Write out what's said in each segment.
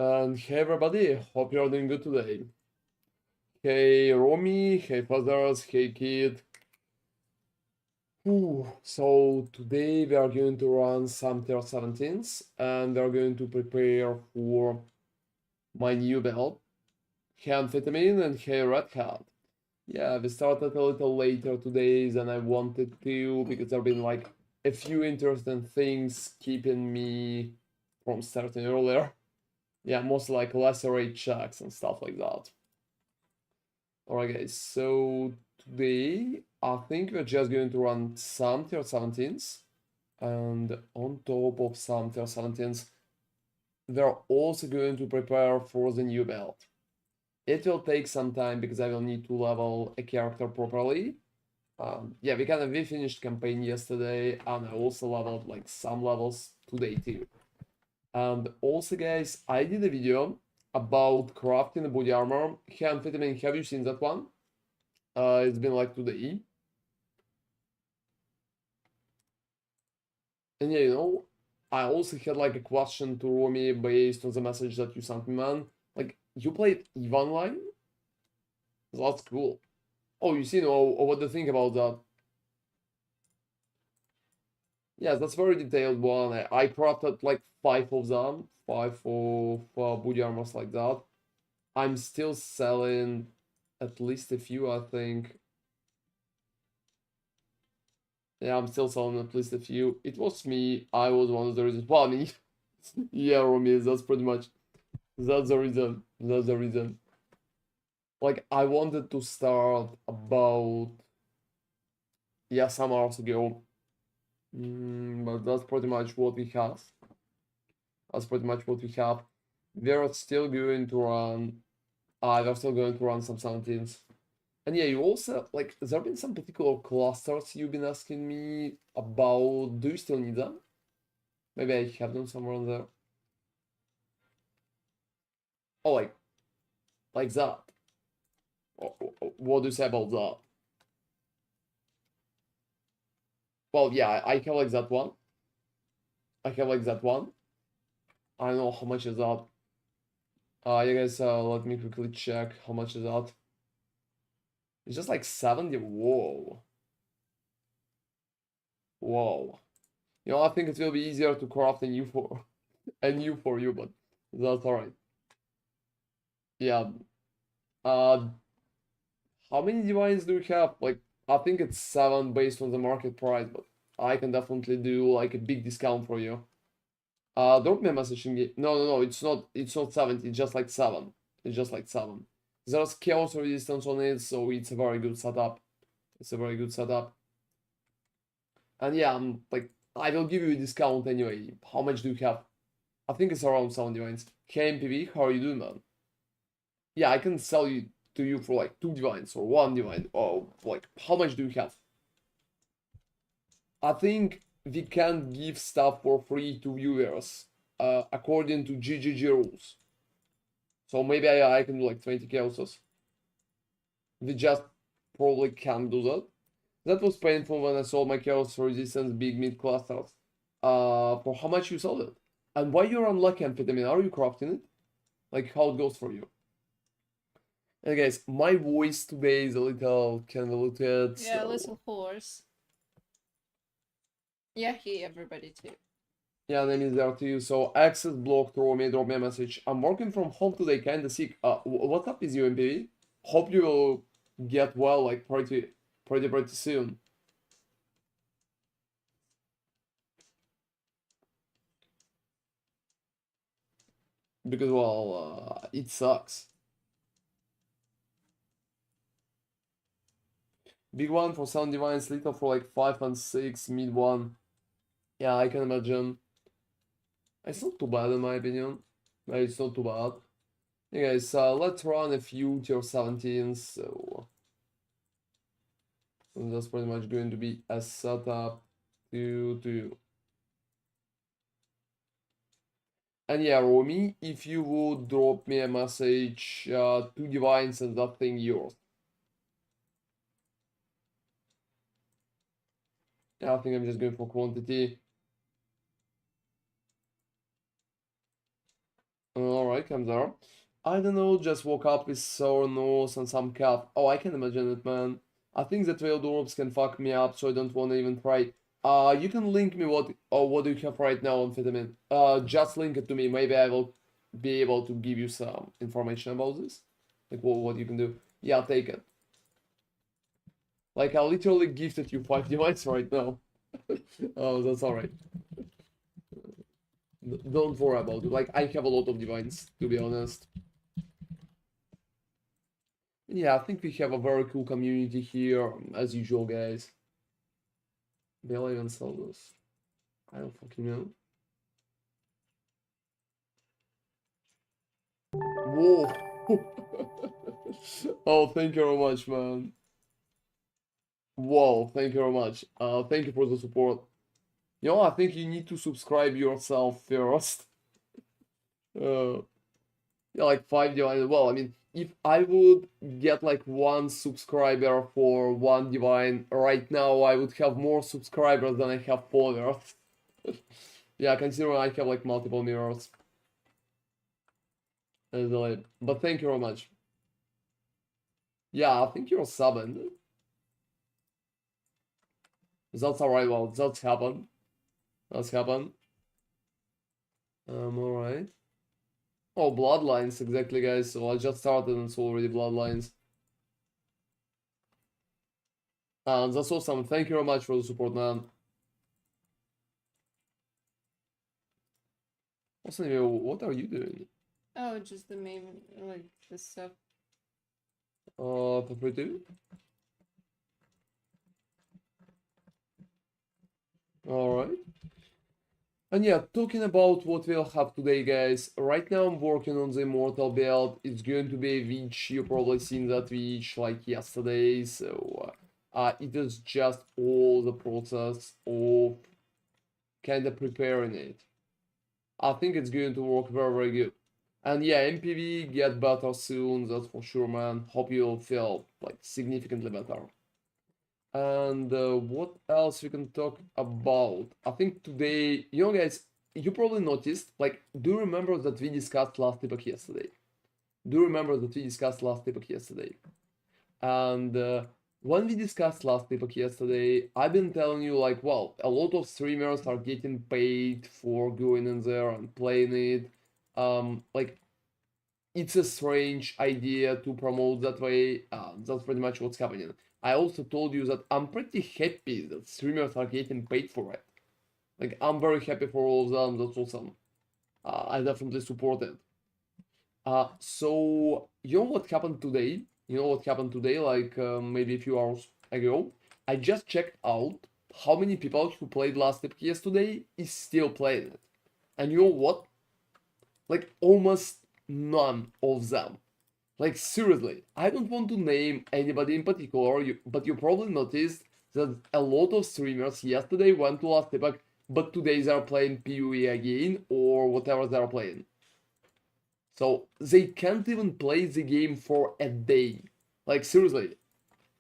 And hey everybody, hope you're doing good today. Hey Romy, hey fathers, hey kid. So today we are going to run some tier 17s and we are going to prepare for my new build. Hey Amphetamine and hey Red Hat. Yeah, we started a little later today than I wanted to because there have been like a few interesting things keeping me from starting earlier. Yeah, mostly like Lacerate checks and stuff like that. Alright guys, so today I think we're just going to run some tier 17s, and on top of some tier 17s we're also going to prepare for the new build. It will take some time because I will need to level a character properly. Yeah, we finished campaign yesterday and I also leveled like some levels today too. And also guys, I did a video about crafting the body armor. Hey Amphetamine, have you seen that one? It's been like today. And yeah, I also had like a question to Romy based on the message that you sent me, man. Like, you played EVE Online? That's cool. Oh, you see, what do you think about that? Yeah, that's very detailed one. I crafted like 5 of them, 5 of booty armors like that. I'm still selling at least a few, I think. Yeah, I'm still selling at least a few. It was me. I was one of the reasons. Well, I mean, yeah, Romy, that's pretty much. That's the reason. That's the reason. Like, I wanted to start about, yeah, some hours ago. But that's pretty much what we have. That's pretty much what we have. We're still going to run, we're still going to run some 17s. And yeah, you also, like, there have been some particular clusters you've been asking me about. Do you still need them? Maybe I have them somewhere on there. Oh, like that. What do you say about that? Well, yeah, I have like that one. I have like that one. I don't know how much is that. You guys, let me quickly check how much is that. It's just like 70. Whoa. Whoa. I think it will be easier to craft a new for you, but that's alright. Yeah. Uh, how many divines do you have? Like, I think it's 7 based on the market price, but I can definitely do like a big discount for you. Drop me a message in game. No, it's not 70, it's just like 7. It's just like 7. There's chaos resistance on it, so it's a very good setup. It's a very good setup. And yeah, I'm like, I will give you a discount anyway. How much do you have? I think it's around 7 divines. Hey MPV, how are you doing, man? Yeah, I can sell you to you for like 2 divines or 1 divine. Oh, like, how much do you have? I think we can give stuff for free to viewers, according to GGG rules. So maybe I can do like 20 chaoses. We just probably can't do that. That was painful when I sold my chaos resistance big mid clusters. For how much you sold it? And why you're unlucky, Amphetamine? Are you crafting it? Like how it goes for you? And guys, my voice today is a little convoluted, Yeah, a so little hoarse. Yeah, hey everybody too. yeah, name is there too. So access blocked, drop me a message. I'm working from home today, kinda sick. What's up with you, MPV? Hope you will get well like pretty soon. Because well, it sucks. Big one for Sound Divines, little for like 5 and 6, mid one. Yeah, I can imagine. It's not too bad in my opinion. It's not too bad. Hey guys, let's run a few tier 17s. So that's pretty much going to be a setup to. And yeah, Romy, if you would drop me a message, 2 divines and that thing yours. Yeah, I think I'm just going for quantity. Alright, come there. I don't know, just woke up with sore nose and some cough. Oh, I can imagine it, man. I think that veiled orbs can fuck me up, so I don't want to even try. You can link me what do you have right now on vitamin. Just link it to me. Maybe I will be able to give you some information about this. Like what you can do. Yeah, I'll take it. Like I literally gifted you 5 devices right now. Oh, that's alright. Don't worry about it. Like I have a lot of divines, to be honest. Yeah, I think we have a very cool community here, as usual, guys. Will I even sell this? I don't fucking know. Whoa! Oh, thank you very much, man. Whoa, thank you very much. Thank you for the support. You know, I think you need to subscribe yourself first. Uh, yeah, like 5 divine. Well, I mean, if I would get like 1 subscriber for 1 divine right now, I would have more subscribers than I have followers. Yeah, considering I have like multiple mirrors. But thank you very much. Yeah, I think you're subbing. That's alright, well, that's happened. That's happened. Alright. Oh, bloodlines, exactly, guys. So I just started and it's already bloodlines. That's awesome. Thank you very much for the support, man. Also, anyway, what are you doing? Oh, just the main, like, the stuff. Paper 2? Alright. And yeah, talking about what we'll have today, guys. Right now I'm working on the Immortal build. It's going to be a Witch. You've probably seen that Witch like yesterday. So it is just all the process of kind of preparing it. I think it's going to work very, very good. And yeah, MPV get better soon, that's for sure, man. Hope you'll feel like significantly better. And what else we can talk about? I think today, you know, guys, you probably noticed, like, do you remember that we discussed last epoch yesterday? Do you remember that we discussed last epoch yesterday? And when we discussed last epoch yesterday, I've been telling you, like, well, a lot of streamers are getting paid for going in there and playing it. Like, it's a strange idea to promote that way. That's pretty much what's happening. I also told you that I'm pretty happy that streamers are getting paid for it. Like, I'm very happy for all of them. That's awesome. I definitely support it. So, you know what happened today? You know what happened today, like maybe a few hours ago? I just checked out how many people who played last epoch yesterday is still playing it. And you know what? Like, almost none of them. Like seriously, I don't want to name anybody in particular, but you probably noticed that a lot of streamers yesterday went to last epoch, but today they are playing PoE again or whatever they are playing. So they can't even play the game for a day. Like seriously,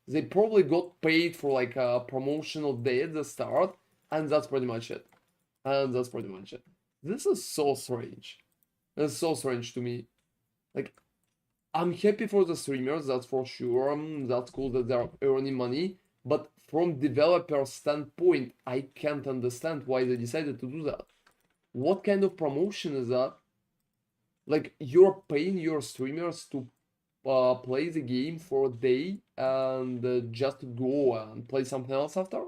they probably got paid for like a promotional day at the start, and that's pretty much it. And that's pretty much it. This is so strange. It's so strange to me. Like I'm happy for the streamers, that's for sure. That's cool that they're earning money. But from developer standpoint, I can't understand why they decided to do that. What kind of promotion is that? Like you're paying your streamers to play the game for a day and just go and play something else after?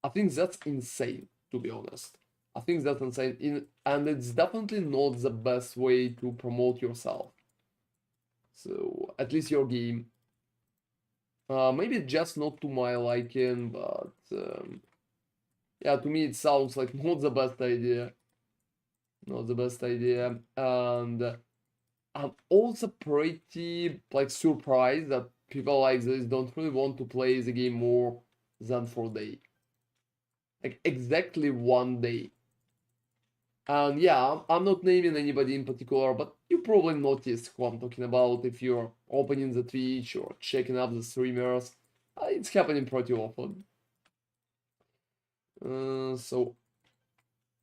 I think that's insane, to be honest. I think that's insane, and it's definitely not the best way to promote yourself. So at least your game. Maybe just not to my liking, but yeah, to me it sounds like not the best idea. Not the best idea. And I'm also pretty like surprised that people like this don't really want to play the game more than 4 days. Like exactly 1 day. And yeah, I'm not naming anybody in particular, but you probably noticed who I'm talking about if you're opening the Twitch or checking up the streamers. It's happening pretty often. So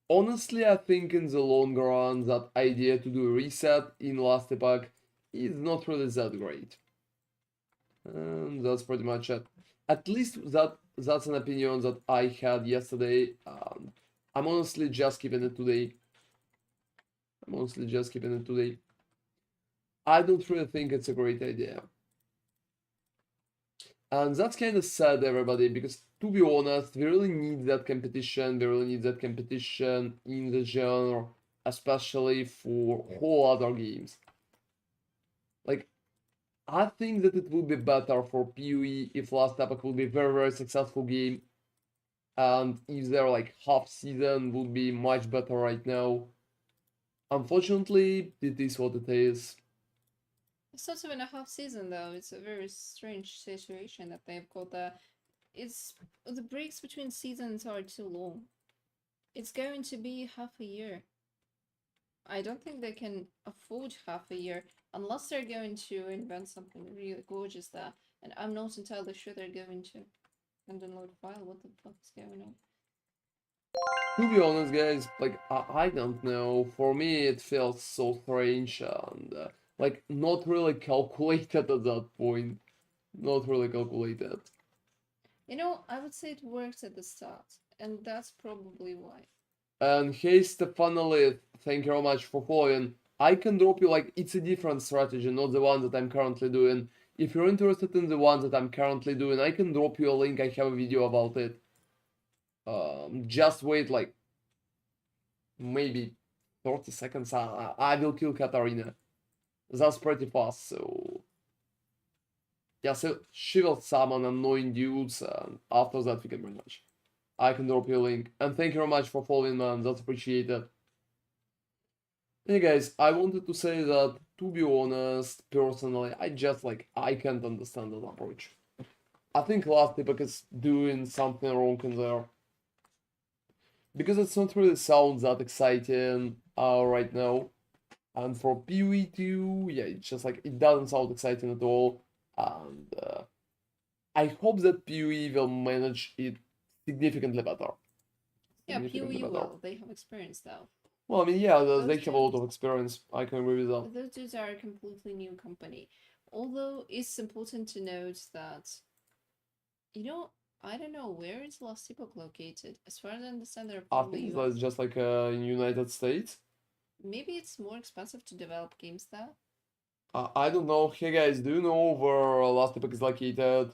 honestly, I think in the long run, that idea to do a reset in last epoch is not really that great. And that's pretty much it. At least that's an opinion that I had yesterday. I'm honestly just keeping it today. I don't really think it's a great idea. And that's kind of sad, everybody, because to be honest, we really need that competition. We really need that competition in the genre, especially for whole other games. Like, I think that it would be better for PoE if Last Epoch would be a very, very successful game. And if their like half season would be much better right now. Unfortunately, it is what it is. It's not even a half season though. It's a very strange situation that they've got there. It's the breaks between seasons are too long. It's going to be half a year. I don't think they can afford half a year unless they're going to invent something really gorgeous there. And I'm not entirely sure they're going to. And download file. What the fuck is going on? To be honest, guys, like I don't know. For me, it feels so strange and like not really calculated at that point. Not really calculated. You know, I would say it worked at the start, and that's probably why. And hey, Stefanoli, thank you very much for following. I can drop you like it's a different strategy, not the one that I'm currently doing. If you're interested in the one that I'm currently doing, I can drop you a link. I have a video about it. Just wait like maybe 30 seconds. I will kill Katarina. That's pretty fast, so yeah, so she will summon annoying dudes, and after that we can pretty much. I can drop you a link. And thank you very much for following, man. That's appreciated. Hey guys, I wanted to say that, to be honest, personally, I can't understand that approach. I think Last Epoch is doing something wrong in there. Because it's not really sounds that exciting right now. And for PoE 2, yeah, it's just like, it doesn't sound exciting at all. And I hope that PoE will manage it significantly better. Yeah, Significantly PoE better. will. They have experience though. Well, I mean, yeah, Those they have a lot dudes- of experience. I can agree with that. Those dudes are a completely new company. Although it's important to note that, you know, I don't know where is Lost Epoch located. As far as I understand, they're I probably think US. it's just like in United States. Maybe it's more expensive to develop games there. I don't know. Hey guys, do you know where Last Epoch is located?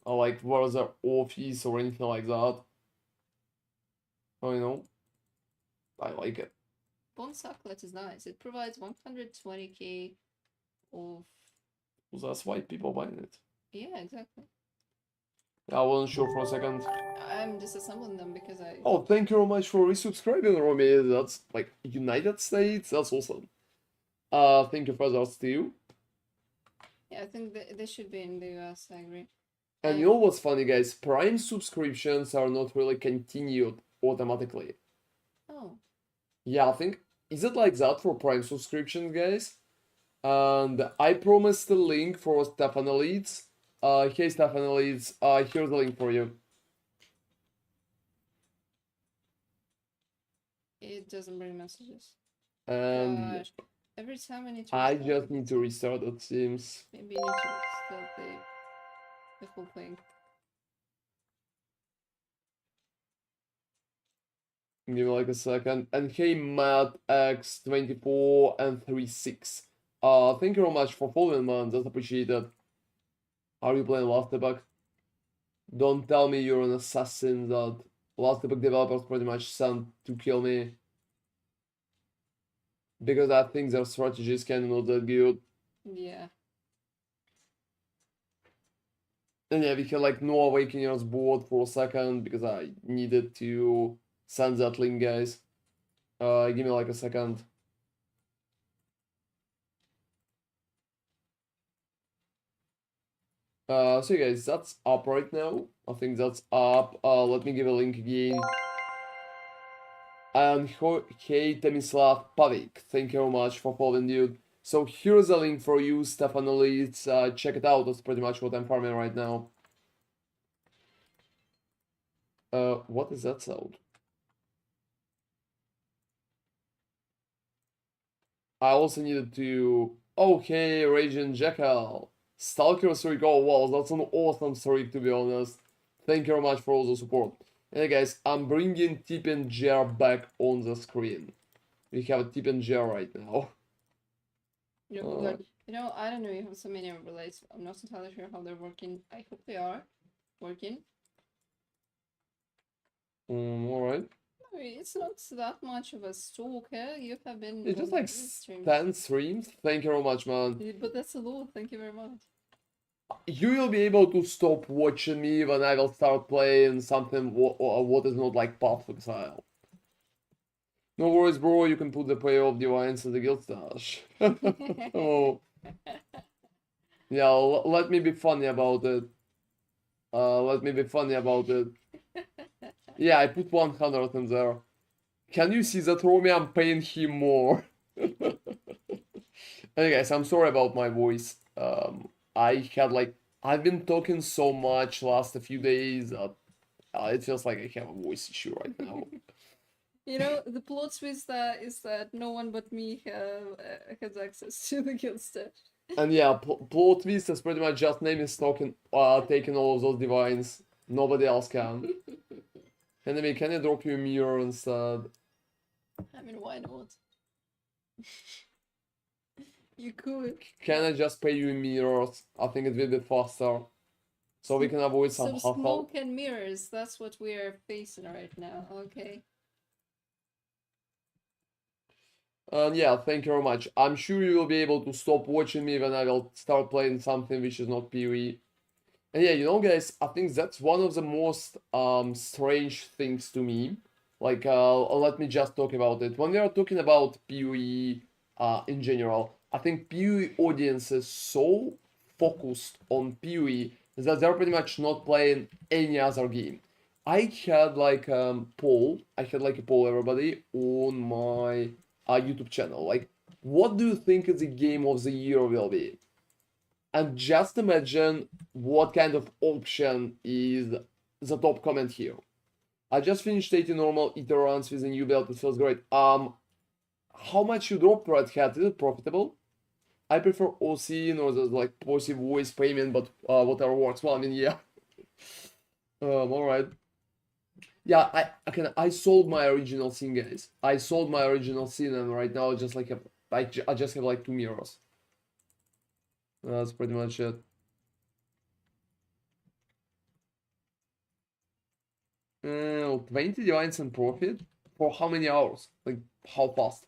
Or like where is their office or anything like that? Oh, you know, I like it. Bone Sucklet is nice. It provides 120k of. That's why people buying it. Yeah, exactly. I wasn't sure for a second. I'm disassembling them because I. Oh, thank you very much for resubscribing, Romy. That's like United States. That's awesome. Thank you for that too. Yeah, I think they should be in the US. I agree. And you know what's funny, guys? Prime subscriptions are not really continued automatically. Oh. Yeah, I think is it like that for Prime subscriptions, guys? And I promised the link for Stefan Elites. Hey Stefan Elites, here's the link for you. It doesn't bring messages. And Gosh. Every time I need to I restart just need to restart, it seems. maybe I need to restart the whole thing. Give me like a second. And hey Matt X24 and 36. Thank you very much for following, man. That's appreciated. Are you playing Last Epoch? Don't tell me you're an assassin that Last Epoch developers pretty much sent to kill me. Because I think their strategy is kind of not that good. Yeah. And yeah, we had like no Awakeners board for a second because I needed to send that link, guys. Give me like a second. So guys, that's up right now. I think that's up. Let me give a link again. And hey, Temislav Pavik, thank you very much for following, dude. So here's a link for you, Stefan Elites. Check it out. That's pretty much what I'm farming right now. What is that sound? I also needed to. Okay, Raging Jackal. Stalker streak. Oh wow, that's an awesome streak to be honest. Thank you very much for all the support. Hey guys, I'm bringing Tip and Jar back on the screen. We have a Tip and Jar right now. Yeah, good. You know, I don't know, you have so many overlays. I'm not entirely sure how they're working. I hope they are working. Alright. I mean, it's not that much of a stalker. You have been It's just on like these streams. 10 streams. Thank you very much, man. But that's a lot. Thank you very much. You will be able to stop watching me when I will start playing something what is not like Path of Exile. No worries, bro. You can put the Prayer of Divines in the guild stash. Oh. Yeah, let me be funny about it. Let me be funny about it. Yeah, I put 100 in there. Can you see that, Romy? I'm paying him more. Hey guys, I'm sorry about my voice. I had like I've been talking so much last a few days that it feels like I have a voice issue right now. You know, the plot twist is that no one but me has access to the guild stash. And yeah, plot twist is pretty much just name is talking, taking all of those divines. Nobody else can. Enemy, can I drop you a mirror instead? I mean, why not? You could. Can I just pay you in mirrors? I think it will be faster. So we can avoid some Some hassle. smoke and mirrors, that's what we are facing right now. Okay. And yeah, thank you very much. I'm sure you will be able to stop watching me when I will start playing something which is not PoE. And yeah, you know, guys, I think that's one of the most strange things to me. Like, let me just talk about it. When we are talking about PoE in general, I think PoE audience is so focused on PoE that they're pretty much not playing any other game. I had like poll. I had like a poll, everybody, on my YouTube channel. Like, what do you think the game of the year will be? And just imagine what kind of option is the top comment here. I just finished 80 normal ether runs with a new belt. It feels great. How much you drop Red Hat? Is it profitable? I prefer OC or the like positive voice payment, but whatever works. Well, I mean, yeah. All right. Yeah, I sold my original scene, guys. I sold my original scene, and right now just like I just have like 2 mirrors. That's pretty much it. 20 divines and profit for how many hours? Like how fast?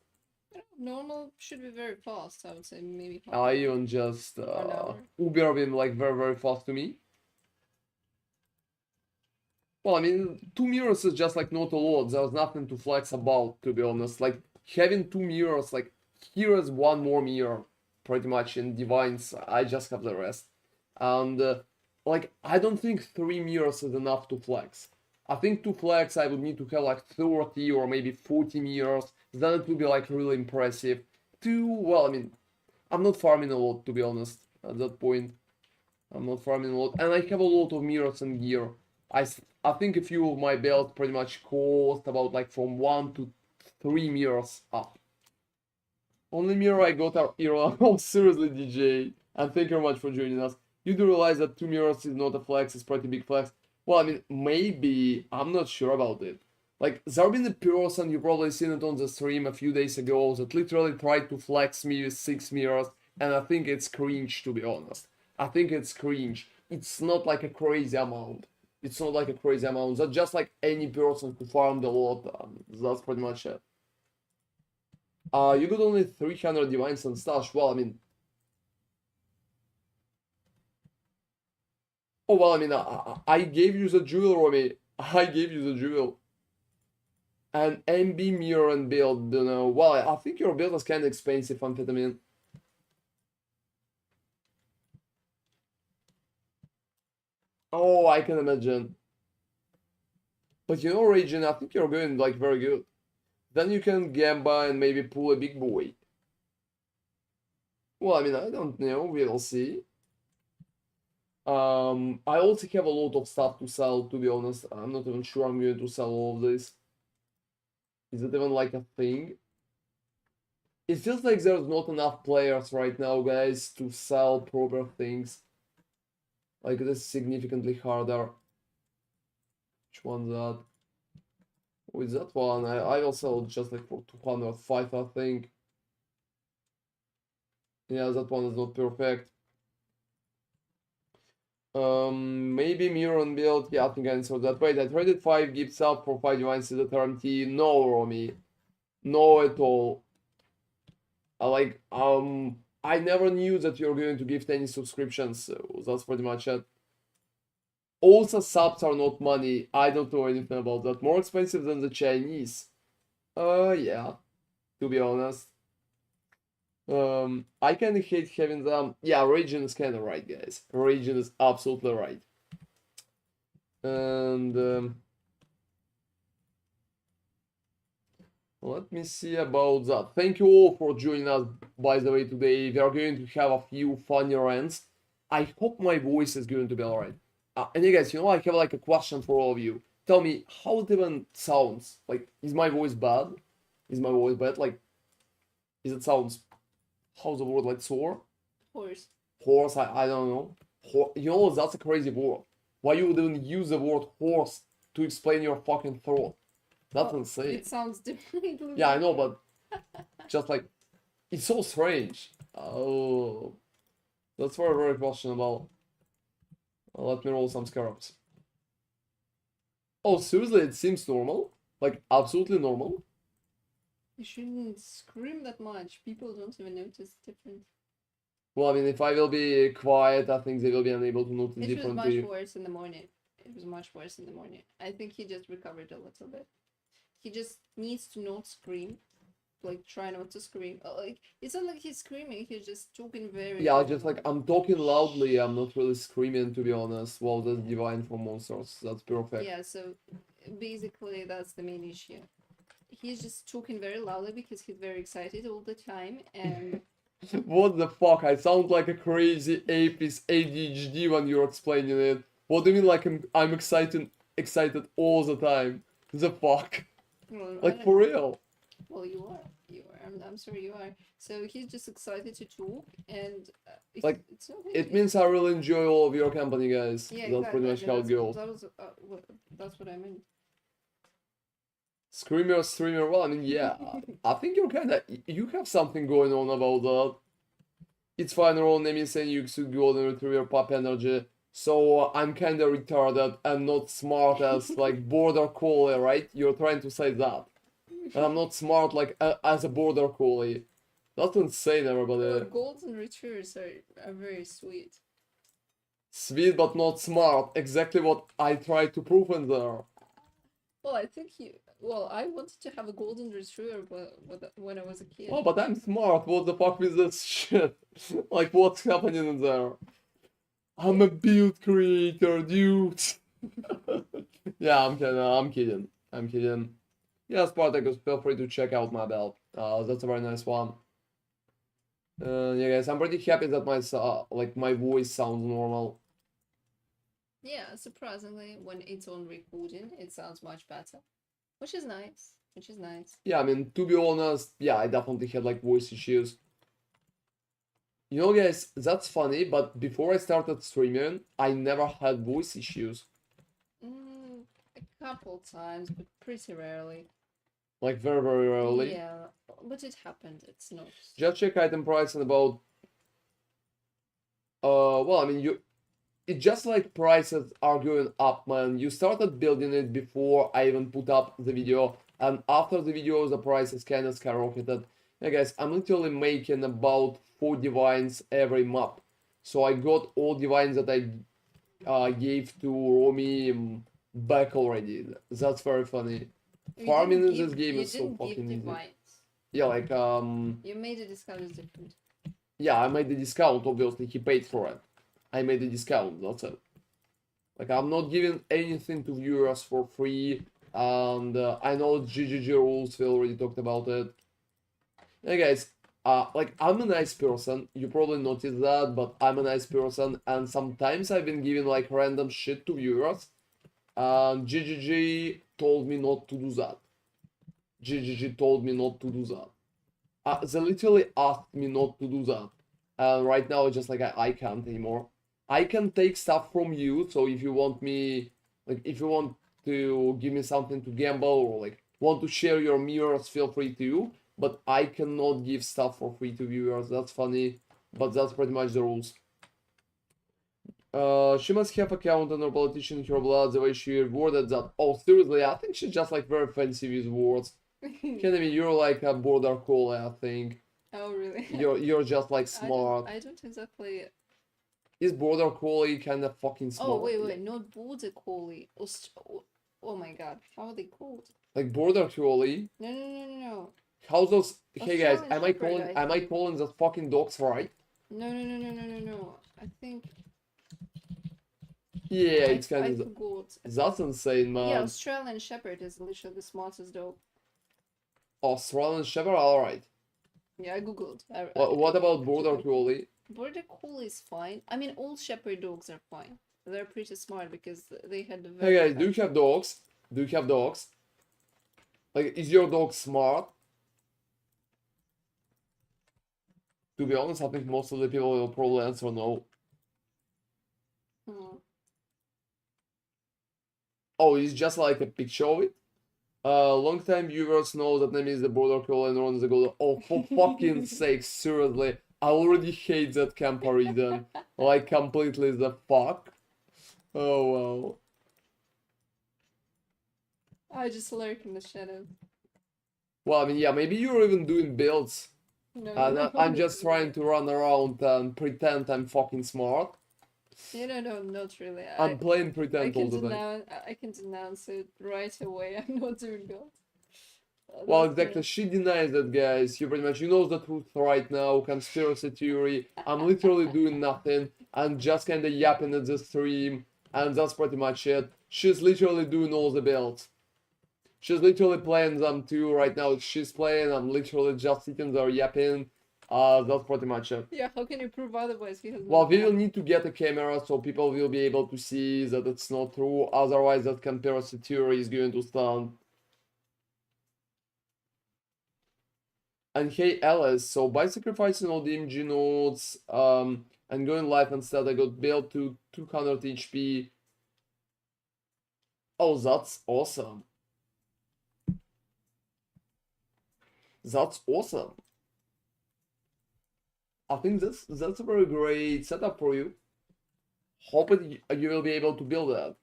Normal should be very fast, I would say maybe half I an hour. even just An hour. Uber been like very fast to me. Well, I mean, 2 mirrors is just like not a lot. There's nothing to flex about, to be honest. Like having 2 mirrors, like here is 1 more mirror, pretty much in divines. I just have the rest, and like I don't think 3 mirrors is enough to flex. I think to flex I would need to have like 30 or maybe 40 mirrors. Then it would be like really impressive. Well, I mean, I'm not farming a lot, to be honest. At that point, I'm not farming a lot, and I have a lot of mirrors and gear. I think a few of my belts pretty much cost about like from 1 to 3 mirrors up. Only mirror I got are Iran. Oh, seriously, DJ. And thank you very much for joining us. You do realize that 2 mirrors is not a flex, it's pretty big flex. Well, I mean, maybe. I'm not sure about it. Like, there been a person, you probably seen it on the stream a few days ago, that literally tried to flex me with 6 mirrors, and I think it's cringe, to be honest. I think it's cringe. It's not like a crazy amount. It's not like a crazy amount. That's just like any person who farmed a lot. That's pretty much it. You got only 300 divines and stash. Well, I mean... Oh, well, I mean, I gave you the jewel, Romy. I gave you the jewel. And MB mirror and build, you know. Well, I think your build is kind of expensive, amphetamine. Oh, I can imagine. But you know, Raging, I think you're going like very good. Then you can gamba and maybe pull a big boy. Well, I mean, I don't know. We'll see. I also have a lot of stuff to sell, to be honest. I'm not even sure I'm going to sell all of this. Is it even like a thing? It feels like there's not enough players right now, guys, to sell proper things. Like, it is significantly harder. Which one's that? With that one, I will sell just like for 205, I think. Yeah, that one is not perfect. Maybe mirror and build. Yeah, I think I answered that. Wait, I traded 5 gifts up for 5 divines to the TRMT. No, Romy. No at all. I never knew that you're going to gift any subscriptions, so that's pretty much it. Also, subs are not money. I don't know anything about that. More expensive than the Chinese. Yeah, to be honest. I kinda hate having them. Yeah, Region is kinda right, guys. Region is absolutely right. And let me see about that. Thank you all for joining us, by the way, today. We are going to have a few funny rants. I hope my voice is going to be alright. And you guys, I have like a question for all of you. Tell me, how it even sounds? Like, is my voice bad? Is my voice bad? Like, is it sounds, how's the word, like sore? Horse. Horse, I don't know. That's a crazy word. Why you would even use the word horse to explain your fucking throat? That's Well, insane. It sounds different. Yeah, I know, but just like, it's so strange. Oh, that's very, very questionable. Let me roll some scarabs. Oh, seriously, it seems normal? Like, absolutely normal? You shouldn't scream that much. People don't even notice difference. Well, I mean, if I will be quiet, I think they will be unable to notice It was different much too. worse in the morning. It was much worse in the morning. I think he just recovered a little bit. He just needs to not scream. Like, try not to scream. Like, it's not like he's screaming, he's just talking very Yeah, loud. just like, I'm talking loudly, I'm not really screaming, to be honest. Well, that's divine for monsters. That's perfect. Yeah, so basically that's the main issue. He's just talking very loudly because he's very excited all the time, and What the fuck? I sound like a crazy ape with ADHD when you're explaining it. What do you mean like I'm excited all the time? The fuck? well, I Like don't for know. real? Well, you are. You are. I'm sure you are. So he's just excited to talk, and Like, it's okay. it means I really enjoy all of your company, guys. Yeah, That's pretty exactly. I much mean, how it goes. that's what I meant. Screamer, streamer, well, I mean, yeah. I think you're kinda, you have something going on about that. It's fine, role name saying you should golden retriever pop energy. So I'm kinda retarded and not smart as like border collie, right? You're trying to say that. And I'm not smart like as a border collie. That's insane, everybody. Golden retrievers are very sweet. Sweet but not smart. Exactly what I tried to prove in there. Well, I think you. Well, I wanted to have a golden retriever when I was a kid. Oh, but I'm smart. What the fuck with this shit? Like, what's happening in there? I'm a build creator, dude. Yeah, I'm kidding. I'm kidding. Yeah, Spartacus, feel free to check out my belt. That's a very nice one. Yeah, guys, I'm pretty happy that my voice sounds normal. Yeah, surprisingly, when it's on recording, it sounds much better, which is nice. Which is nice. Yeah, I mean, to be honest, yeah, I definitely had like voice issues. You know, guys, that's funny, but before I started streaming, I never had voice issues. A couple times, but pretty rarely. Like, very, very rarely. Yeah, but it happened. It's not. Just check item price and about... well, I mean, it's just like prices are going up, man. You started building it before I even put up the video, and after the video, the prices kind of skyrocketed. Yeah, guys, I'm literally making about 4 divines every map. So I got all divines that I gave to Romy back already. That's very funny. Farming in this game is so fucking easy. Yeah, like, You made the discount different. yeah, I made the discount, obviously, he paid for it. I made a discount, that's it. Like, I'm not giving anything to viewers for free, and I know GGG rules, we already talked about it. Hey guys, like, I'm a nice person, you probably noticed that, but I'm a nice person, and sometimes I've been giving, like, random shit to viewers, and GGG told me not to do that. GGG told me not to do that. They literally asked me not to do that. And right now, it's just like I can't anymore. I can take stuff from you, so if you want me, like, if you want to give me something to gamble or like want to share your mirrors, feel free to. But I cannot give stuff for free to viewers. That's funny, but that's pretty much the rules. She must have a count on her politician in her blood, the way she worded that. Oh, seriously, I think she's just like very fancy with words. Kenemy, you're like a border collie, I think. Oh, really? You're just like smart. I don't exactly. Is border collie kind of fucking smart? Oh, wait, not border collie. Oh my god, how are they called? Like border collie? No. How's those? Hey guys, Australian Shepherd, am I calling those fucking dogs right? No. I think. Yeah, it's kind I of. forgot. That's insane, man. Yeah, Australian Shepherd is literally the smartest dog. Australian Shepherd, alright. Yeah, I googled. What about border collie? Border collie is fine. I mean, all shepherd dogs are fine. They're pretty smart because they had the Hey guys, do you have dogs? Do you have dogs? Like, is your dog smart? To be honest, I think most of the people will probably answer no. Oh, it's just like a picture of it? Long-time viewers know that name is the border collie and Ron is the golden. Oh, for fucking sake, seriously. I already hate that comparison. Like, completely the fuck. Oh, wow. I just lurk in the shadows. Well, I mean, yeah, maybe you're even doing builds. No, I'm just trying to run around and pretend I'm fucking smart. No, not really. I'm playing pretend all the time. I can denounce it right away. I'm not doing that. Well, exactly. She denies that, guys. You pretty much, you know the truth right now. Conspiracy theory. I'm literally doing nothing. I'm just kind of yapping at the stream. And that's pretty much it. She's literally doing all the builds. She's literally playing them too right now. She's playing. I'm literally just sitting there yapping. That's pretty much it. Yeah, how can you prove otherwise? Well, we will need to get a camera so people will be able to see that it's not true. Otherwise, that conspiracy theory is going to stand. And hey, Alice, so by sacrificing all the MG nodes and going live instead, I got built to 200 HP. Oh, that's awesome. That's awesome. I think that's a very great setup for you. Hope you will be able to build that.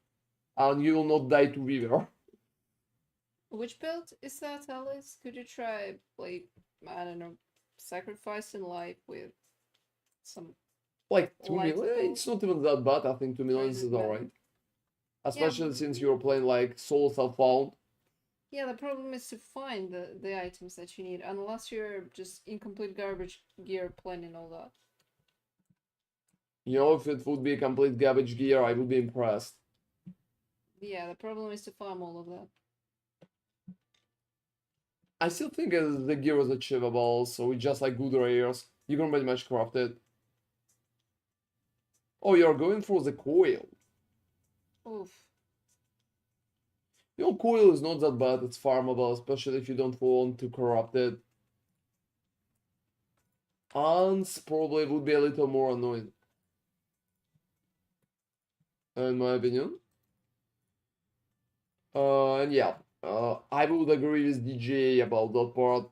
And you will not die to Weaver. Which build is that, Alice? Could you try, like, I don't know, sacrificing life with some... Like 2 million? It's not even that bad. I think 2 million is bad? alright. Especially since you're playing like Soul Self-Found. Yeah, the problem is to find the items that you need, unless you're just incomplete garbage gear planning all that. You know, if it would be a complete garbage gear, I would be impressed. Yeah, the problem is to farm all of that. I still think the gear is achievable, so it's just like good rares. You can pretty much craft it. Oh, you're going for the coil. Oof. You know, coil is not that bad, it's farmable, especially if you don't want to corrupt it. Ants probably would be a little more annoying. In my opinion. And yeah, I would agree with DJ about that part.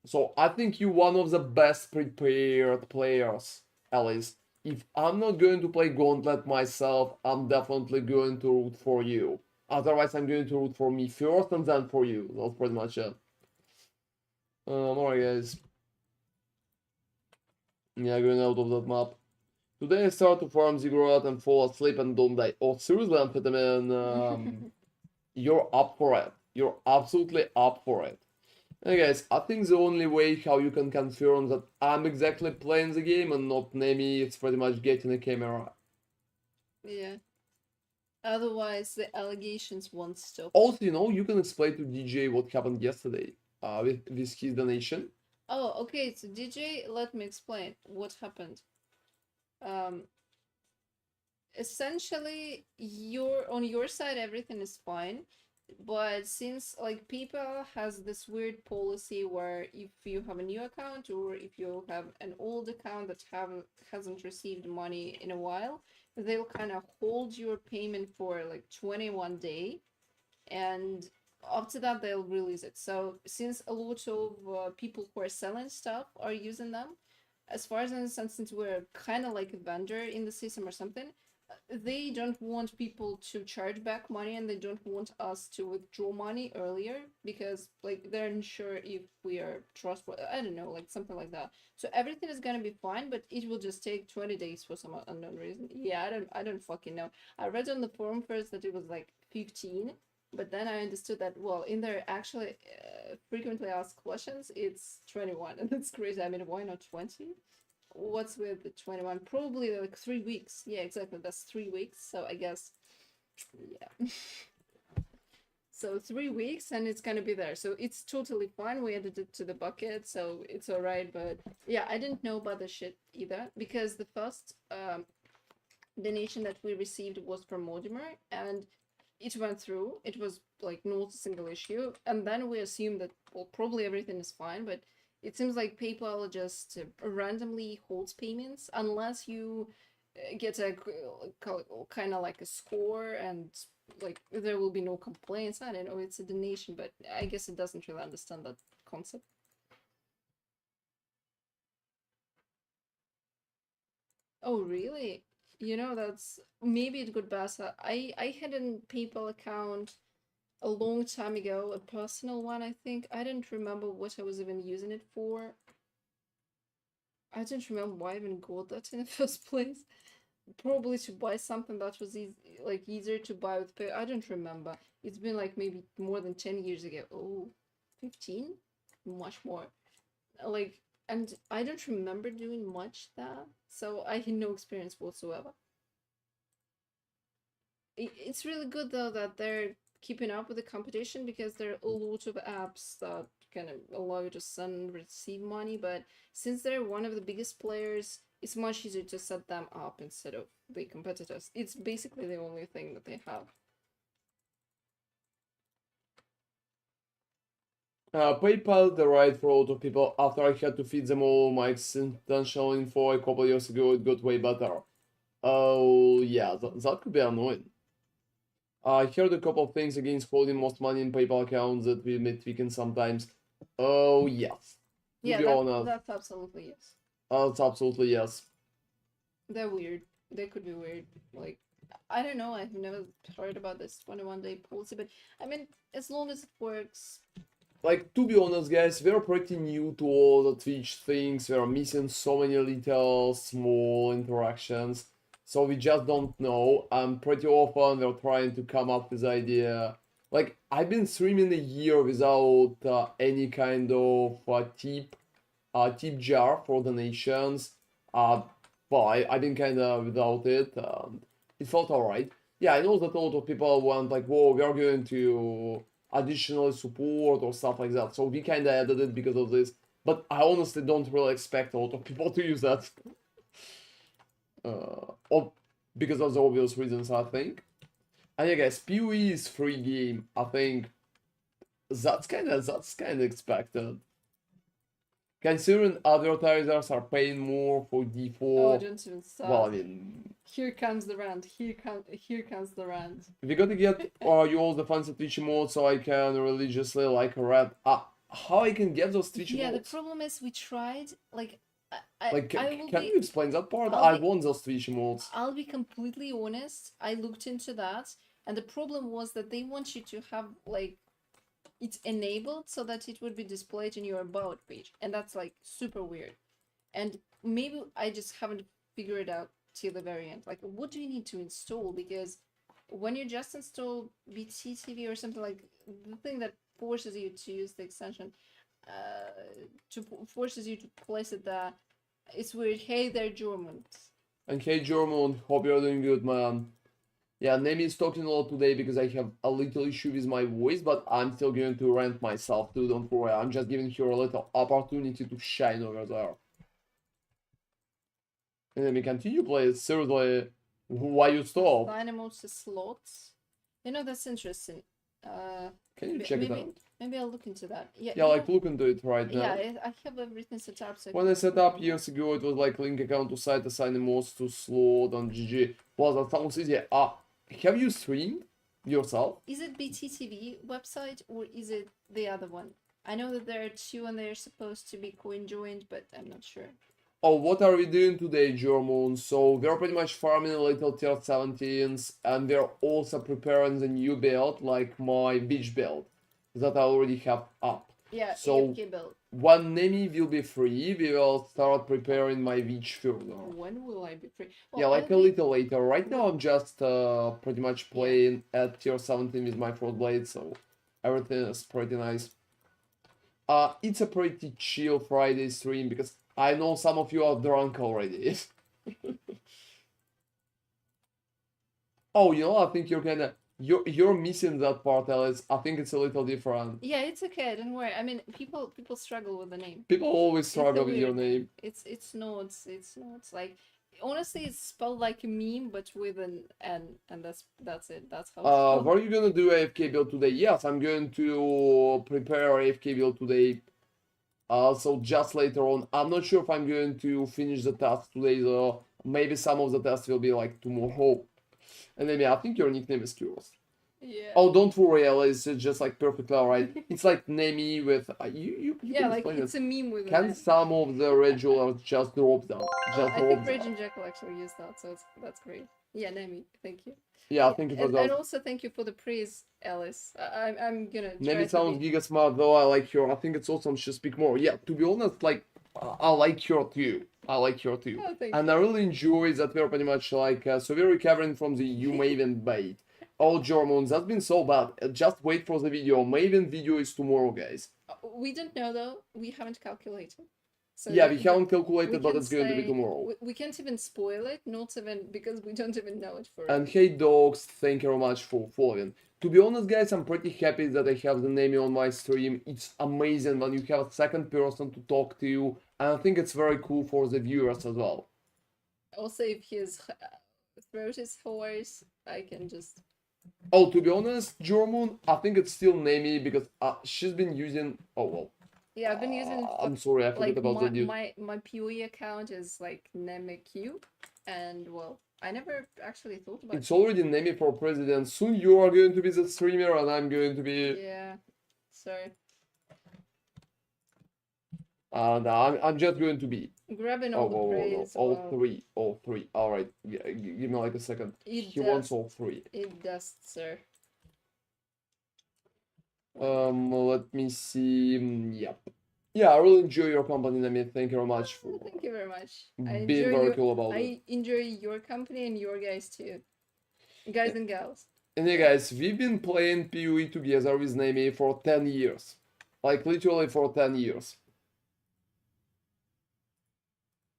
So I think you're one of the best prepared players, Alice. If I'm not going to play Gauntlet myself, I'm definitely going to root for you. Otherwise, I'm going to root for me first and then for you. That's pretty much it. Alright, guys. Yeah, going out of that map. Today I start to farm Ziggurat and fall asleep and don't die. Oh, seriously, Amphetamine, you're up for it. You're absolutely up for it. Hey guys, I think the only way how you can confirm that I'm exactly playing the game and not Nemi, it's pretty much getting a camera. Yeah. Otherwise, the allegations won't stop. Also, you know, you can explain to DJ what happened yesterday with his donation. Oh, okay, so DJ, let me explain what happened. Essentially, on your side everything is fine. But since like PayPal has this weird policy where if you have a new account or if you have an old account that hasn't received money in a while, they'll kind of hold your payment for like 21 day, and after that they'll release it. So since a lot of people who are selling stuff are using them, as far as I understand, since we're kind of like a vendor in the system or something, they don't want people to charge back money and they don't want us to withdraw money earlier because like they're unsure if we are trustworthy. I don't know, like something like that. So everything is gonna be fine, but it will just take 20 days for some unknown reason. Yeah, I don't fucking know. I read on the forum first that it was like 15, but then I understood that, well, in their actually frequently asked questions, it's 21, and that's crazy. I mean, why not 20? What's with the 21? Probably like 3 weeks. Yeah, exactly. That's 3 weeks. So I guess, yeah. So 3 weeks and it's gonna be there. So it's totally fine. We added it to the bucket, so it's all right. But yeah, I didn't know about the shit either because the first donation that we received was from Mortimer and it went through. It was like not a single issue, and then we assumed that, well, probably everything is fine, but it seems like PayPal just randomly holds payments unless you get a kind of like a score, and like there will be no complaints. I don't know, it's a donation, but I guess it doesn't really understand that concept. Oh, really? You know, that's maybe it could pass. I had a PayPal account a long time ago, a personal one, I think. I don't remember what I was even using it for. I don't remember why I even got that in the first place. Probably to buy something that was like easier to buy with pay. I don't remember. It's been like maybe more than 10 years ago. Oh, 15? Much more. Like, and I don't remember doing much there, so I had no experience whatsoever. It's really good though that they're keeping up with the competition because there are a lot of apps that kind of allow you to send and receive money, but since they're one of the biggest players, it's much easier to set them up instead of the competitors. It's basically the only thing that they have. PayPal the right for a lot of people. After I had to feed them all my intentional info a couple years ago, it got way better. Oh yeah, that could be annoying. I heard a couple of things against holding most money in PayPal accounts that we may tweaking sometimes. Oh yes. To Yeah, be honest, that's absolutely yes. that's absolutely yes. They're weird. They could be weird. Like, I don't know. I've never heard about this 21-day policy, but I mean, as long as it works. Like, to be honest, guys, we're pretty new to all the Twitch things. We're missing so many little small interactions. So we just don't know. And pretty often we're trying to come up with idea. Like, I've been streaming a year without any kind of tip jar for donations. Uh, I've been kind of without it. It felt alright. Yeah, I know that a lot of people want like, whoa, we are going to additional support or stuff like that. So we kind of added it because of this. But I honestly don't really expect a lot of people to use that. Or because of the obvious reasons, I think. And yeah, guys, PoE is free game. I think that's kind of expected. Considering advertisers are paying more for Oh, D4, don't even well, I start. mean, Here comes the rant. Here comes the rant. we gotta get you all the fancy Twitch emotes so I can religiously like a rat. How I can get those Twitch Yeah, the emotes? problem is we tried. Like, I Like, I will can be. you explain that part? I'll I be. want those Twitch emotes. I'll be completely honest. I looked into that, and the problem was that they want you to have like it's enabled so that it would be displayed in your about page, and that's like super weird. And maybe I just haven't figured it out till the very end. Like, what do you need to install? Because when you just install BTTV or something, like the thing that forces you to use the extension, forces you to place it there, it's weird. Hey there, German. And hey, German, hope you're doing good, man. Yeah, Nemi is talking a lot today because I have a little issue with my voice, but I'm still going to rant myself too, don't worry. I'm just giving her a little opportunity to shine over there. And then we continue, please. Seriously, why you stop? Dynamos slots. You know, that's interesting. Can you Maybe check it maybe, out? maybe I'll look into that. Yeah, Yeah, like look into it right yeah, now. I have everything set up. So When I set up years ago, it was like link account to site, assign emotes to slot on GG. Well, that sounds easy. Have you streamed yourself? is it BTTV website or is it the other one? I know that there are two and they're supposed to be coin joined, but I'm not sure. Oh, what are we doing today, German? So we're pretty much farming a little tier 17s, and we're also preparing the new build, like my beach build, that I already have up. Yeah, So AFK build. when Nemi will be free, we will start preparing my beach further. When will I be free? Yeah, like a little later. Right now, I'm just pretty much playing at tier 17 with my Frostblade, so everything is pretty nice. It's a pretty chill Friday stream because I know some of you are drunk already. Oh, you know, I think you're kinda you're missing that part, Alice. I think it's a little different. Yeah, it's okay. Don't worry. I mean, people struggle with the name. People always It's a struggle with your weird name. It's not. It's not. Like honestly, it's spelled like a meme, but with an N, and that's it. That's how it's spelled. What are you gonna do AFK build today? Yes, I'm going to prepare AFK build today. So just later on, I'm not sure if I'm going to finish the task today though. Maybe some of the tasks will be like tomorrow. And maybe I think your nickname is Curious. Yeah. Oh, don't worry, Alice. It's just like perfectly alright. It's like Nemi with you Yeah, can like explain it's it. a meme with an Can N. some of the regulars just drop them? Just I drop think them. Rage and Jackal actually used that, so that's great. Yeah, Nemi, thank you. Yeah, I think it was And that. also thank you for the praise, Alice. I'm gonna try Nemi to sounds be. giga smart though. I like her. I think it's awesome. She speak more. Yeah, to be honest, like I like her too. I like her too. Oh, thank And you. I really enjoy that we're pretty much like so we're recovering from the you Maven bait. Oh, Germans, that's been so bad. Just wait for the video. Maven video is tomorrow, guys. We don't know though. We haven't calculated. So Yeah, we but haven't we calculated, but can it's going to be say tomorrow. we can't even spoil it, not even because we don't even know it for And real. hey dogs, thank you very much for following. To be honest guys, I'm pretty happy that I have the name on my stream. It's amazing when you have a second person to talk to you, and I think it's very cool for the viewers as well. Also, if his throat is hoarse, I can just. Oh, to be honest, Jormoon, I think it's still Nami because she's been using... Oh, well. Yeah, I've been using I'm sorry, I forgot like about that dude. my PoE account is like NemeQ, and well, I never actually thought about It's already Nami for president. Soon you are going to be the streamer and I'm going to be... Yeah, sorry. And I'm just going to be... Grabbing Oh, all the no, praise. all Well, three, all three. All right, give me like a second. it He does. wants all three. It does, sir. Let me see. Yep. Yeah, I really enjoy your company, Nami. Thank you very much for Thank you very much. I being enjoy very your, cool about it. I enjoy your company and your guys too, guys and gals. And yeah, guys, we've been playing PoE together with Nami for 10 years. Like, literally for 10 years.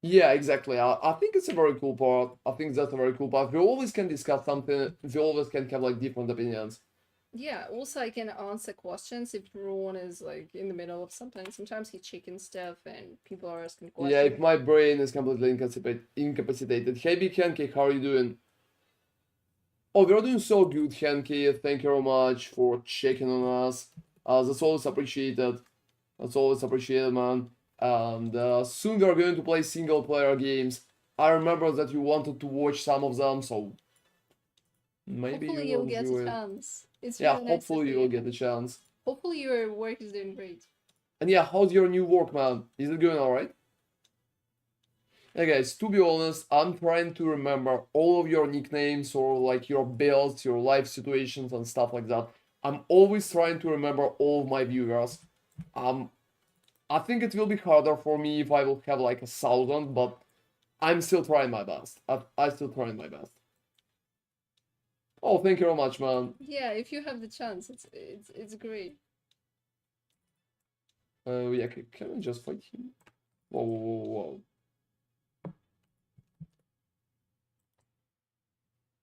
Yeah, exactly. I think it's a very cool part. I think that's a very cool part. We always can discuss something. We always can have, like, different opinions. Yeah, also I can answer questions if Ron is like in the middle of something. Sometimes he chicken stuff and people are asking questions. Yeah, if my brain is completely incapacitated. Hey, Big Henke, how are you doing? Oh, we're doing so good, Henke. Thank you very much for checking on us. That's always appreciated. That's always appreciated, man. And soon we're going to play single player games. I remember that you wanted to watch some of them, so maybe Hopefully you you'll will get do a it. chance. It's Yeah, really nice to hopefully see you will you. get a chance. Hopefully your work is doing great. And yeah, how's your new work, man? Is it going alright? Hey guys, to be honest, I'm trying to remember all of your nicknames or like your builds, your life situations and stuff like that. I'm always trying to remember all of my viewers. I think it will be harder for me if I will have like 1,000, but I'm still trying my best. I still trying my best. Oh, thank you very much, man. Yeah, if you have the chance, it's great. Yeah, can we just fight him? Whoa, whoa, whoa, whoa.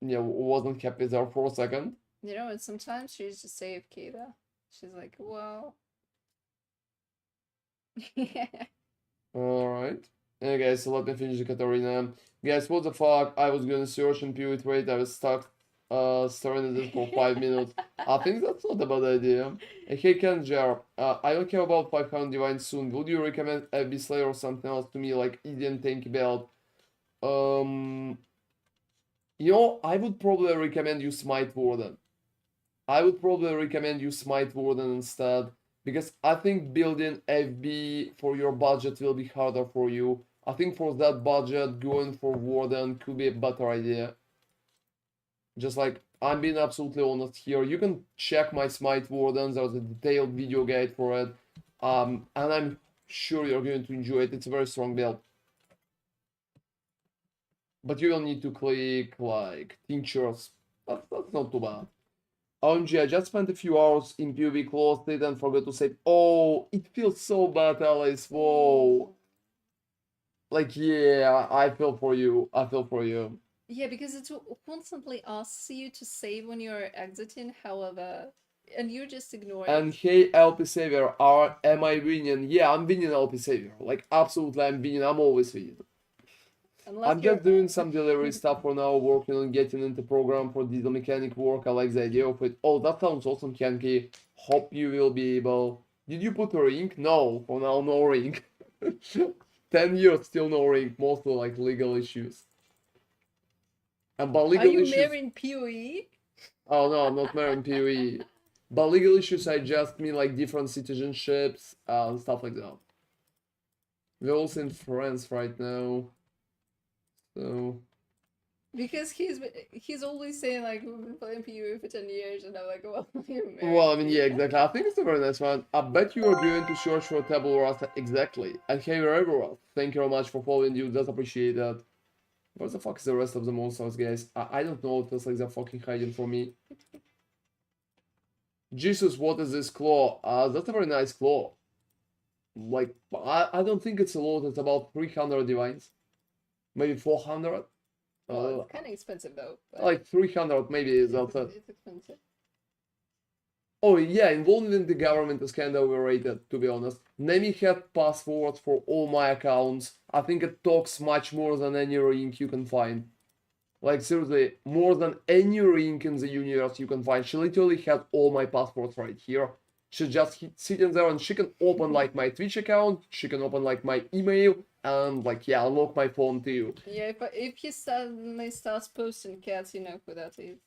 Yeah, wasn't happy there for a second. You know, and sometimes she's just AFK though. She's like, well. Alright. Yeah, guys, so let me finish the Katarina. Guys, what the fuck? I was gonna search in PoE trade, I was stuck. staring at it for 5 minutes. I think that's not a bad idea. Hey Kenjar, I don't care about 500 divines soon. Would you recommend FB Slayer or something else to me, like Indian tank build? Um, I would probably recommend you Smite Warden. I would probably recommend you Smite Warden instead, because I think building FB for your budget will be harder for you. I think for that budget, going for Warden could be a better idea. Just like, I'm being absolutely honest here. You can check my Smite Wardens, there's a detailed video guide for it. And I'm sure you're going to enjoy it. It's a very strong build. But you will need to click like tinctures. That's not too bad. OMG, I just spent a few hours in PoE, closed it and forgot to save. Oh, it feels so bad, Alice. Whoa. Like, yeah, I feel for you. I feel for you. Yeah, because it constantly asks you to save when you're exiting, however, and you just ignore And it. hey, LP Savior, am I winning? Yeah, I'm winning, LP Savior. Like, absolutely, I'm winning. I'm always winning. Unless I'm just doing some delivery stuff for now, working on getting into program for diesel mechanic work. I like the idea of it. Oh, that sounds awesome, Kenki. Hope you will be able. Did you put a ring? No, for now, no ring. 10 years, still no ring. Mostly like legal issues. And by Are legal you issues. marrying PoE? Oh no, I'm not marrying PoE. By legal issues, I just mean like different citizenships and stuff like that. We're also in France right now. So. Because he's always saying like we've been playing PoE for 10 years, and I'm like, well, you're married. Well, I mean, yeah, exactly. I think it's a very nice one. I bet you are going to search for Tabula Rasa exactly. And hey, everyone, thank you very much for following you. Just appreciate that. Where the fuck is the rest of the monsters, guys? I don't know. It feels like they're fucking hiding from me. Jesus, what is this claw? That's a very nice claw. Like, I don't think it's a lot. It's about 300 divines. Maybe 400. Well, it's kind of expensive though. But Like 300 maybe is that's it. it's expensive. Oh yeah, involving the government is kinda overrated, to be honest. Nemi had passwords for all my accounts. I think it talks much more than any ring you can find. Like seriously, more than any ring in the universe you can find. She literally had all my passwords right here. She just sitting there and she can open like my Twitch account, she can open like my email, and like yeah, unlock my phone too. Yeah, if he suddenly starts posting cats, you know who that is.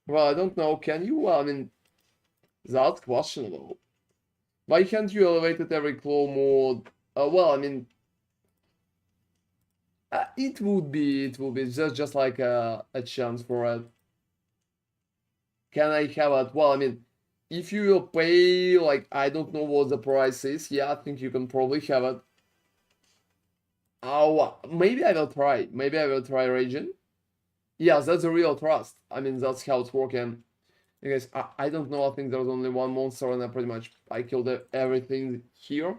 Well, I don't know, can you? I mean, that's questionable. Why can't you elevate it every claw mode? Well, I mean, it would be just like a chance for it. Can I have it? Well, I mean, if you will pay, like, I don't know what the price is. Yeah, I think you can probably have it. Oh, maybe I will try. Maybe I will try Raging. Yes, that's a real trust. I mean, that's how it's working. Because I don't know, I think there's only one monster and I killed everything here.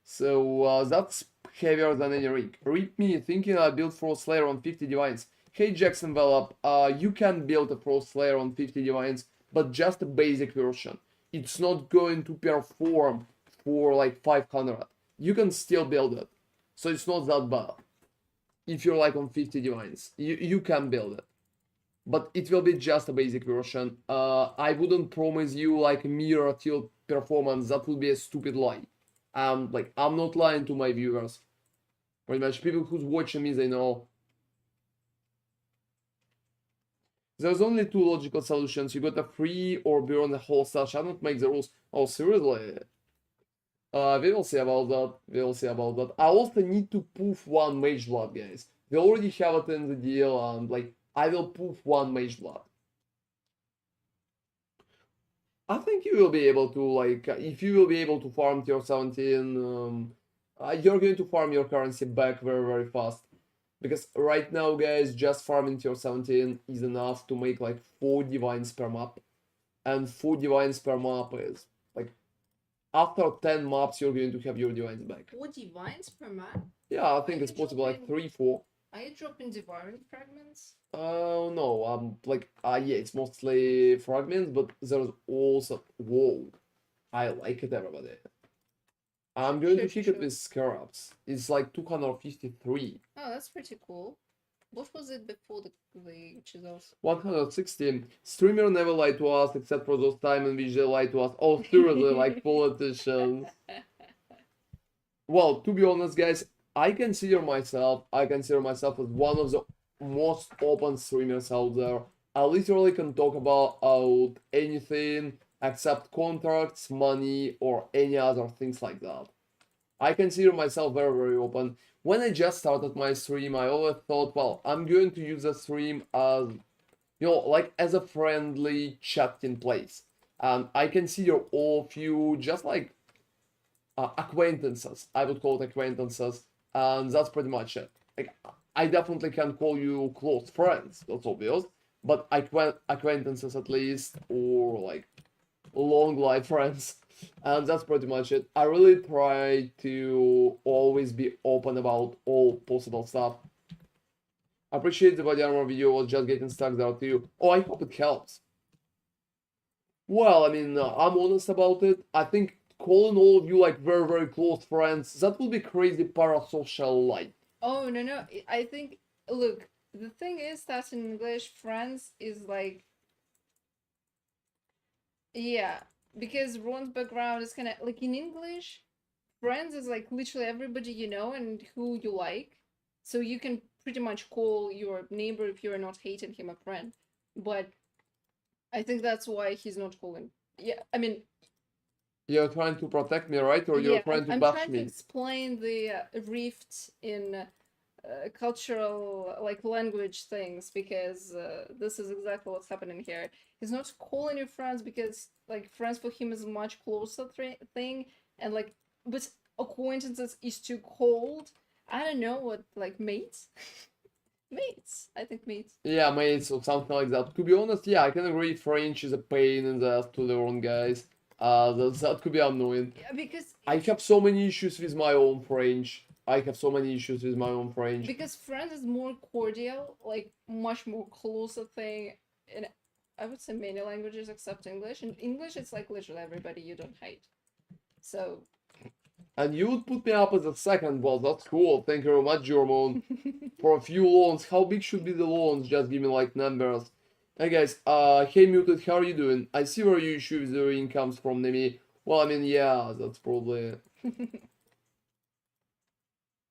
So that's heavier than any ring. Read me thinking I built Frost Slayer on 50 divines. Hey Jackson Velop, you can build a Frost Slayer on 50 divines, but just a basic version. It's not going to perform for like 500. You can still build it. So it's not that bad. If you're like on 50 divines, you can build it, but it will be just a basic version. I wouldn't promise you like mirror tilt performance. That would be a stupid lie. Like I'm not lying to my viewers. Pretty much, people who's watching me, they know. There's only two logical solutions. You got a free or burn the whole stash. I don't make the rules. Oh, seriously? We will see about that. We will see about that. I also need to poof one Mage Blood, guys. We already have it in the deal, and like I will poof one Mage Blood. I think you will be able to, like, if you will be able to farm tier 17, you're going to farm your currency back very, very fast. Because right now, guys, just farming tier 17 is enough to make, like, 4 divines per map. And 4 divines per map is, like, after 10 maps, you're going to have your divines back. 4 divines per map? Yeah, I think it's possible, like, 3, 4. Are you dropping devouring fragments? No, like, yeah, it's mostly fragments, but there's also, whoa, I like it, everybody. I'm going to kick it with scarabs. It's like 253. Oh, that's pretty cool. What was it before the chisels? 116. Streamer never lied to us except for those time in which they lied to us. Oh, seriously, like politicians. Well, to be honest, guys, I consider myself as one of the most open streamers out there. I literally can talk about anything except contracts, money, or any other things like that. I consider myself very, very open. When I just started my stream, I always thought, well, I'm going to use the stream as, like as a friendly chatting place. And I consider all of you just like acquaintances. I would call it acquaintances, and that's pretty much it. Like, I definitely can call you close friends. That's obvious, but acquaintances at least, or like long life friends, and that's pretty much it. I really try to always be open about all possible stuff. I appreciate the body armor video was just getting stuck there too. Oh, I hope it helps. Well, I mean, I'm honest about it. I think calling all of you like very, very close friends, that would be crazy parasocial life. Oh, no. I think, look, the thing is that in English, friends is like, yeah, because Ron's background is kind of like in English, friends is like literally everybody you know and who you like. So you can pretty much call your neighbor if you're not hating him a friend. But I think that's why he's not calling. Yeah, I mean, You're trying to protect me, right? Or you're yeah, trying to I'm bash trying to me? explain the rift in cultural, like language things, because this is exactly what's happening here. He's not calling you friends because like friends for him is a much closer thing, and like, but acquaintances is too cold. I don't know what, like mates. Mates, I think mates. Yeah, mates or something like that. To be honest, yeah, I can agree French is a pain in the ass to learn, guys. That could be annoying. Yeah, because I have so many issues with my own French. I have so many issues with my own French. because friends is more cordial, like much more closer thing in, I would say, many languages except English. In English, it's like literally everybody you don't hate. So And you would put me up as a second, well, that's cool. Thank you very much, German. For a few loans, how big should be the loans? Just give me like numbers. Hey guys, hey Muted, how are you doing? I see where you issue with the incomes from Nemi. Well, I mean, yeah, that's probably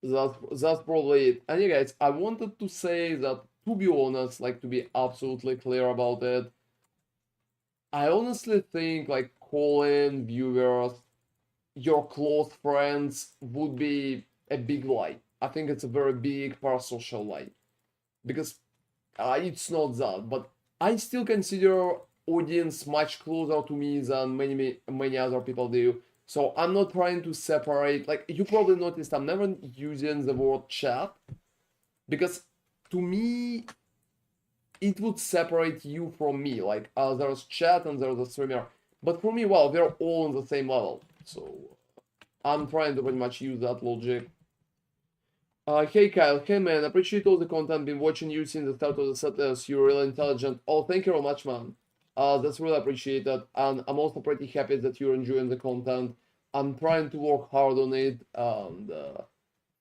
that's probably it. And yeah, guys, I wanted to say that, to be honest, like to be absolutely clear about it, I honestly think like calling viewers your close friends would be a big lie. I think it's a very big parasocial lie because it's not that, but I still consider audience much closer to me than many other people do. So I'm not trying to separate. Like you probably noticed, I'm never using the word chat because to me it would separate you from me. Like there's chat and there's a streamer, but for me, well, we're all on the same level. So I'm trying to pretty much use that logic. Hey Kyle, hey man, appreciate all the content, been watching you since the start of the set, you're really intelligent. Oh, thank you very much, man. That's really appreciated, and I'm also pretty happy that you're enjoying the content. I'm trying to work hard on it, and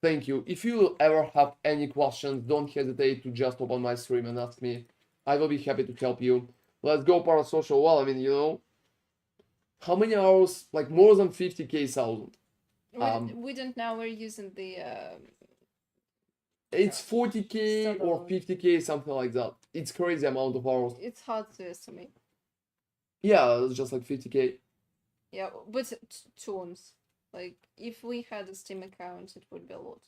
thank you. If you ever have any questions, don't hesitate to just open my stream and ask me. I will be happy to help you. Let's go parasocial. Well, I mean, how many hours? Like more than 50k thousand. we don't know. We're using the. It's 40k or 50k, something like that. It's crazy amount of hours. It's hard to estimate. Yeah, it's just like 50k. Yeah, but tones. Like if we had a Steam account, it would be a lot.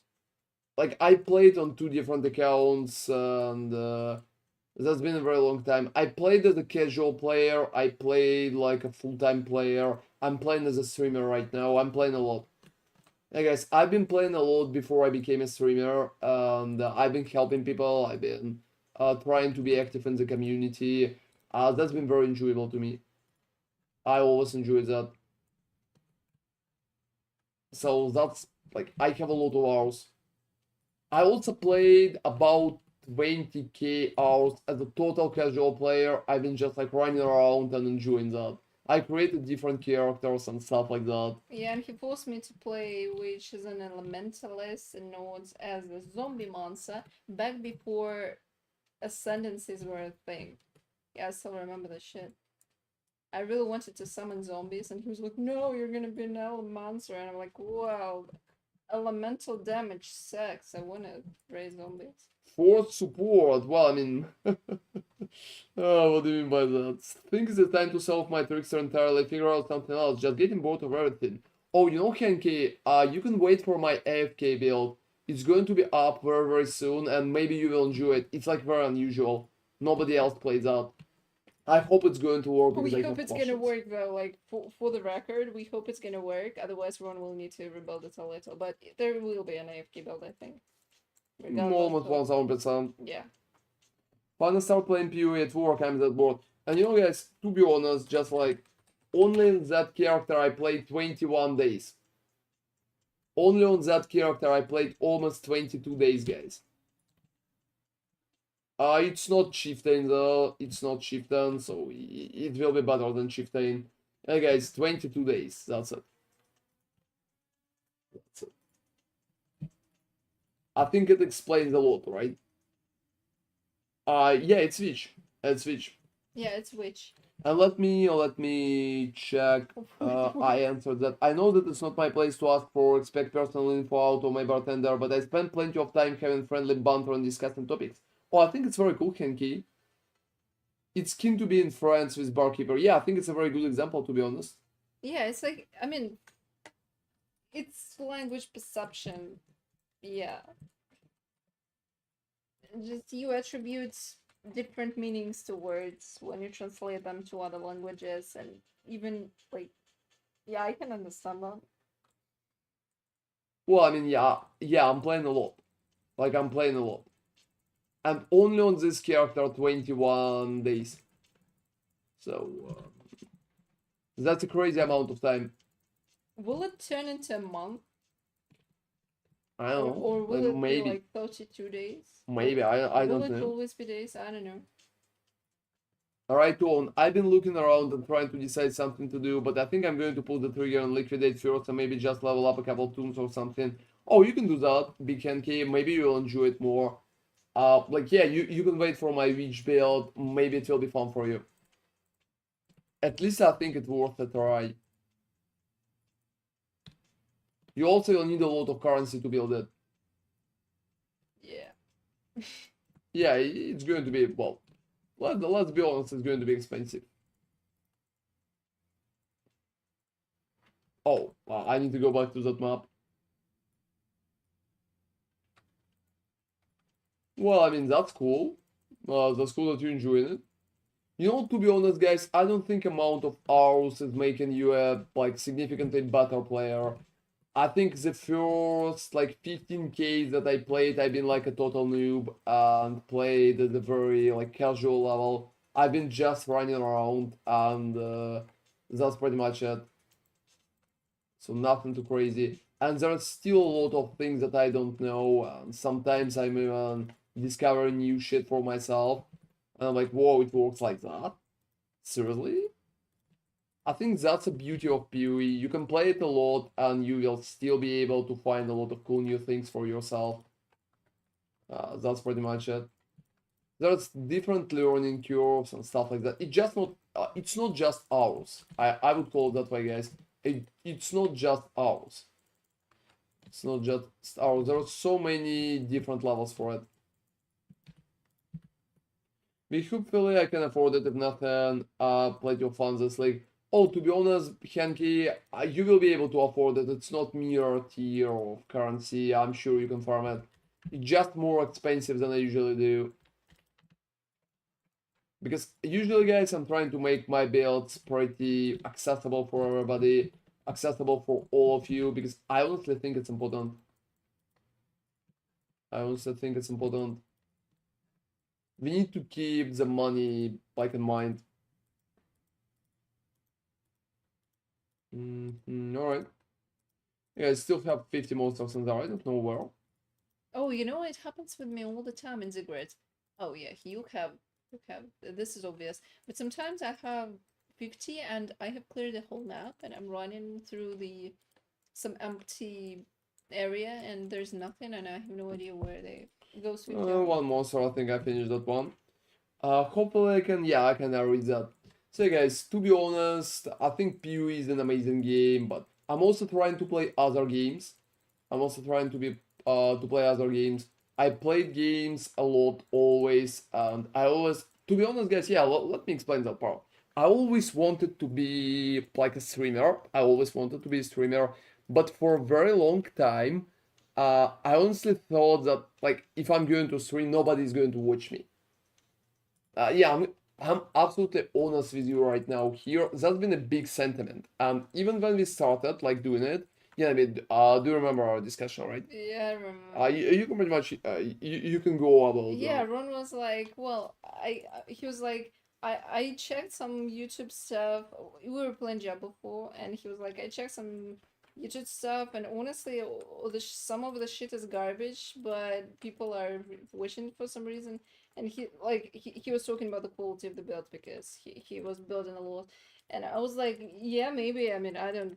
Like I played on 2 different accounts, and that's been a very long time. I played as a casual player. I played like a full-time player. I'm playing as a streamer right now. I'm playing a lot. Hey guys, I've been playing a lot before I became a streamer, and I've been helping people. I've been trying to be active in the community. That's been very enjoyable to me. I always enjoy that. So that's like I have a lot of hours. I also played about 20k hours as a total casual player. I've been just like running around and enjoying that. I created different characters and stuff like that. Yeah, and he forced me to play which is an elementalist and nodes as a zombie monster back before ascendancies were a thing. Yeah, I still remember the shit. I really wanted to summon zombies, and he was like, "No, you're gonna be an monster," and I'm like, "Wow, elemental damage sucks. I wanna raise zombies." Fourth support. Well, I mean, what do you mean by that? Think it's the time to solve my trickster entirely, figure out something else, just getting bored of everything. Oh, you know, Henki, you can wait for my AFK build. It's going to be up very, very soon, and maybe you will enjoy it. It's like very unusual. Nobody else plays that. I hope it's going to work We because I hope have it's gonna questions. work though. Like for the record, we hope it's gonna work. Otherwise, Ron will need to rebuild it a little. But there will be an AFK build, I think, regardless Almost of 1000%. yeah. When I start playing PoE at work, I'm that bored. And you know, guys, to be honest, just like only in that character I played 21 days. Only on that character I played almost 22 days, guys. It's not Chieftain though. It's not Chieftain, so it will be better than Chieftain. Yeah, guys, 22 days. That's it. That's it. I think it explains a lot, right? Yeah, it's Switch. It's Switch. Yeah, it's witch. And let me check. I answered that. I know that it's not my place to ask for expect personal info out of my bartender, but I spend plenty of time having friendly banter and discussing topics. Oh, I think it's very cool, Henki. It's keen to be in friends with barkeeper. Yeah, I think it's a very good example, to be honest. Yeah, it's like I mean, it's language perception. Yeah, just you attribute different meanings to words when you translate them to other languages, and even like, yeah, I can understand that. Well, I mean, yeah, I'm playing a lot. Like, I'm playing a lot. And only on this character 21 days. So, that's a crazy amount of time. Will it turn into a month, I don't know. or Like, will it be maybe. like 32 days? Maybe. I Will don't it know. always be days? I don't know. Alright, on. I've been looking around and trying to decide something to do, but I think I'm going to pull the trigger and liquidate first and maybe just level up a couple tombs or something. Oh, you can do that, Big Henki. Maybe you'll enjoy it more. Like, yeah, you can wait for my witch build. Maybe it will be fun for you. At least I think it's worth a try. You also will need a lot of currency to build it. Yeah. Yeah, it's going to be, well, let's be honest, it's going to be expensive. Oh, I need to go back to that map. Well, I mean, that's cool. That's cool that you're enjoying it. You know, to be honest, guys, I don't think amount of hours is making you a like significantly better player. I think the first like 15k that I played, I've been like a total noob and played at a very like casual level. I've been just running around and that's pretty much it. So nothing too crazy. And there's still a lot of things that I don't know. And sometimes I'm even discovering new shit for myself. And I'm like, whoa, it works like that? Seriously? I think that's the beauty of PoE. You can play it a lot and you will still be able to find a lot of cool new things for yourself. That's pretty much it. There's different learning curves and stuff like that. It's not just hours. I would call it that way, guys. It's not just hours. It's not just hours. There are so many different levels for it. Hopefully I can afford it if nothing. Plenty of fun this league. Oh, to be honest, Henki, you will be able to afford it. It's not mere tier of currency. I'm sure you can farm it. It's just more expensive than I usually do. Because usually, guys, I'm trying to make my builds pretty accessible for everybody, accessible for all of you, because I honestly think it's important. I honestly think it's important. We need to keep the money like in mind. Alright. Yeah, I still have 50 monsters in there. I don't know where. Oh, you know it happens with me all the time in Ziggurat. Oh yeah, you have. This is obvious, but sometimes I have 50 and I have cleared the whole map and I'm running through some empty area and there's nothing and I have no idea where they goes 50 are. One monster, I think I finished that one. Hopefully I can read that. So guys, to be honest, I think PoE is an amazing game, but I'm also trying to play other games. I'm also trying to play other games. I played games a lot always, and I always, to be honest, guys, let me explain that part. I always wanted to be like a streamer. I always wanted to be a streamer, but for a very long time, I honestly thought that like if I'm going to stream, nobody's going to watch me. I'm absolutely honest with you right now here. That's been a big sentiment. And even when we started like doing it, yeah, I mean, do you remember our discussion, right? Yeah, I remember. You can pretty much, you can go about Yeah, Ron was like, well, he was like, I checked some YouTube stuff. We were playing Jab before, and he was like, I checked some YouTube stuff, and honestly, some of the shit is garbage, but people are wishing for some reason. And he was talking about the quality of the build because he was building a lot, and I was like, yeah, maybe. I mean, I don't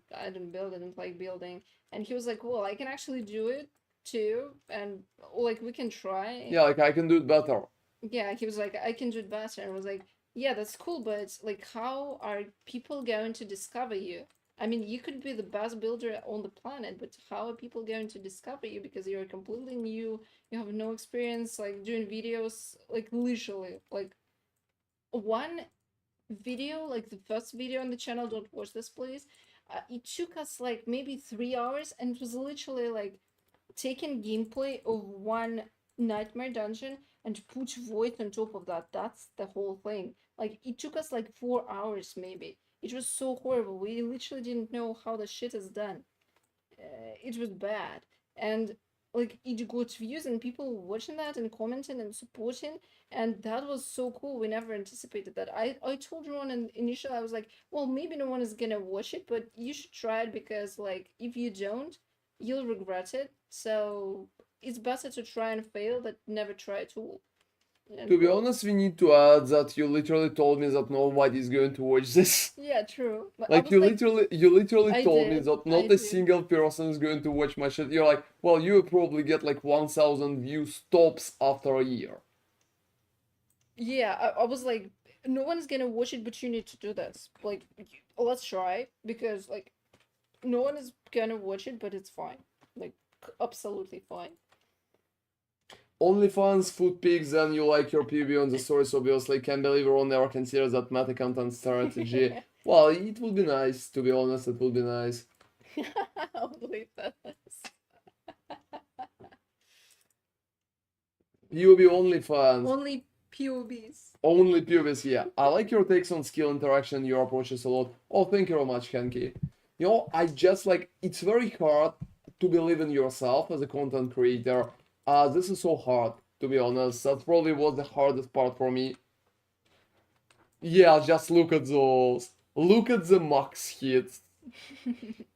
build. I don't like building. And he was like, well, I can actually do it too, and like we can try. Yeah, like I can do it better. Yeah, he was like, I can do it better, and I was like, yeah, that's cool, but like, how are people going to discover you? I mean, you could be the best builder on the planet, but how are people going to discover you because you're completely new, you have no experience like doing videos, like literally, like one video, like the first video on the channel, don't watch this please. It took us like maybe 3 hours, and it was literally like taking gameplay of one nightmare dungeon and put void on top of that. That's the whole thing. Like it took us like 4 hours maybe. It was so horrible. We literally didn't know how the shit is done. It was bad, and like it got views and people watching that and commenting and supporting, and that was so cool. We never anticipated that. I told Ron and initially I was like, well, maybe no one is gonna watch it, but you should try it because like if you don't, you'll regret it. So it's better to try and fail than never try at all. And To be well, honest, we need to add that you literally told me that nobody's going to watch this. yeah, true. But I Like was like, you literally I told me did, that I not a did. single person is going to watch my shit. You're like, well, you will probably get like 1,000 views tops after a year. Yeah, I was like, no one's gonna watch it, but you need to do this. Like, let's try because like, no one is gonna watch it, but it's fine. Like, absolutely fine. OnlyFans, food pics, and you like your PB on the stories, obviously. Can't believe everyone never considers that meta content strategy. Well, it would be nice, to be honest, it would be nice. Only this. PUB OnlyFans. Only POBs. Only PUBs, yeah. I like your takes on skill interaction, your approaches a lot. Oh, thank you very much, Henki. You know, I just like, it's very hard to believe in yourself as a content creator. This is so hard, to be honest. That probably was the hardest part for me. Yeah, just look at those. Look at the max hits.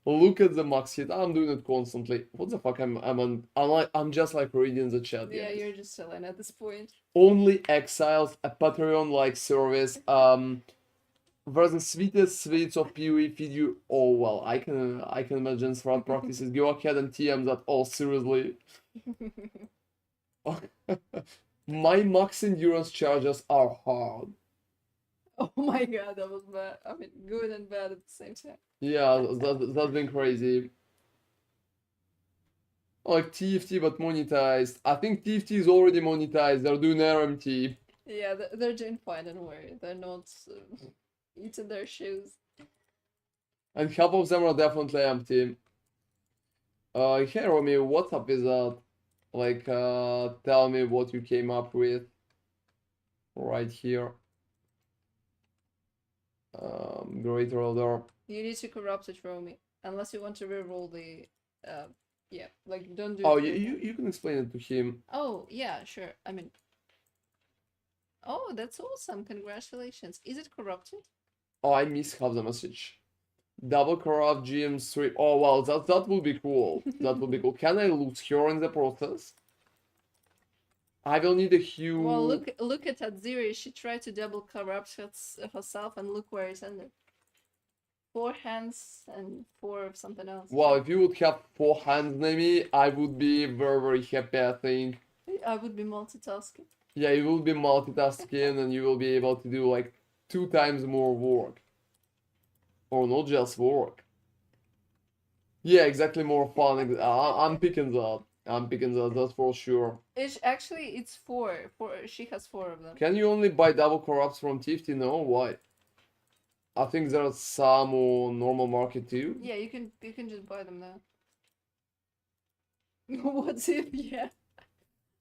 Look at the max hit. I'm doing it constantly. What the fuck? I'm just like reading the chat. Yeah, Guys. you're just chilling at this point. Only Exiles, a Patreon-like service. Where the sweetest sweets of PoE feed you. Oh well, I can imagine smart practices. Go ahead and TM that. Oh seriously. My max endurance charges are hard. Oh my god, that was bad. I mean, good and bad at the same time. Yeah, that's been crazy. Like TFT but monetized. I think TFT is already monetized. They're doing RMT. Yeah, they're doing fine, don't worry. They're not eating their shoes. And half of them are definitely empty. Hey Romy, what's up with that? Like, tell me what you came up with right here. Great roller. You need to corrupt it, Romy. Unless you want to reroll the yeah, like don't do Oh, it. you can explain it to him. Oh, yeah, sure. I mean, oh, that's awesome. Congratulations. Is it corrupted? Oh, I missed half the message. Double corrupt GM3. Oh, wow, that would be cool. That would be cool. Can I lose her in the process? I will need a huge. Well, look at Atziri. She tried to double corrupt herself, and look where it ended. 4 hands and 4 of something else. Wow, if you would have 4 hands, Nemi, I would be very, very happy, I think. I would be multitasking. Yeah, you will be multitasking and you will be able to do like 2 times more work. Or not just work. Yeah, exactly, more fun. I'm picking that. I'm picking that, that's for sure. It's 4. She has 4 of them. Can you only buy double corrupts from T17? No, why? I think there's some on normal market too. Yeah, you can just buy them now. What if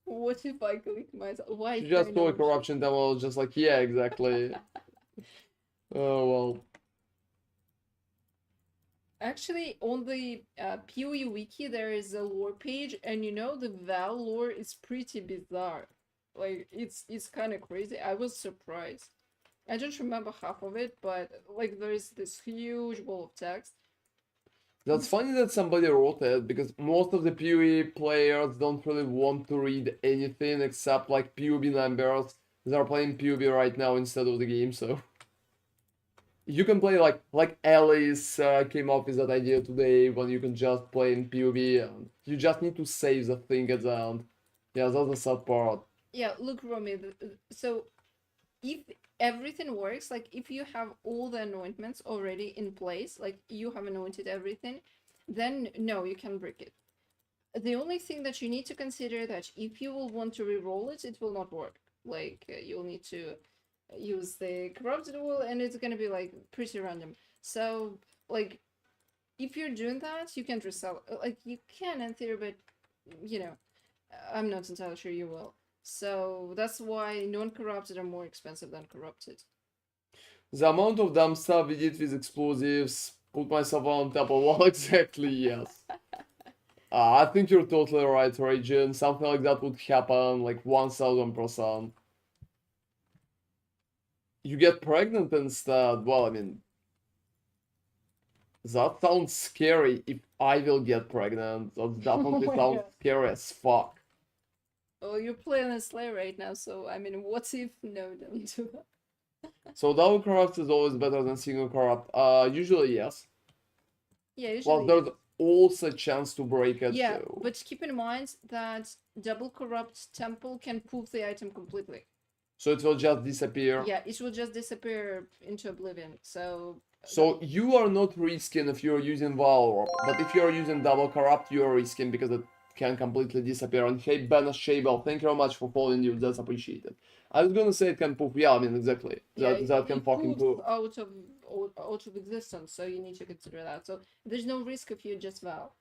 What if I click myself? Why? You just saw a corruption demo, I was just like, yeah, exactly. Oh well. Actually, on the PoE wiki, there is a lore page, and you know the Val lore is pretty bizarre. Like it's kind of crazy. I was surprised. I don't remember half of it, but like there is this huge wall of text. That's funny that somebody wrote it because most of the PoE players don't really want to read anything except like PoE members that are playing PoE right now instead of the game. So you can play like Alice came up with that idea today when you can just play in PoE and you just need to save the thing at the end. Yeah, that's the sad part. Yeah, look, Romy. So if everything works, like if you have all the anointments already in place, like you have anointed everything, then no, you can break it. The only thing that you need to consider that if you will want to re-roll it, it will not work. Like you'll need to use the corrupted wall, and it's gonna be like pretty random. So like if you're doing that, you can't resell. Like you can in theory, but you know, I'm not entirely sure you will. So that's why non-corrupted are more expensive than corrupted. The amount of dumb stuff we did with explosives, put myself on top of wall, exactly, yes. I think you're totally right, Ragin. Something like that would happen like 1000%. You get pregnant instead. Well, I mean, that sounds scary if I will get pregnant. That definitely Oh my sounds God. scary as fuck. Oh, you're playing a Slayer right now, so I mean, what if? No, don't do that. So double corrupt is always better than single corrupt. Usually yes. Yeah, Well, usually. there's also a chance to break it. Yeah, So. but keep in mind that double corrupt temple can poof the item completely. So it will just disappear. Yeah, it will just disappear into oblivion. So. So you are not risking if you're using Valor, but if you're using double corrupt, you are risking because it can completely disappear. And hey, Bana Shabel, thank you very much for following you. That's appreciated. I was gonna say it can poof. Yeah, I mean exactly. Yeah, That can it fucking poofs poof. out of existence. So you need to consider that. So there's no risk if you just vow.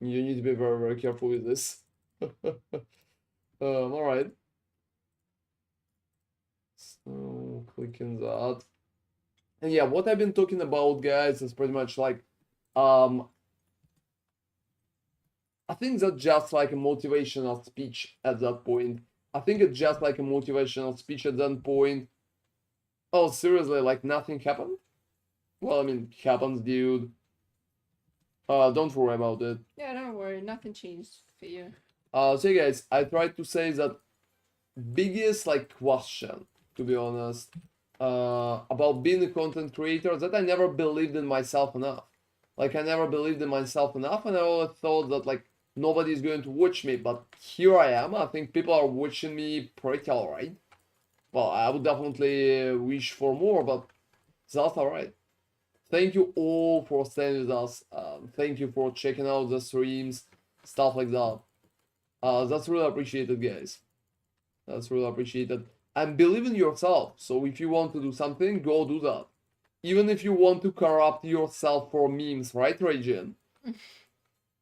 You need to be very, very careful with this. All right. So clicking that. And yeah, what I've been talking about, guys, is pretty much like, I think that's just like a motivational speech at that point. I think it's just like a motivational speech at that point. Oh, seriously, like nothing happened? Well, I mean, happens, dude. Don't worry about it. Yeah, don't worry, nothing changed for you. So guys, I tried to say that biggest like question, to be honest, about being a content creator, that I never believed in myself enough. Like I never believed in myself enough, and I always thought that like nobody's going to watch me. But here I am. I think people are watching me pretty alright. Well, I would definitely wish for more, but that's alright. Thank you all for staying with us. Thank you for checking out the streams, stuff like that. That's really appreciated, guys. That's really appreciated. And believe in yourself. So if you want to do something, go do that. Even if you want to corrupt yourself for memes, right, Ragin?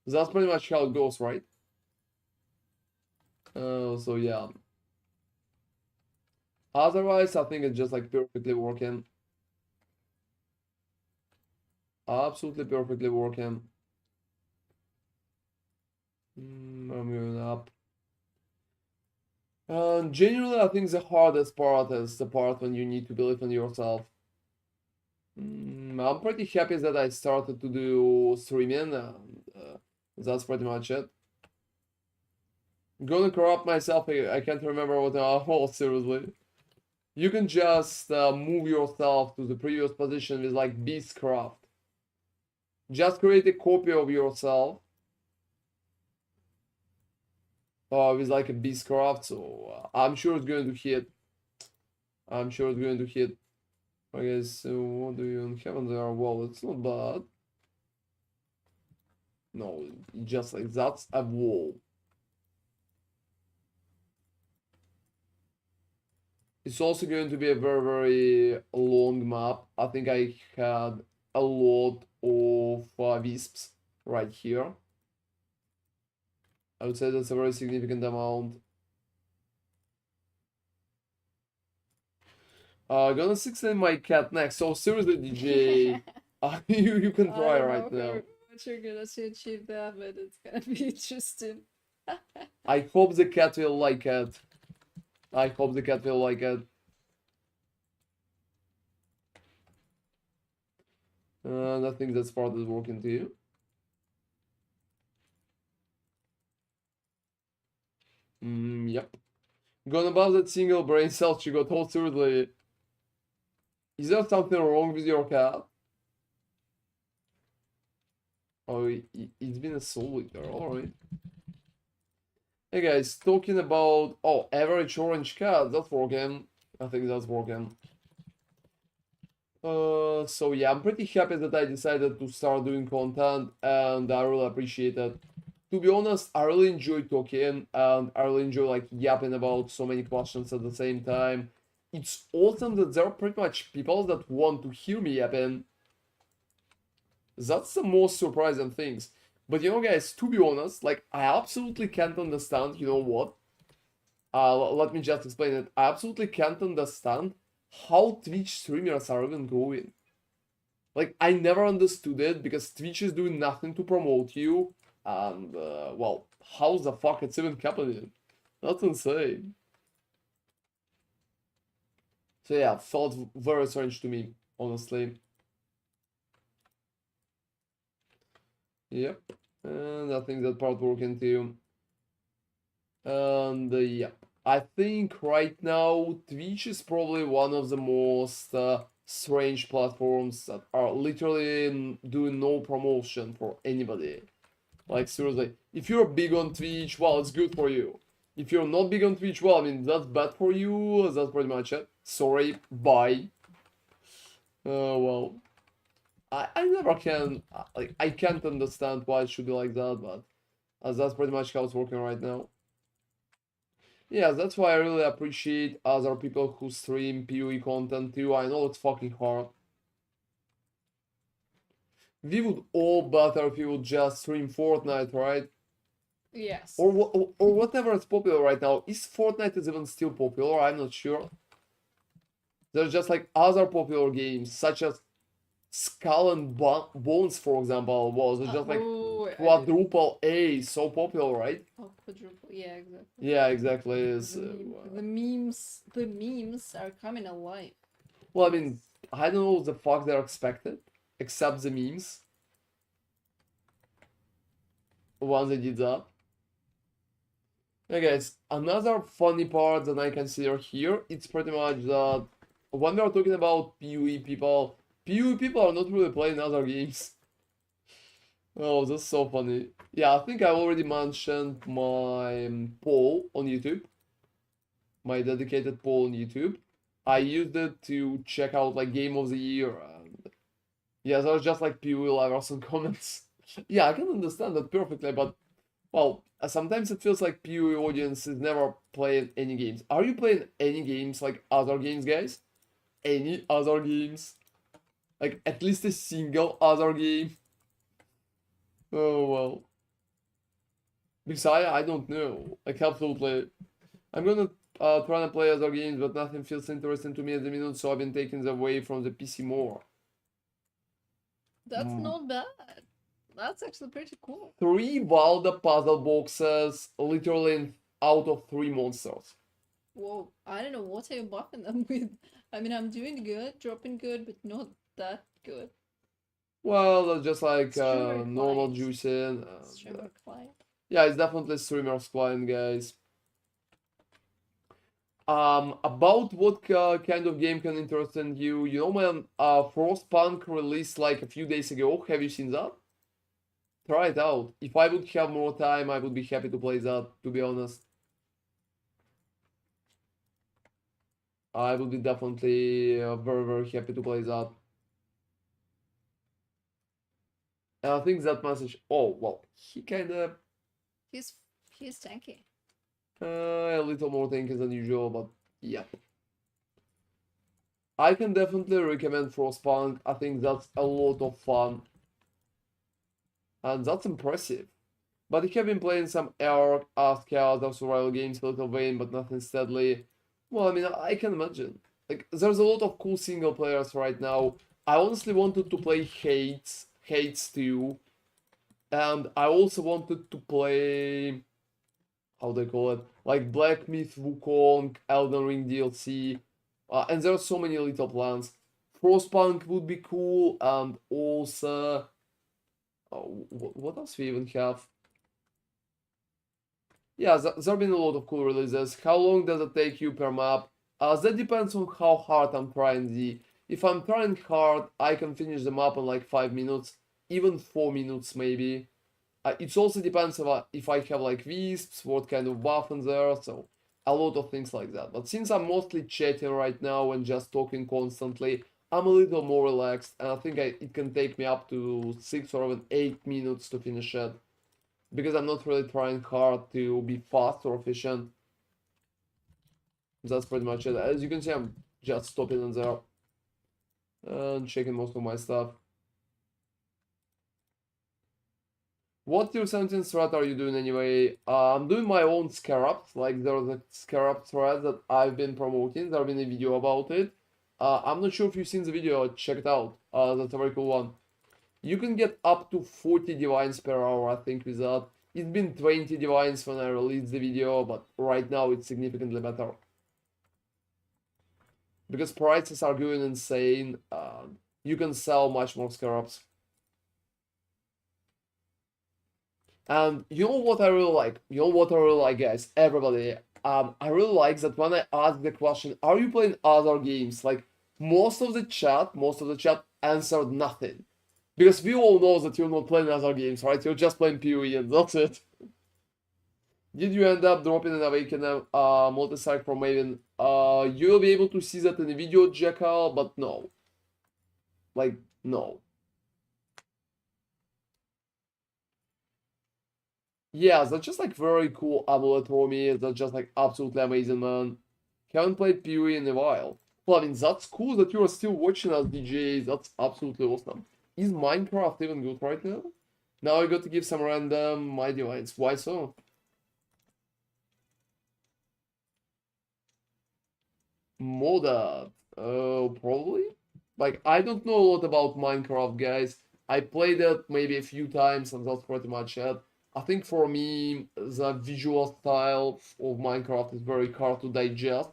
That's pretty much how it goes, right? So yeah. Otherwise, I think it's just like perfectly working. Absolutely perfectly working. I'm moving up. Genuinely, I think the hardest part is the part when you need to believe in yourself. I'm pretty happy that I started to do streaming, and that's pretty much it. Gonna corrupt myself. I can't remember what. Oh, seriously. You can just move yourself to the previous position with like Beastcraft. Just create a copy of yourself. With like a Beastcraft. So I'm sure it's going to hit. I'm sure it's going to hit. I guess. What do you have on there? Well, it's not bad. No, just like that's a wall. It's also going to be a very, very long map. I think I had a lot of wisps right here. I would say that's a very significant amount. Gonna 16 my cat next. So seriously, DJ, you can I try don't right know now. what you're gonna to achieve that, but it's gonna be interesting. I hope the cat will like it. I hope the cat will like it. I think that's part is working too. Yep. Gonna buy that single brain cell she got told seriously. Is there something wrong with your cat? Oh, it's been a soul eater, alright. Hey guys, talking about, oh, average orange cat, that's working. I think that's working. So yeah, I'm pretty happy that I decided to start doing content, and I really appreciate it. To be honest, I really enjoy talking, and I really enjoy like yapping about so many questions at the same time. It's awesome that there are pretty much people that want to hear me yapping. That's the most surprising things. But you know, guys, to be honest, like I absolutely can't understand. You know what? Let me just explain it. I absolutely can't understand how Twitch streamers are even growing. Like I never understood it because Twitch is doing nothing to promote you, and well, how the fuck it's even happening? That's insane. So yeah, felt very strange to me, honestly. Yep, and I think that part working too. And yeah, I think right now Twitch is probably one of the most strange platforms that are literally doing no promotion for anybody. Like seriously, if you're big on Twitch, well, it's good for you. If you're not big on Twitch, well, I mean that's bad for you. That's pretty much it. Sorry, bye. Well, I never can like I can't understand why it should be like that, but that's pretty much how it's working right now. Yeah, that's why I really appreciate other people who stream PoE content too. I know it's fucking hard. We would all better if we would just stream Fortnite, right? Yes. Or whatever is popular right now. Is Fortnite is even still popular? I'm not sure. There's just like other popular games such as Skull and Bones, for example, was just like quadruple A, so popular, right? Oh, quadruple. Yeah, exactly. Yeah, exactly. Is The memes are coming alive. well, I mean, I don't know what the fuck they're expected, except the memes. Once they did that. Okay, guys, another funny part that I consider here, it's pretty much that when we are talking about PoE people are not really playing other games. Oh, that's so funny. Yeah, I think I already mentioned my poll on YouTube, my dedicated poll on YouTube. I used it to check out like Game of the Year, and yeah, there was just like PoE livers and comments. Yeah, I can understand that perfectly, but well, sometimes it feels like PoE audience is never playing any games. Are you playing any games like other games, guys? Any other games? Like at least a single other game? Oh well. Because I don't know. Like absolutely. I'm gonna try to play other games, but nothing feels interesting to me at the minute, so I've been taking away from the PC more. That's not bad. That's actually pretty cool. 3 Valda puzzle boxes, literally out of 3 monsters. Whoa, I don't know what are you buffing them with. I mean, I'm doing good, dropping good, but not that good. Well, that's just like Streamer normal client. juicing. Streamer client. Yeah, it's definitely streamer's client, guys. About what kind of game can interest in you? You know, man, Frostpunk released like a few days ago. Have you seen that? Try it out. If I would have more time, I would be happy to play that, to be honest. I would be definitely very, very happy to play that. And I think that message. Oh, well, he kind of He's tanky. a little more tanky than usual, but yeah. I can definitely recommend Frostpunk. I think that's a lot of fun. And that's impressive. But I have been playing some Ark, Outcast, or survival games, a little vein, but nothing steadily. Well, I mean, I can imagine. Like, there's a lot of cool single players right now. I honestly wanted to play Hades too. And I also wanted to play, how they call it, like Black Myth Wukong, Elden Ring DLC. And there are so many little plans. Frostpunk would be cool, and also, what else we even have? Yeah, there have been a lot of cool releases. How long does it take you per map? That depends on how hard I'm trying the. If I'm trying hard, I can finish the map in like 5 minutes, even 4 minutes maybe. It also depends if I have like wisps, what kind of buff in there, so a lot of things like that. But since I'm mostly chatting right now and just talking constantly, I'm a little more relaxed, and I think it can take me up to 6 or even 8 minutes to finish it. Because I'm not really trying hard to be fast or efficient. That's pretty much it. As you can see, I'm just stopping in there and checking most of my stuff. What T17 thread are you doing anyway? I'm doing my own scarab. Like there's a scarab thread that I've been promoting. There's been a video about it. I'm not sure if you've seen the video. Check it out. That's a very cool one. You can get up to 40 divines per hour, I think, with that. It's been 20 divines when I released the video, but right now it's significantly better. Because prices are going insane, you can sell much more scarabs. And you know what I really like? You know what I really like, guys? Everybody. I really like that when I ask the question, are you playing other games? Like most of the chat answered nothing. Because we all know that you're not playing other games, right? You're just playing PoE and that's it. Did you end up dropping an Awaken multi-site from Maven? You'll be able to see that in the video, Jackal, but no. Like, no. Yeah, that's just like very cool amulet for me. That's just like absolutely amazing, man. Haven't played PoE in a while. Well, I mean, that's cool that you are still watching us, DJ. That's absolutely awesome. Is Minecraft even good right now? Now I got to give some random my divines. Why so? Modded. Probably. Like, I don't know a lot about Minecraft, guys. I played it maybe a few times, and that's pretty much it. I think for me, the visual style of Minecraft is very hard to digest.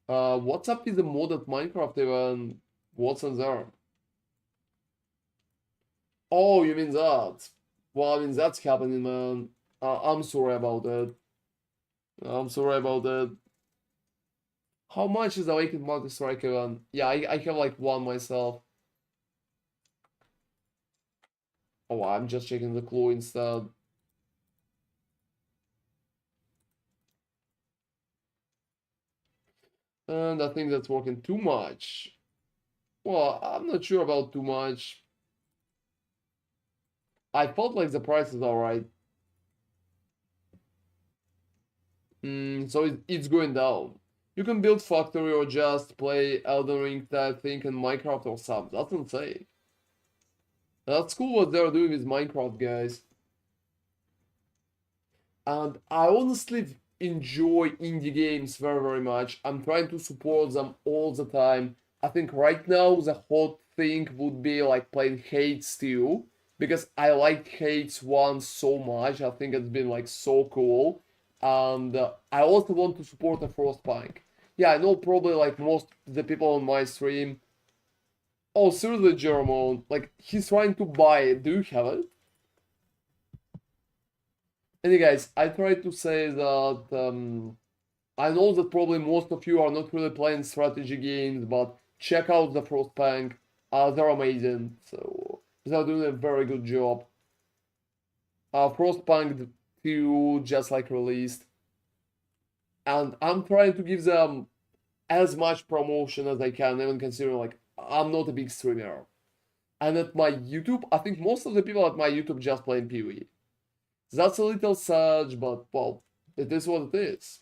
What's up with the modded Minecraft even? What's in there? Oh, you mean that? Well, I mean, that's happening, man. I'm sorry about it. I'm sorry about it. How much is Awakened Multi-Strike even? Yeah, I have like one myself. Oh, I'm just checking the clue instead. And I think that's working too much. Well, I'm not sure about too much. I felt like the price is alright. So it's going down. You can build factory or just play Elden Ring type thing in Minecraft or something. That's insane. That's cool what they're doing with Minecraft, guys. And I honestly enjoy indie games very, very much. I'm trying to support them all the time. I think right now the hot thing would be like playing Hades 2 because I liked Hades 1 so much. I think it's been like so cool. And I also want to support a Frostpunk. Yeah, I know probably like most the people on my stream Oh, seriously, Jerome, like, he's trying to buy it. Do you have it? Anyway, guys, I tried to say that I know that probably most of you are not really playing strategy games, but check out the Frostpunk. They're amazing, so they're doing a very good job. Frostpunk 2 just like released, and I'm trying to give them as much promotion as I can, even considering like I'm not a big streamer. And at my YouTube, I think most of the people at my YouTube just playing PoE. That's a little sad, but well, it is what it is.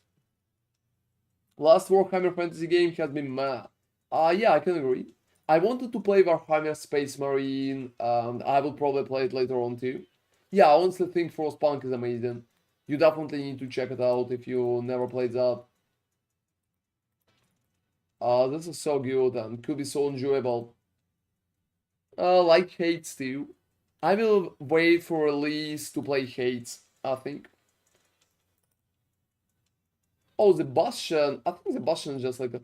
Last Warhammer Fantasy game has been mad. Yeah, I can agree. I wanted to play Warhammer Space Marine, and I will probably play it later on too. Yeah, I honestly think Frostpunk is amazing. You definitely need to check it out if you never played that. This is so good and could be so enjoyable. Like Hades too. I will wait for release to play Hades, I think. Oh, the Bastion. I think the Bastion is just like a...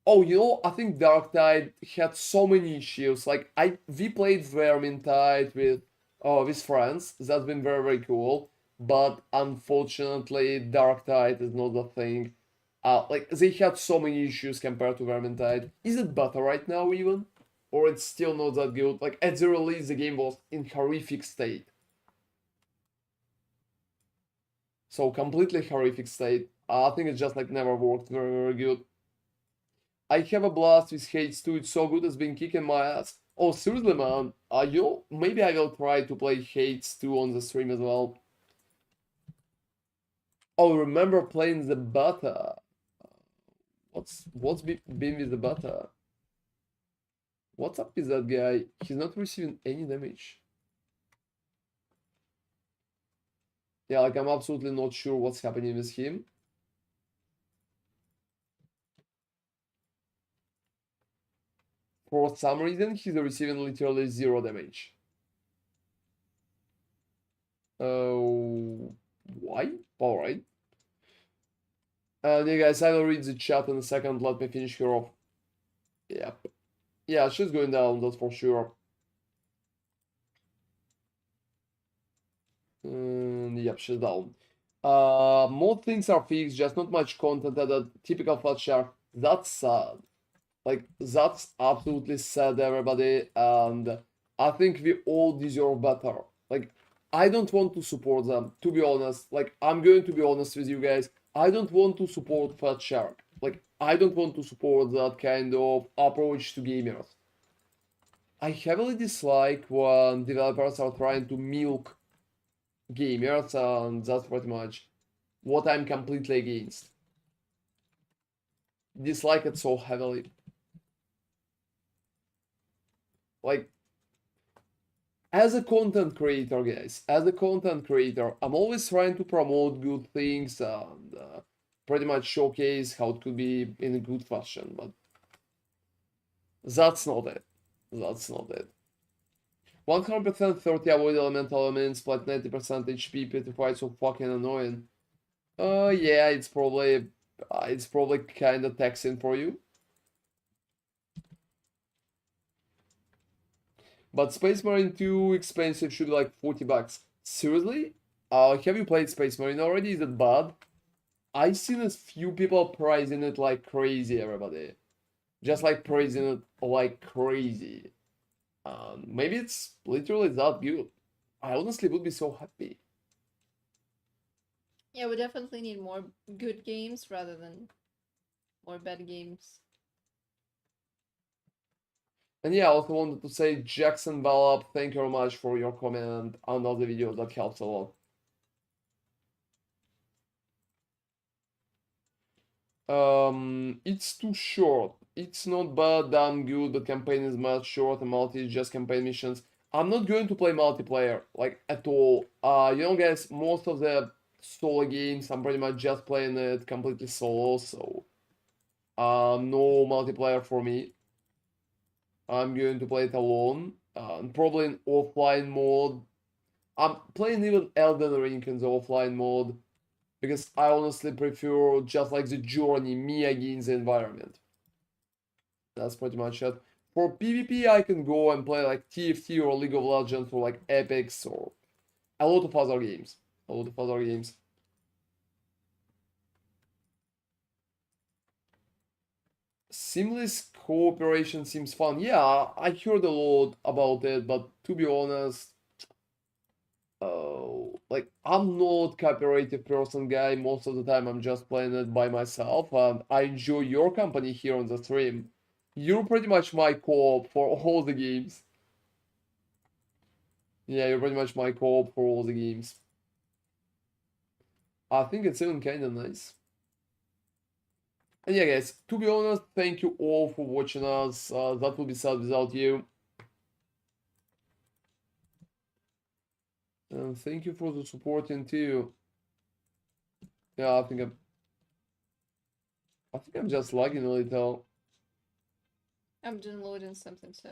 Oh, you know, I think Dark Tide had so many issues. Like we played Vermintide with friends. That's been very very cool. But unfortunately, Dark Tide is not the thing. Like they had so many issues compared to Vermintide. Is it better right now even? Or it's still not that good? Like at the release the game was in horrific state. So completely horrific state. I think it just like never worked very very good. I have a blast with Hades 2. It's so good. It's been kicking my ass. Oh, seriously, man. You know, maybe I will try to play Hades 2 on the stream as well. Oh, remember playing the beta. Been with the beta? What's up with that guy? He's not receiving any damage. Yeah, like I'm absolutely not sure what's happening with him. For some reason, he's receiving literally 0 damage. Why? Alright. Yeah, guys, I will read the chat in a second. Let me finish her off. Yep. Yeah, she's going down, that's for sure. Yep, she's down. More things are fixed, just not much content at a typical flat shark. That's sad. Like, that's absolutely sad, everybody, and I think we all deserve better. Like, I don't want to support them, to be honest. Like, I'm going to be honest with you guys. I don't want to support Fat Shark. Like, I don't want to support that kind of approach to gamers. I heavily dislike when developers are trying to milk gamers, and that's pretty much what I'm completely against. Dislike it so heavily. Like, as a content creator, guys, as a content creator, I'm always trying to promote good things and pretty much showcase how it could be in a good fashion, but that's not it. That's not it. 100% 30 avoid elemental elements, flat 90% HP, petrified, so fucking annoying. Yeah, it's probably kind of taxing for you. But Space Marine 2 expensive, should be like 40 bucks. Seriously? Have you played Space Marine already? Is it bad? I've seen a few people praising it like crazy, everybody. Just like praising it like crazy. Maybe it's literally that good. I honestly would be so happy. Yeah, we definitely need more good games rather than more bad games. And yeah, I also wanted to say Jackson Valap, thank you very much for your comment under the video. That helps a lot. It's too short. It's not bad, damn good, but campaign is much short and multi is just campaign missions. I'm not going to play multiplayer, like, at all. You know, guys, most of the solo games, I'm pretty much just playing it completely solo, so no multiplayer for me. I'm going to play it alone, probably in offline mode. I'm playing even Elden Ring in the offline mode, because I honestly prefer just like the journey, me against the environment. That's pretty much it. For PvP, I can go and play like TFT or League of Legends or like Epics or a lot of other games. A lot of other games. Seamless cooperation seems fun. Yeah, I heard a lot about it, but to be honest, like I'm not cooperative person guy. Most of the time, I'm just playing it by myself, and I enjoy your company here on the stream. You're pretty much my co-op for all the games. Yeah, you're pretty much my co-op for all the games. I think it's even kind of nice. And yeah, guys, to be honest, thank you all for watching us. That would be sad without you. And thank you for the supporting too. Yeah, I think I'm just lagging a little. I'm downloading something, so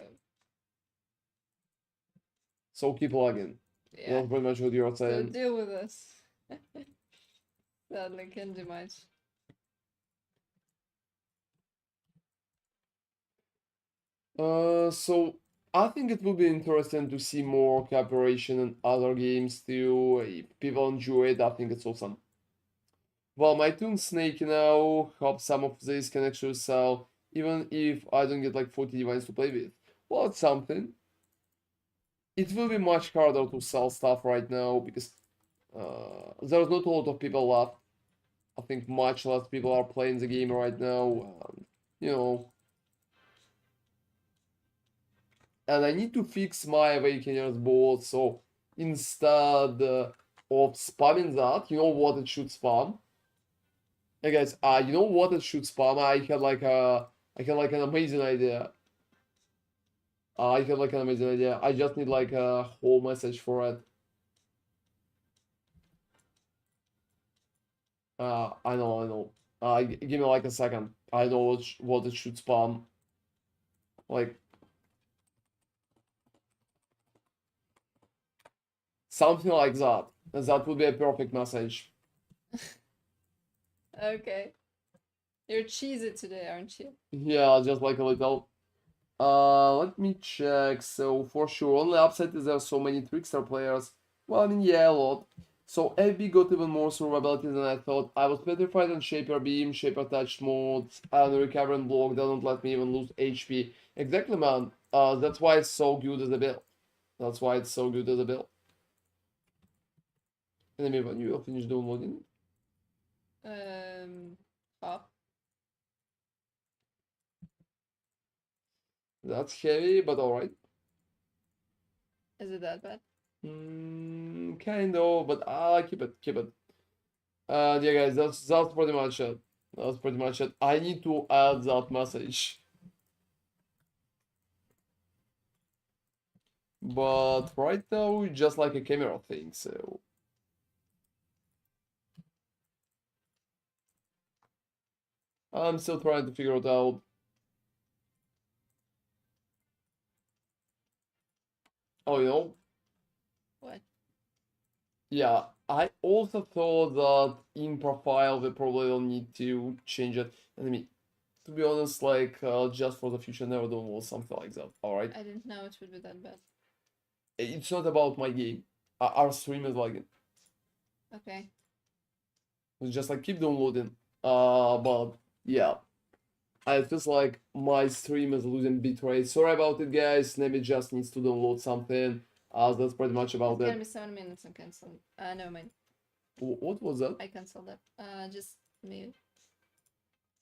So keep lagging. yeah. That's pretty much what you're So saying. deal with us. Sadly, can't do much. So I think it will be interesting to see more cooperation in other games too. If people enjoy it, I think it's awesome. Well, my Toon Snake now, hope some of this can actually sell, even if I don't get like 40 divines to play with. Well, it's something. It will be much harder to sell stuff right now because there's not a lot of people left. I think much less people are playing the game right now. You know, and I need to fix my Awakeners board. So instead of spamming that, you know what it should spam? Hey guys, you know what it should spam? I had like an amazing idea. I had like an amazing idea. I just need like a whole message for it. I know, I know. Give me like a second. I know what it should spam. Like something like that. That would be a perfect message. Okay. You're cheesy today, aren't you? Yeah, just like a little. Let me check. So for sure, only upside is there are so many trickster players. Well, I mean, yeah, a lot. So FB got even more survivability than I thought. I was petrified on Shaper Beam, Shaper Touch mode, and Recovering Block doesn't let me even lose HP. Exactly, man. That's why it's so good as a build. That's why it's so good as a build. And maybe when you will finish downloading. Hop. That's heavy, but alright. Is it that bad? Kind of, but keep it, keep it. Yeah, guys, that's pretty much it. That's pretty much it. I need to add that message. But right now, it's just like a camera thing, so I'm still trying to figure it out. Oh, you know, What? yeah, I also thought that in profile we probably don't need to change it. And I mean, to be honest, like just for the future, never download something like that. All right, I didn't know it would be that bad. it's not about my game. Our stream is like Okay. it's just like keep downloading. But yeah. It feels like my stream is losing bitrate. Sorry about it, guys. Maybe just needs to download something. That's pretty much about It's gonna it. be 7 minutes and cancel. No, mind. What was that? I canceled that. Just mute.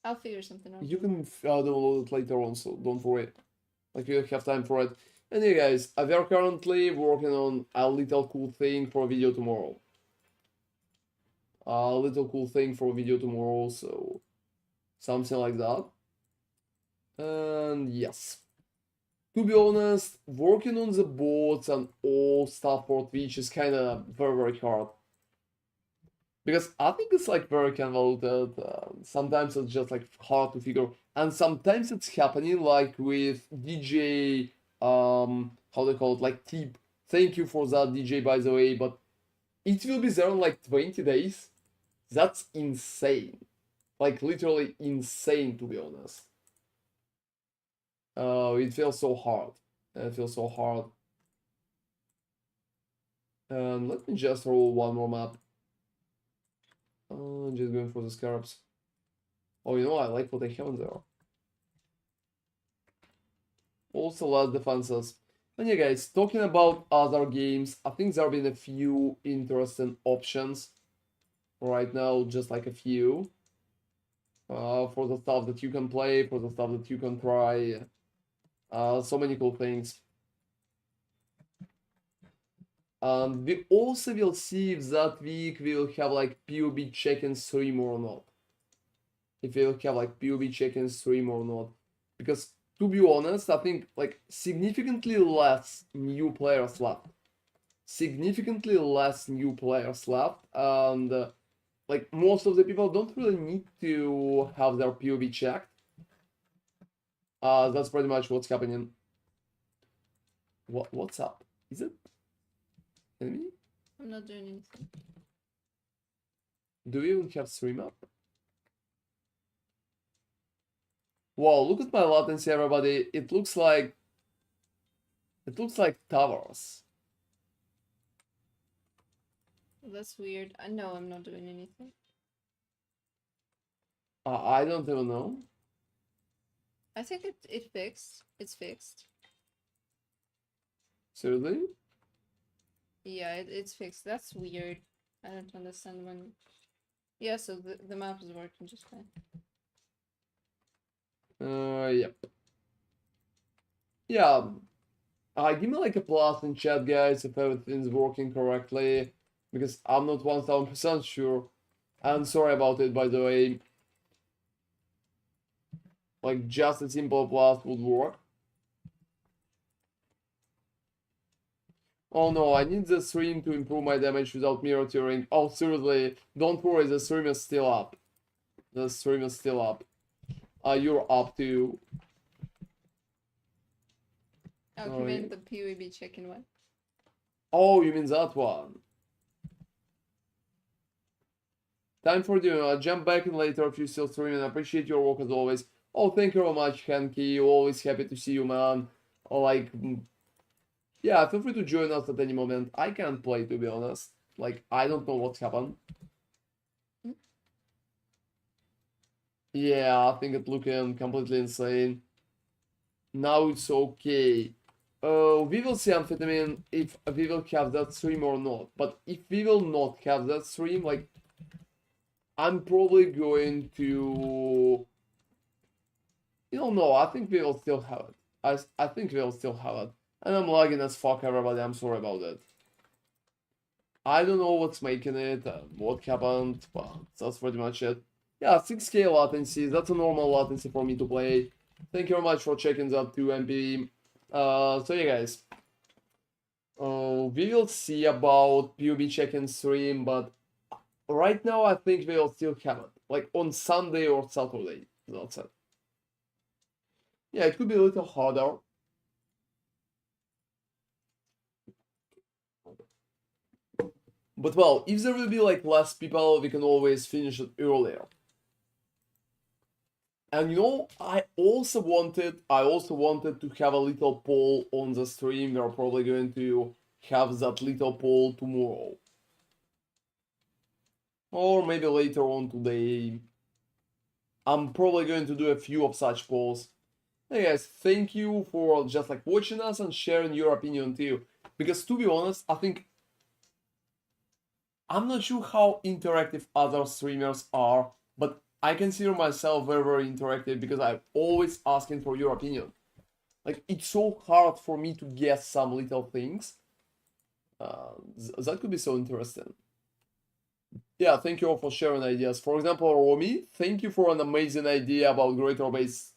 I'll figure something out. You can download it later on, so don't worry. Like you have time for it. And yeah, guys, we are currently working on a little cool thing for a video tomorrow. A little cool thing for a video tomorrow, so something like that. And yes. To be honest, working on the bots and all stuff for Twitch is kind of very, very hard. Because I think it's like very convoluted. Sometimes it's just like hard to figure. And sometimes it's happening like with DJ, how they call it, like tip. Thank you for that, DJ, by the way, but it will be there in like 20 days. That's insane. Like literally insane, to be honest. It feels so hard. It feels so hard. And let me just roll one more map. Just going for the scarabs. Oh, you know, I like what I have in there. Also less defenses. And yeah, guys, talking about other games, I think there have been a few interesting options right now, just like a few. For the stuff that you can play, for the stuff that you can try. So many cool things. We also will see if that week we'll have like PoB check-in stream or not. If we'll have like PoB check-in stream or not. Because to be honest, I think like significantly less new players left. Significantly less new players left, and like most of the people don't really need to have their PoB checked. That's pretty much what's happening. What's up? Is it enemy? I'm not doing anything. Do we even have stream up? Wow, look at my latency, everybody. It looks like towers. That's weird. I know I'm not doing anything. I don't even know. I think it fixed. It's fixed. Seriously? Yeah, it's fixed. That's weird. I don't understand when. Yeah, so the map is working just fine. Yep. Yeah. Give me like a plus in chat, guys, if everything's working correctly, because I'm not 1000% sure. And sorry about it, by the way. Like, just a simple plus would work. Oh no, I need the stream to improve my damage without mirror tearing. Oh, seriously, don't worry, the stream is still up. The stream is still up. You're up too. Oh, Oh, you yeah. meant the PoE check-in one? Oh, you mean that one? Time for dinner. I'll jump back in later if you're still streaming. I appreciate your work as always. Oh, thank you very much, Henky. Always happy to see you, man. Like, yeah, feel free to join us at any moment. I can't play, to be honest. Like, I don't know what's happened. Yeah, I think it's looking completely insane. Now it's okay. We will see, Amphetamine, if we will have that stream or not. But if we will not have that stream, like, I'm probably going to... You don't know, I think we will still have it. I think we'll still have it. And I'm lagging as fuck, everybody, I'm sorry about that. I don't know what's making it, what happened, but that's pretty much it. Yeah, 6K latency, that's a normal latency for me to play. Thank you very much for checking that too, MP. So yeah, guys. We will see about PUB check-in stream, but right now I think we will still have it. Like on Sunday or Saturday, that's it. Yeah, it could be a little harder. But well, if there will be like less people, we can always finish it earlier. And you know, I also wanted to have a little poll on the stream. We're probably going to have that little poll tomorrow. Or maybe later on today. I'm probably going to do a few of such polls. Hey guys, thank you for just like watching us and sharing your opinion too. Because to be honest, I think I'm not sure how interactive other streamers are, but I consider myself very, very interactive because I'm always asking for your opinion. Like, it's so hard for me to guess some little things. That could be so interesting. Yeah, thank you all for sharing ideas. For example, Romy, thank you for an amazing idea about Greater Base.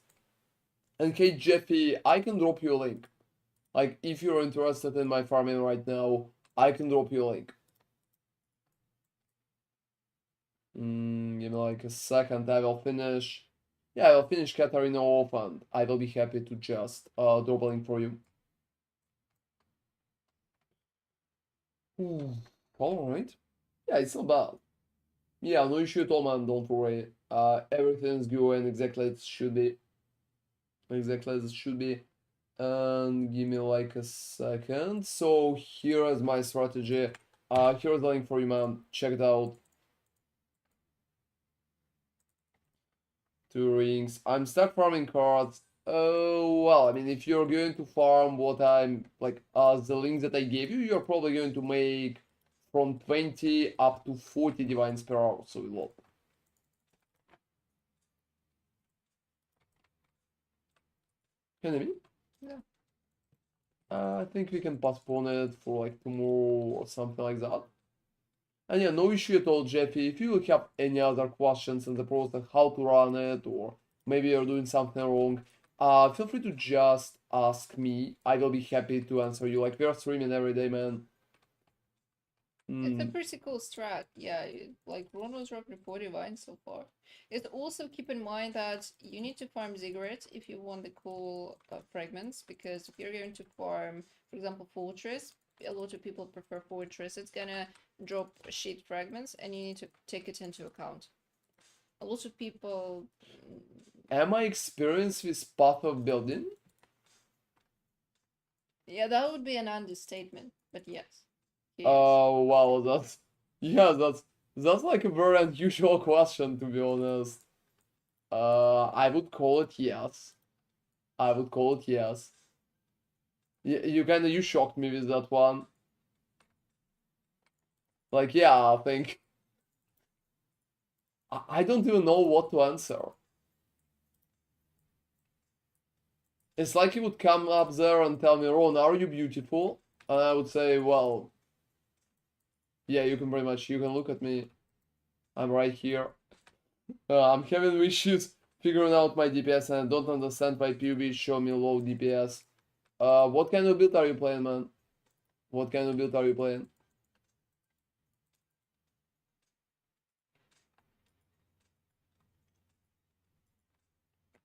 And hey, Jeffy, I can drop you a link. Like, if you're interested in my farming right now, I can drop you a link. Give me like a second, I will finish. Yeah, I will finish Katarina off and I will be happy to just drop a link for you. Alright. Yeah, it's not bad. Yeah, no issue at all, man, don't worry. Everything's going exactly as it should be. exactly as it should be. And give me like a second. So here is my strategy. Here's the link for you, man. Check it out. 2 rings. I'm stuck farming cards. Oh, well, I mean, if you're going to farm what I'm like, the links that I gave you, you're probably going to make from 20 up to 40 divines per hour. So a lot. Enemy? Yeah. I think we can postpone it for like tomorrow or something like that. And yeah, no issue at all, Jeffy. If you have any other questions in the process, how to run it, or maybe you're doing something wrong, feel free to just ask me. I will be happy to answer you. Like, we're streaming every day, man. It's a pretty cool strat. Yeah, like Ronaldo's dropping 40 vines so far. It also keep in mind that you need to farm ziggurat if you want the cool fragments, because if you're going to farm, for example, fortress, a lot of people prefer fortress. It's gonna drop sheet fragments, and you need to take it into account. A lot of people. Am I experienced with path of building? Yeah, that would be an understatement, but yes. Oh, wow, that's like a very unusual question, to be honest. I would call it yes. I would call it yes. You shocked me with that one. Like, yeah, I think I don't even know what to answer. It's like he would come up there and tell me, Ron, are you beautiful? And I would say, well, yeah, you can look at me. I'm right here. I'm having issues figuring out my DPS and I don't understand why PUB show me low DPS. What kind of build are you playing, man? What kind of build are you playing?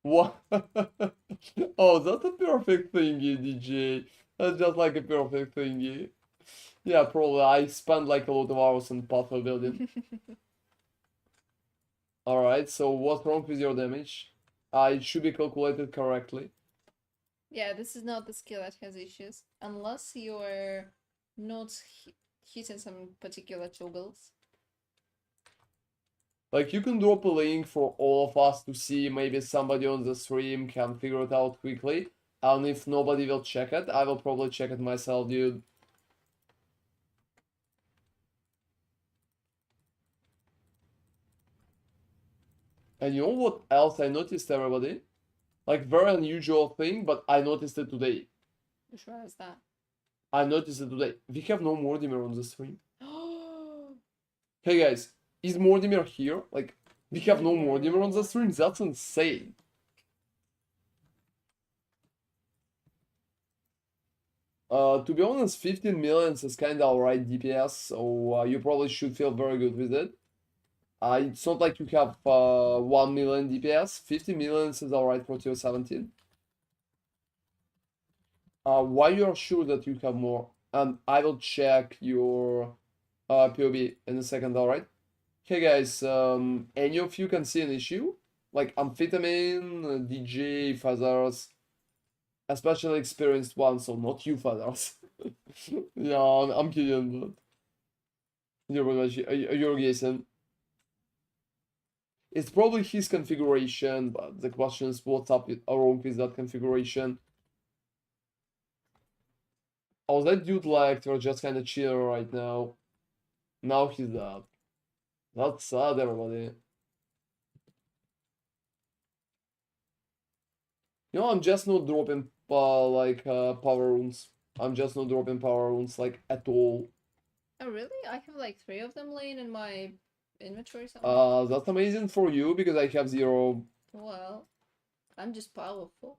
What? Oh, that's a perfect thingy, DJ. That's just like a perfect thingy. Yeah, probably. I spent like a lot of hours on pathway building. Alright, so what's wrong with your damage? It should be calculated correctly. Yeah, this is not the skill that has issues. Unless you're not hitting some particular toggles. Like, you can drop a link for all of us to see. Maybe somebody on the stream can figure it out quickly. And if nobody will check it, I will probably check it myself, dude. And you know what else I noticed, everybody? Like, very unusual thing, but I noticed it today. Which one is that? I noticed it today. We have no Mortimer on the stream. Hey guys, is Mortimer here? Like, we have no Mortimer on the stream? That's insane. To be honest, 15 millions is kinda alright DPS, so you probably should feel very good with it. It's not like you have 1 million DPS. 50 millions is alright for tier 17. Why you are sure that you have more? And I will check your POB in a second, alright? Hey guys, any of you can see an issue? Like amphetamine, DJ, fathers, especially experienced ones, so not you fathers. Yeah, I'm kidding, but you're guessing. It's probably his configuration, but the question is what's up with wrong with that configuration. Oh, that dude like we're just kind of chill right now. Now he's dead. That's sad, everybody. You know, I'm just not dropping power runes. I'm just not dropping power runes like at all. Oh really? I have like 3 of them laying in my inventory somewhere. That's amazing for you because I have 0. Well, I'm just powerful.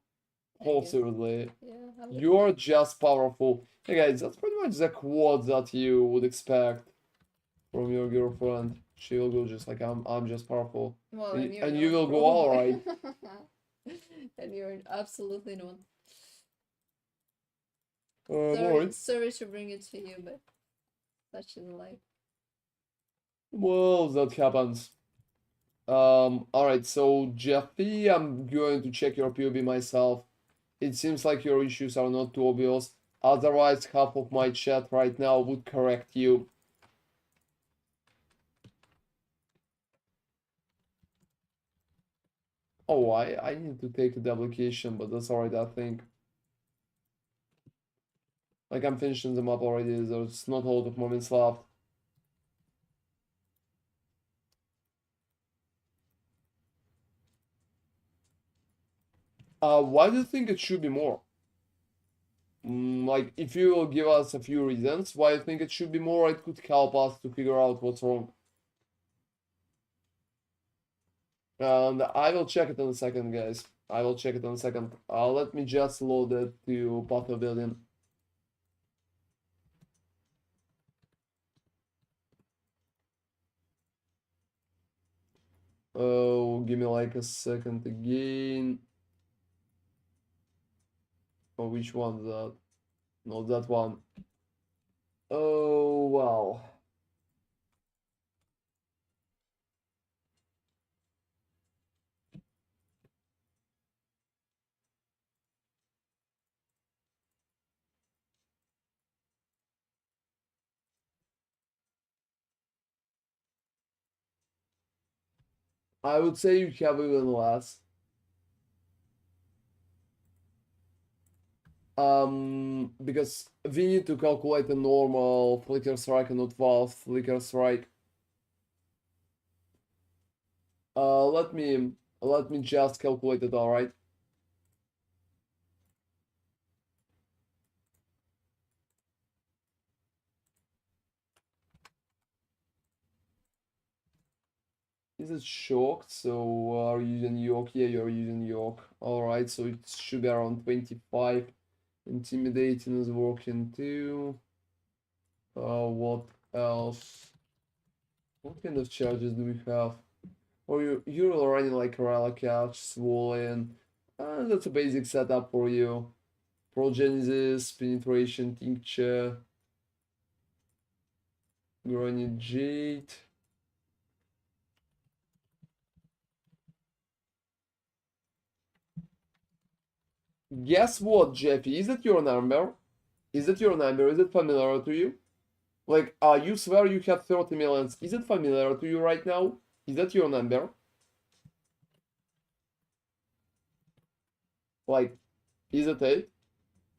Oh, seriously. Yeah, You are just powerful. Hey guys, that's pretty much the quote that you would expect from your girlfriend. She will go just like I'm just powerful. Well, And you will go alright. And you're absolutely not. Alright. Sorry to bring it to you, but such is life. Well, that happens. Alright, so Jeffy, I'm going to check your POB myself. It seems like your issues are not too obvious. Otherwise, half of my chat right now would correct you. Oh, I need to take a duplication, but that's alright, I think. Like, I'm finishing them up already, there's not a lot of moments left. Why do you think it should be more? Like, if you will give us a few reasons why you think it should be more, it could help us to figure out what's wrong. And I will check it in a second, guys. I will check it in a second. Let me just load it to Path Building. Oh, give me like a second again. Oh, which one is that? No, that one. Oh, wow. I would say you have even less. Because we need to calculate a normal flicker strike and not valve flicker strike. Let me just calculate it, alright? Is it shocked? So are you using York? Yeah, you're using York. Alright, so it should be around 25. Intimidating is working too. What else? What kind of charges do we have? Or you're running like Corella Catch, Swollen. That's a basic setup for you. Progenesis, Penetration, Tincture, Granite Jade. Guess what, Jeffy? Is that your number? Is that your number? Is it familiar to you? Like, you swear you have 30 millions. Is it familiar to you right now? Is that your number? Like, is it it?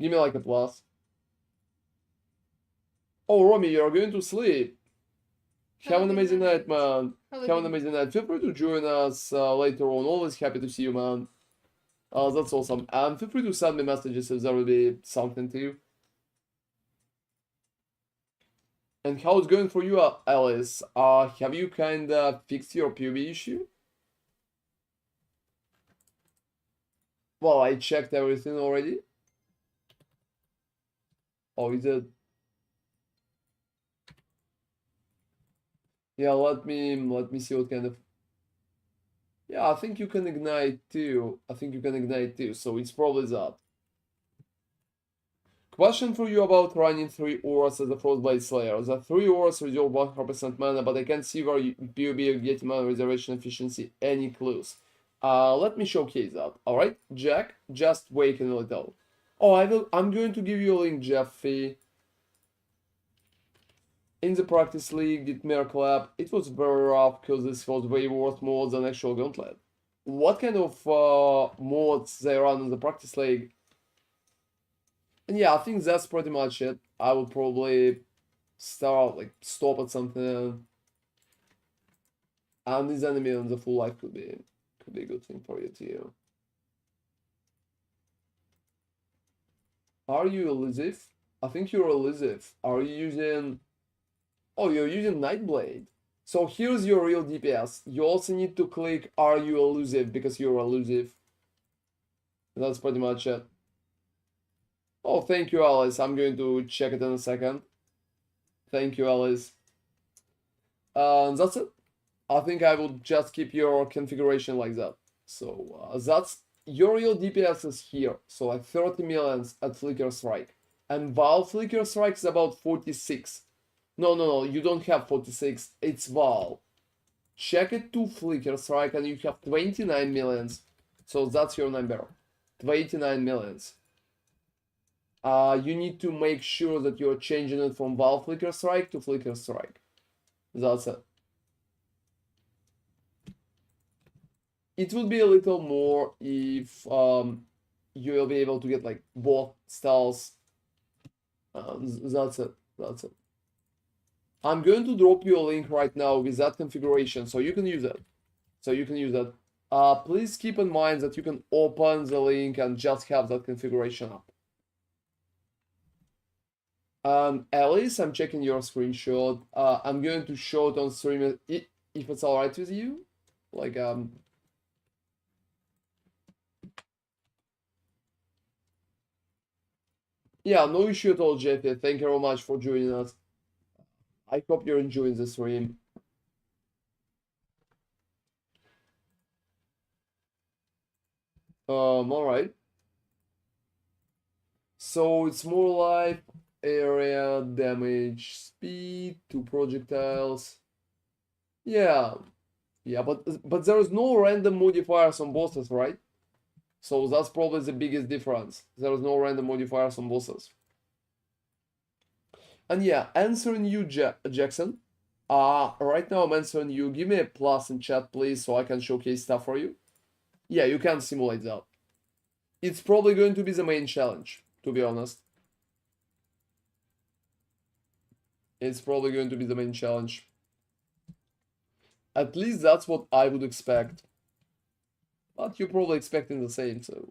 Give me like a plus. Oh, Romy, you're going to sleep. Have an amazing night, man. Have an amazing night. Feel free to join us later on. Always happy to see you, man. That's awesome. And feel free to send me messages if there will be something to you. And how it's going for you, Alice? Have you kinda fixed your PUB issue? Well, I checked everything already. Oh, is it? Yeah, let me see what kind of. Yeah, I think you can ignite too. I think you can ignite too. So it's probably that. Question for you about running 3 auras as a Frostbite Slayer. The 3 auras resolve 100% mana, but I can't see where PUB getting mana reservation efficiency. Any clues? Let me showcase that. Alright, Jack, just wait a little. Oh, I'm going to give you a link, Jeffy. In the practice league, did Miracle Lab, it was very rough because this was way worse mods than actual Gauntlet. What kind of mods they run in the practice league? And yeah, I think that's pretty much it. I will probably stop at something. And this enemy on the full life could be a good thing for you too. Are you elusive? I think you're elusive. Are you using? Oh, you're using Nightblade. So here's your real DPS. You also need to click Are you elusive because you're elusive. That's pretty much it. Oh, thank you, Alice. I'm going to check it in a second. Thank you, Alice. That's it. I think I will just keep your configuration like that. So that's your real DPS is here. So like 30 millions at Flicker Strike. And Val Flicker Strike is about 46. No, you don't have 46. It's Val. check it to Flicker Strike and you have 29 millions. So that's your number. 29 millions. You need to make sure that you're changing it from Valve Flicker Strike to Flicker Strike. That's it. It would be a little more if you will be able to get like both styles. That's it. That's it. I'm going to drop you a link right now with that configuration, so you can use it. So you can use that. Please keep in mind that you can open the link and just have that configuration up. Alice, I'm checking your screenshot. I'm going to show it on stream if it's alright with you. Like, yeah, no issue at all, Jeffy. Thank you very much for joining us. I hope you're enjoying the stream. Alright. So it's more like area, damage, speed, 2 projectiles. Yeah. Yeah, but there is no random modifiers on bosses, right? So that's probably the biggest difference. There is no random modifiers on bosses. And yeah, answering you, Jackson. Right now I'm answering you. Give me a plus in chat, please, so I can showcase stuff for you. Yeah, you can simulate that. It's probably going to be the main challenge, to be honest. It's probably going to be the main challenge. At least that's what I would expect. But you're probably expecting the same, so.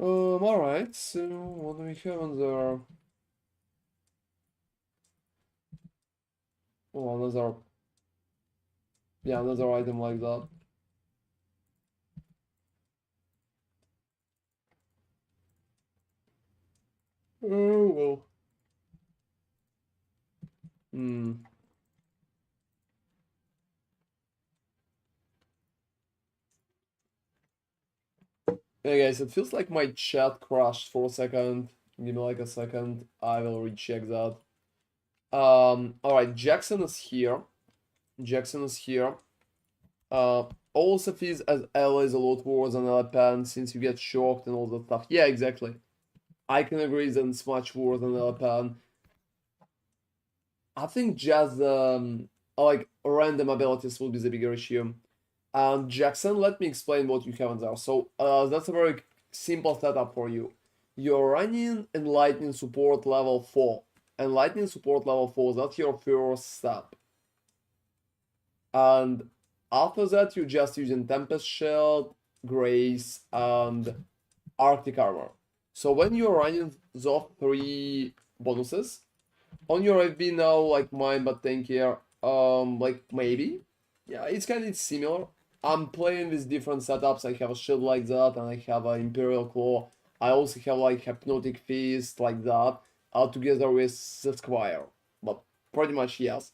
Alright, so what do we have on there? Oh, another. Yeah, another item like that. Oh, well. Hey guys, it feels like my chat crashed for a second. Give me like a second. I will recheck that. Alright, Jackson is here. Jackson is here. Also feels as Ella is a lot worse than Elepan since you get shocked and all that stuff. Yeah, exactly. I can agree that it's much worse than Elepan. I think just like random abilities will be the bigger issue. And Jackson, let me explain what you have in there. So that's a very simple setup for you. You're running Enlightening Support level 4. Enlightening Support level 4, that's your first step. And after that, you're just using Tempest Shield, Grace, and Arctic Armor. So when you're running those 3 bonuses, on your FB now, like mine, but tankier, like maybe. Yeah, it's kind of similar. I'm playing with different setups. I have a shield like that, and I have an Imperial Claw. I also have like Hypnotic Fist like that, together with the Squire. But pretty much yes.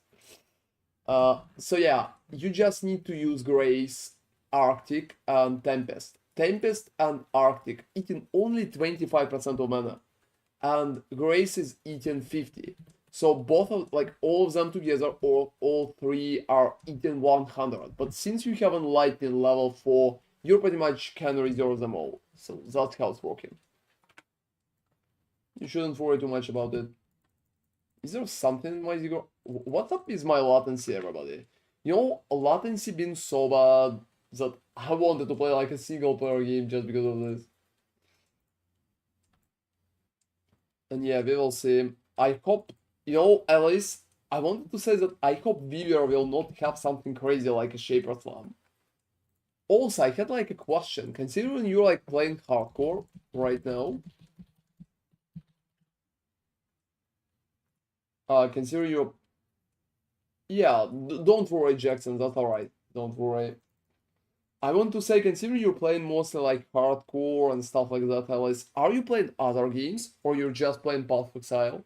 So yeah, you just need to use Grace, Arctic, and Tempest. Tempest and Arctic eating only 25% of mana, and Grace is eating 50. So both of like all of them together, or all 3 are eating 100. But since you have Enlightening level 4, you pretty much can reserve them all. So that's how it's working. You shouldn't worry too much about it. Is there something in my Zigor? What up is my latency, everybody? You know, latency being so bad that I wanted to play like a single player game just because of this. And yeah, we will see. I hope, you know, Alice, I wanted to say that I hope Vivier will not have something crazy like a Shaper Slam. Also, I had like a question. Considering you're like playing hardcore right now, consider you're... Yeah, don't worry, Jackson, that's alright. Don't worry. I want to say, considering you're playing mostly like hardcore and stuff like that, Alice, are you playing other games or you're just playing Path of Exile?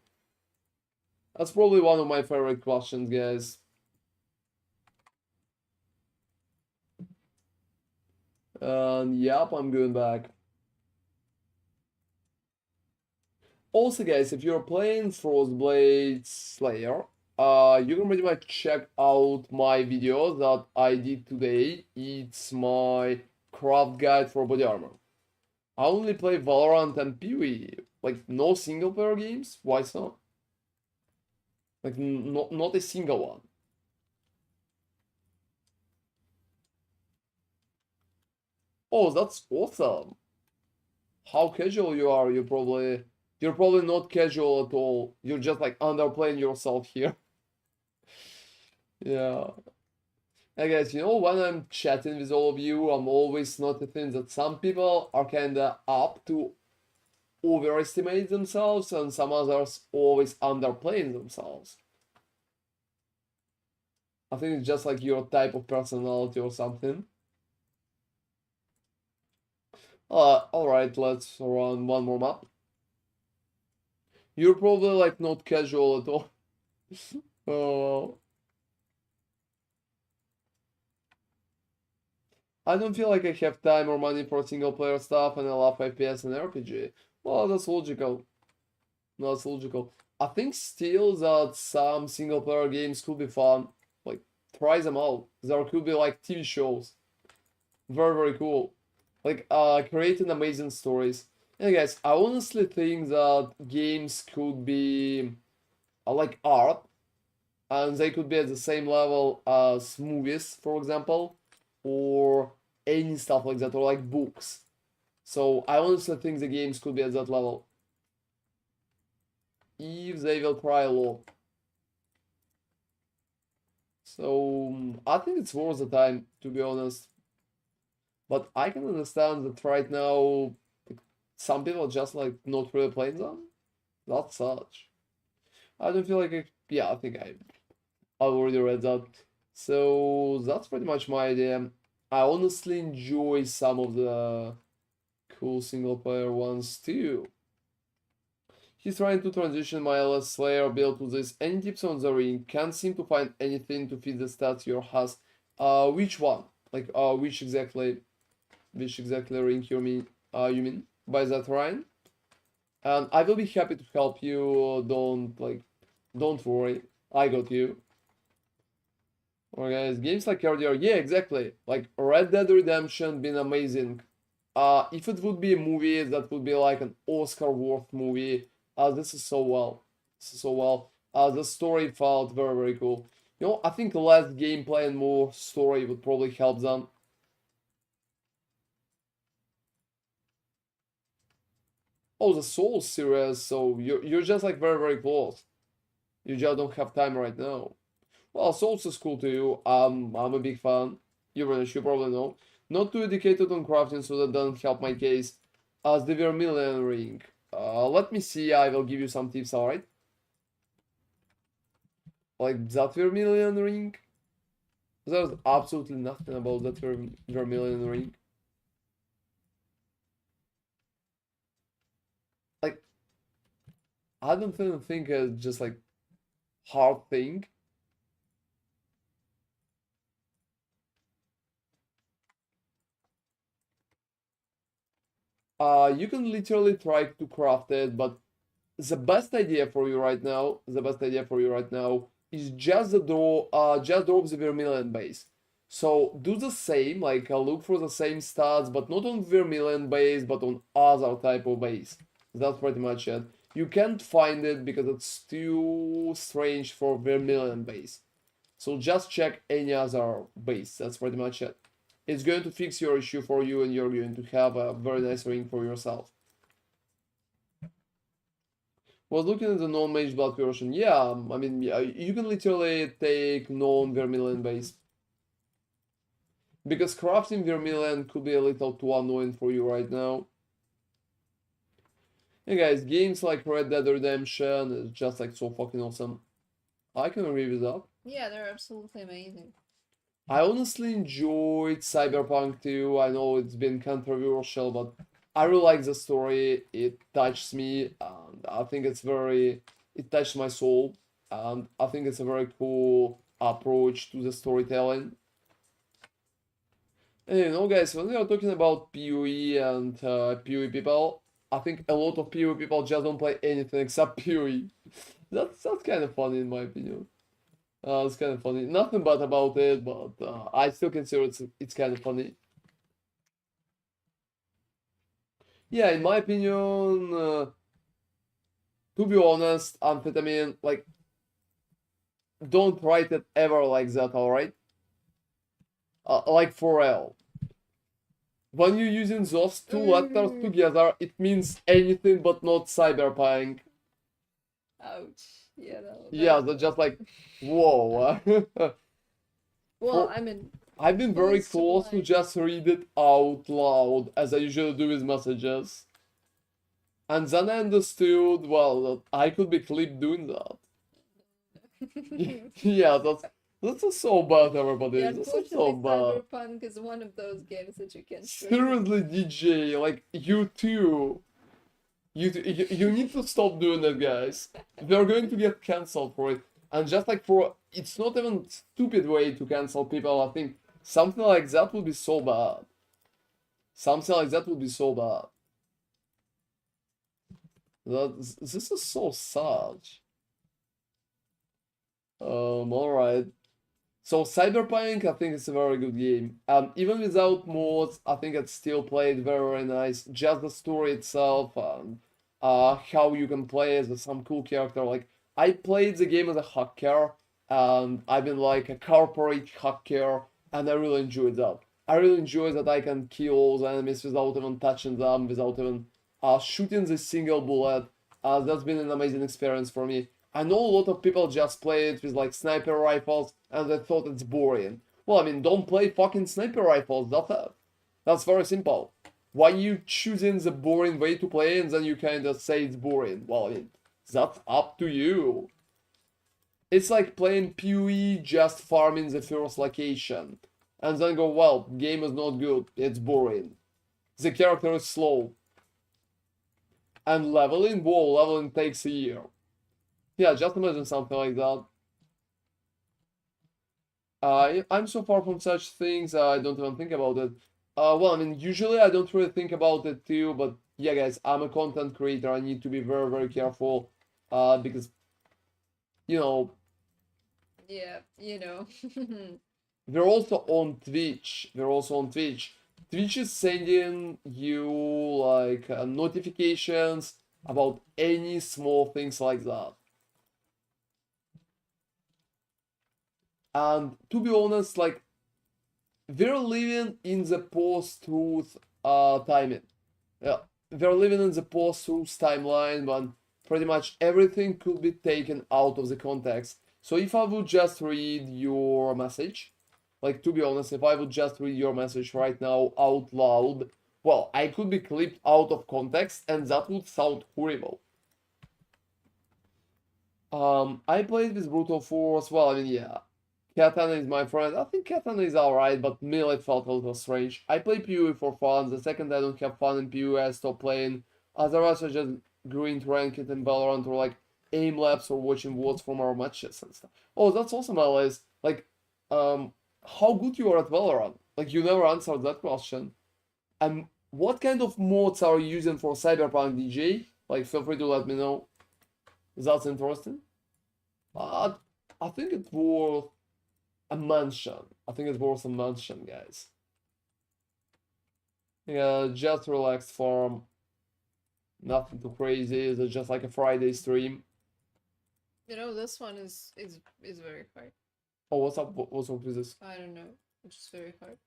That's probably one of my favorite questions, guys. And yep, I'm going back. Also, guys, if you're playing Frostblade Slayer, you can pretty much check out my video that I did today. It's my craft guide for body armor. I only play Valorant and PoE, like no single player games. Why so? Like not a single one. Oh, that's awesome. How casual you are. You're probably not casual at all. You're just like underplaying yourself here. Yeah. I guess, when I'm chatting with all of you, I'm always noticing that some people are kinda up to overestimate themselves and some others always underplaying themselves. I think it's just like your type of personality or something. Alright, let's run one more map. You're probably like not casual at all. Oh. I don't feel like I have time or money for single player stuff and I love FPS and RPG. Well, that's logical. That's logical. I think still that some single player games could be fun. Like, try them out. There could be like TV shows. Very, very cool. Like, creating amazing stories. And guys, I honestly think that games could be like art, and they could be at the same level as movies, for example, or any stuff like that, or like books. So I honestly think the games could be at that level. If they will cry a lot. So I think it's worth the time, to be honest. But I can understand that right now like, some people are just like not really playing them. That's such. I don't feel like yeah, I think I already read that. So that's pretty much my idea. I honestly enjoy some of the cool single player ones too. He's trying to transition my LS Slayer build to this. Any tips on the ring? Can't seem to find anything to fit the stats your has. Which one? Like, which exactly ring you mean by that, Ryan? And I will be happy to help you. Don't worry. I got you. Alright, guys, games like earlier, yeah, exactly. Like Red Dead Redemption been amazing. If it would be a movie, that would be like an Oscar-worth movie. This is so well. This is so well. The story felt very, very cool. I think less gameplay and more story would probably help them. Oh, the Souls series, so you're just like very, very close. You just don't have time right now. Well, Souls is cool too. I'm a big fan. You probably know. Not too educated on crafting, so that doesn't help my case. As the Vermilion ring. Let me see. I will give you some tips. All right. Like that Vermilion ring. There's absolutely nothing about that Vermilion ring. Like I don't even think it's just like hard thing. You can literally try to craft it, but the best idea for you right now, is just drop the Vermilion base. So do the same, like look for the same stats, but not on Vermilion base, but on other type of base. That's pretty much it. You can't find it because it's too strange for Vermilion base. So just check any other base. That's pretty much it. It's going to fix your issue for you, and you're going to have a very nice ring for yourself. Was looking at the non-mage blood version. Yeah, I mean, yeah, you can literally take non-vermilion base. Because crafting vermilion could be a little too annoying for you right now. And guys, games like Red Dead Redemption is just like so fucking awesome. I can agree with that. Yeah, they're absolutely amazing. I honestly enjoyed Cyberpunk too. I know it's been controversial, but I really like the story. It touched me, and I think it touched my soul, and I think it's a very cool approach to the storytelling. And guys, when we are talking about PoE and PoE people, I think a lot of PoE people just don't play anything except PoE. That's kind of funny in my opinion. It's kind of funny. Nothing bad about it, but I still consider it's kind of funny. Yeah, in my opinion, to be honest, amphetamine, like, don't write it ever like that, alright? Like for real. When you're using those two letters together, it means anything but not cyberpunk. Ouch. Yeah, Yeah, they're just like, whoa. Well, For I mean, I've been very close to close to blind. just read it out loud, as I usually do with messages. And then I understood, well, that I could be clipped doing that. Yeah, that's just so bad, everybody. Yeah, This is so unfortunately, bad. Cyberpunk is one of those games that you can't trust. Seriously, DJ, like, you too. You need to stop doing that, guys. They're going to get cancelled for it. And just like for, it's not even stupid way to cancel people. I think something like that would be so bad. Something like that would be so bad. This is so sad. Alright. So Cyberpunk, I think it's a very good game. Even without mods, I think it's still played very, very nice. Just the story itself, and how you can play as some cool character. Like, I played the game as a hacker, and I've been like a corporate hacker, and I really enjoyed that. I really enjoy that I can kill all the enemies without even touching them, without even shooting the single bullet. That's been an amazing experience for me. I know a lot of people just play it with like sniper rifles and they thought it's boring. Well, I mean, don't play fucking sniper rifles, that's very simple. Why you choosing the boring way to play and then you kind of say it's boring? Well, I mean, that's up to you. It's like playing PoE just farming the first location. And then go, well, game is not good, it's boring. The character is slow. And leveling, whoa, leveling takes a year. Yeah, just imagine something like that. I'm so far from such things, I don't even think about it. Well, I mean, usually I don't really think about it too, but yeah, guys, I'm a content creator. I need to be very, very careful, because, you know, Yeah, you know. we're also on Twitch. We're also on Twitch. Twitch is sending you like notifications about any small things like that. And to be honest, like, we're living in the post-truth timing. Yeah, we're living in the post-truth timeline when pretty much everything could be taken out of the context. So if I would just read your message, like, to be honest, if I would just read your message right now out loud, well, I could be clipped out of context and that would sound horrible. I played with Brutal Force. Well, I mean, yeah, Katana is my friend. I think Katana is alright, but Melee felt a little strange. I play PoE for fun. The second I don't have fun in PoE, I stop playing. Otherwise, I just go into Ranked in Valorant or like aim labs or watching VODs from our matches and stuff. Oh, that's also my list. Like, how good you are at Valorant? Like, you never answered that question. And what kind of mods are you using for Cyberpunk DJ? Like, feel free to let me know. That's interesting. Uh, I think it's worth a mention. I think it's worth a mention, guys. Yeah, just relaxed farm. Nothing too crazy. It's just like a Friday stream. You know, this one is very hard. Oh, what's up? What's up with this? I don't know. It's just very hard.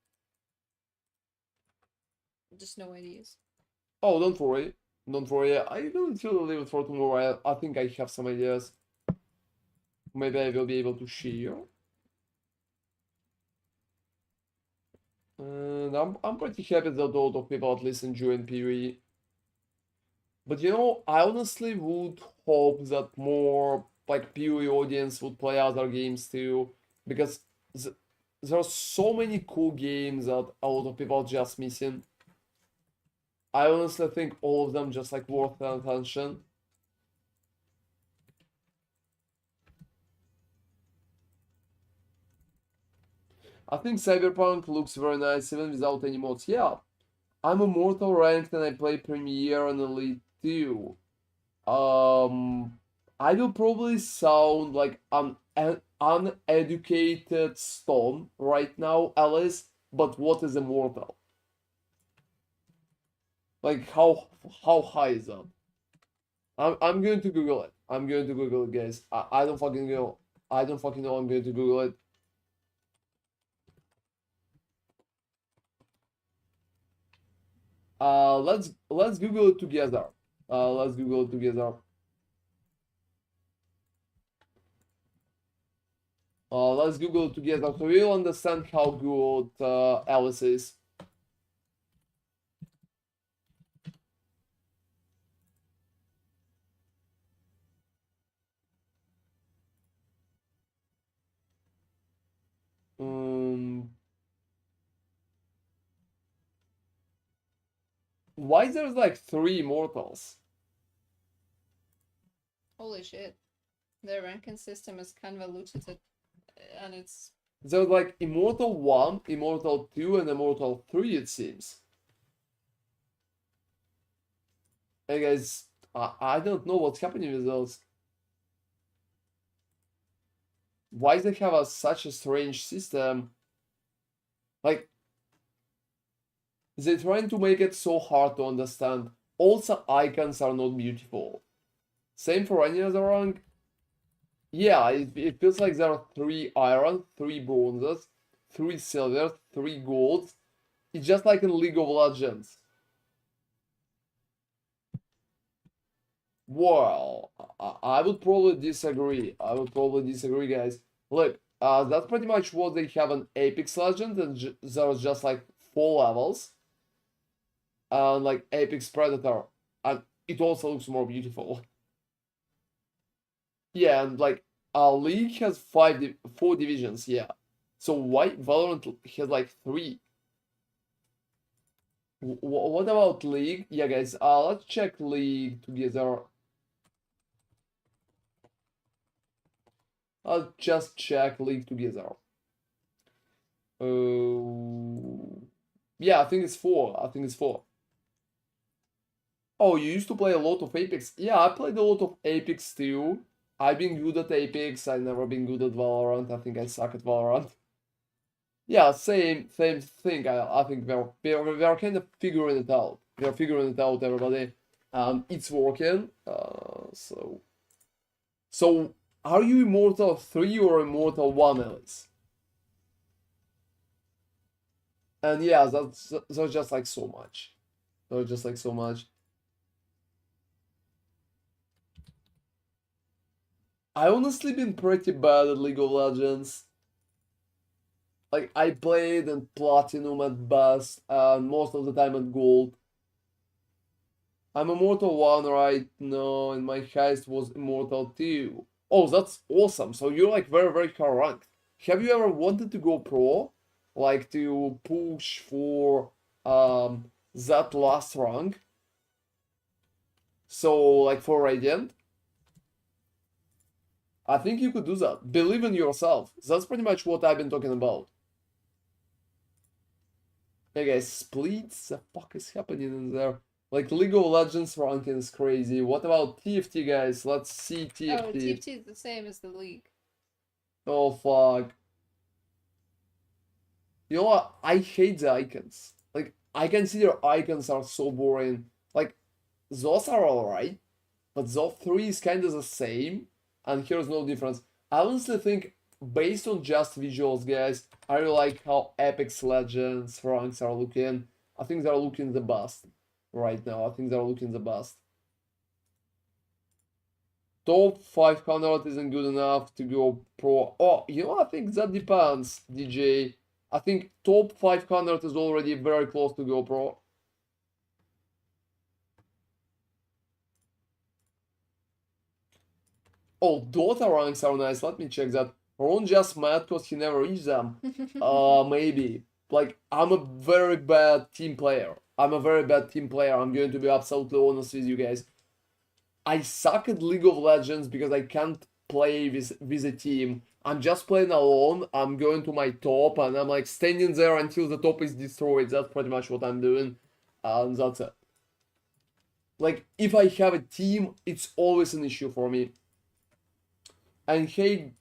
Just no ideas. Oh, don't worry. Don't worry. I will still leave it for tomorrow. I think I have some ideas. Maybe I will be able to share. And I'm pretty happy that a lot of people at least enjoying PoE. But you know, I honestly would hope that more like PoE audience would play other games too, because there are so many cool games that a lot of people are just missing. I honestly think all of them just like worth their attention. I think Cyberpunk looks very nice even without any mods. Yeah, I'm Immortal ranked and I play Premier and Elite too. Um, I will probably sound like an uneducated stone right now, Alice, but what is immortal? Like how high is that? I'm going to Google it. I'm going to Google it, guys. I don't fucking know. I don't fucking know. I'm going to Google it. Let's Google it together. Let's Google it together. Let's Google it together so we'll understand how good Alice is. Why there's like 3 immortals? Holy shit. The ranking system is convoluted and it's... There's like Immortal 1, Immortal 2, and Immortal 3, it seems. Hey guys, I don't know what's happening with those. Why they have such a strange system? Like, they're trying to make it so hard to understand. Also, icons are not beautiful. Same for any other rank. Yeah, it feels like there are 3 iron, 3 bronzes, 3 silvers, 3 golds. It's just like in League of Legends. Well, I would probably disagree. I would probably disagree, guys. Look, that's pretty much what they have in Apex Legends, and there's just like 4 levels. And like Apex Predator, and it also looks more beautiful. Yeah, and like League has 4 divisions, yeah. So why Valorant has like 3? What about League? Yeah, guys, let's check League together. I'll just check League together. Yeah, I think it's 4. I think it's 4. Oh, you used to play a lot of Apex. Yeah, I played a lot of Apex too. I've been good at Apex. I've never been good at Valorant. I think I suck at Valorant. Yeah, same thing. I think we're kind of figuring it out. We're figuring it out, everybody. It's working. So are you Immortal 3 or Immortal 1, Alice? And yeah, that's just like so much. That's just like so much. I honestly been pretty bad at League of Legends. Like I played in Platinum at best, and most of the time at Gold. I'm Immortal 1 right now, and my highest was Immortal 2. Oh, that's awesome. So you're like very, very high ranked. Have you ever wanted to go pro? Like to push for that last rank? So like for Radiant? I think you could do that. Believe in yourself. That's pretty much what I've been talking about. Hey guys, splits? The fuck is happening in there? Like League of Legends ranking is crazy. What about TFT, guys? Let's see TFT. Oh, TFT is the same as the League. Oh fuck. You know what? I hate the icons. Like I consider icons are so boring. Like those are alright, but those 3 is kind of the same, and here's no difference. I honestly think, based on just visuals, guys, I really like how Apex Legends ranks are looking. I think they're looking the best right now. I think they're looking the best. Top 500 isn't good enough to go pro. Oh, you know, I think that depends, DJ. I think top 500 is already very close to go pro. Oh, Dota ranks are nice. Let me check that. Ron just mad because he never reached them. Maybe. Like, I'm a very bad team player. I'm a very bad team player. I'm going to be absolutely honest with you guys. I suck at League of Legends because I can't play with a team. I'm just playing alone. I'm going to my top and I'm like standing there until the top is destroyed. That's pretty much what I'm doing. And that's it. Like, if I have a team, it's always an issue for me. And hey,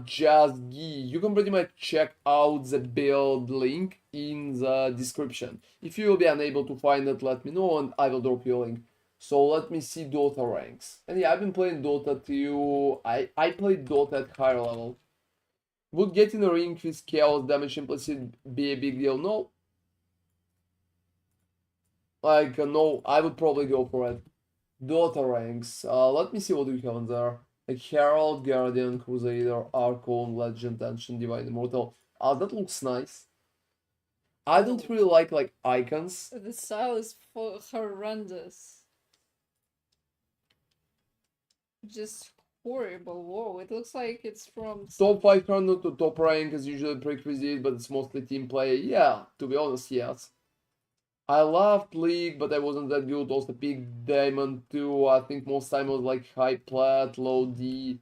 just you can pretty much check out the build link in the description. If you will be unable to find it, let me know and I will drop you a link. So let me see Dota ranks. And yeah, I've been playing Dota too. I played Dota at higher level. Would getting a ring with chaos damage implicit be a big deal? No. Like, no, I would probably go for it. Dota ranks. Let me see what we have on there. Like Herald, Guardian, Crusader, Archon, Legend, Ancient, Divine, Immortal. That looks nice. I don't Oh. really like icons. The style is horrendous. Just horrible. Whoa, it looks like it's from Top 500 to top rank is usually a prerequisite, but it's mostly team play. Yeah, to be honest, yes. I loved League, but I wasn't that good. Also, picked Diamond too. I think most time was like high plat, low D.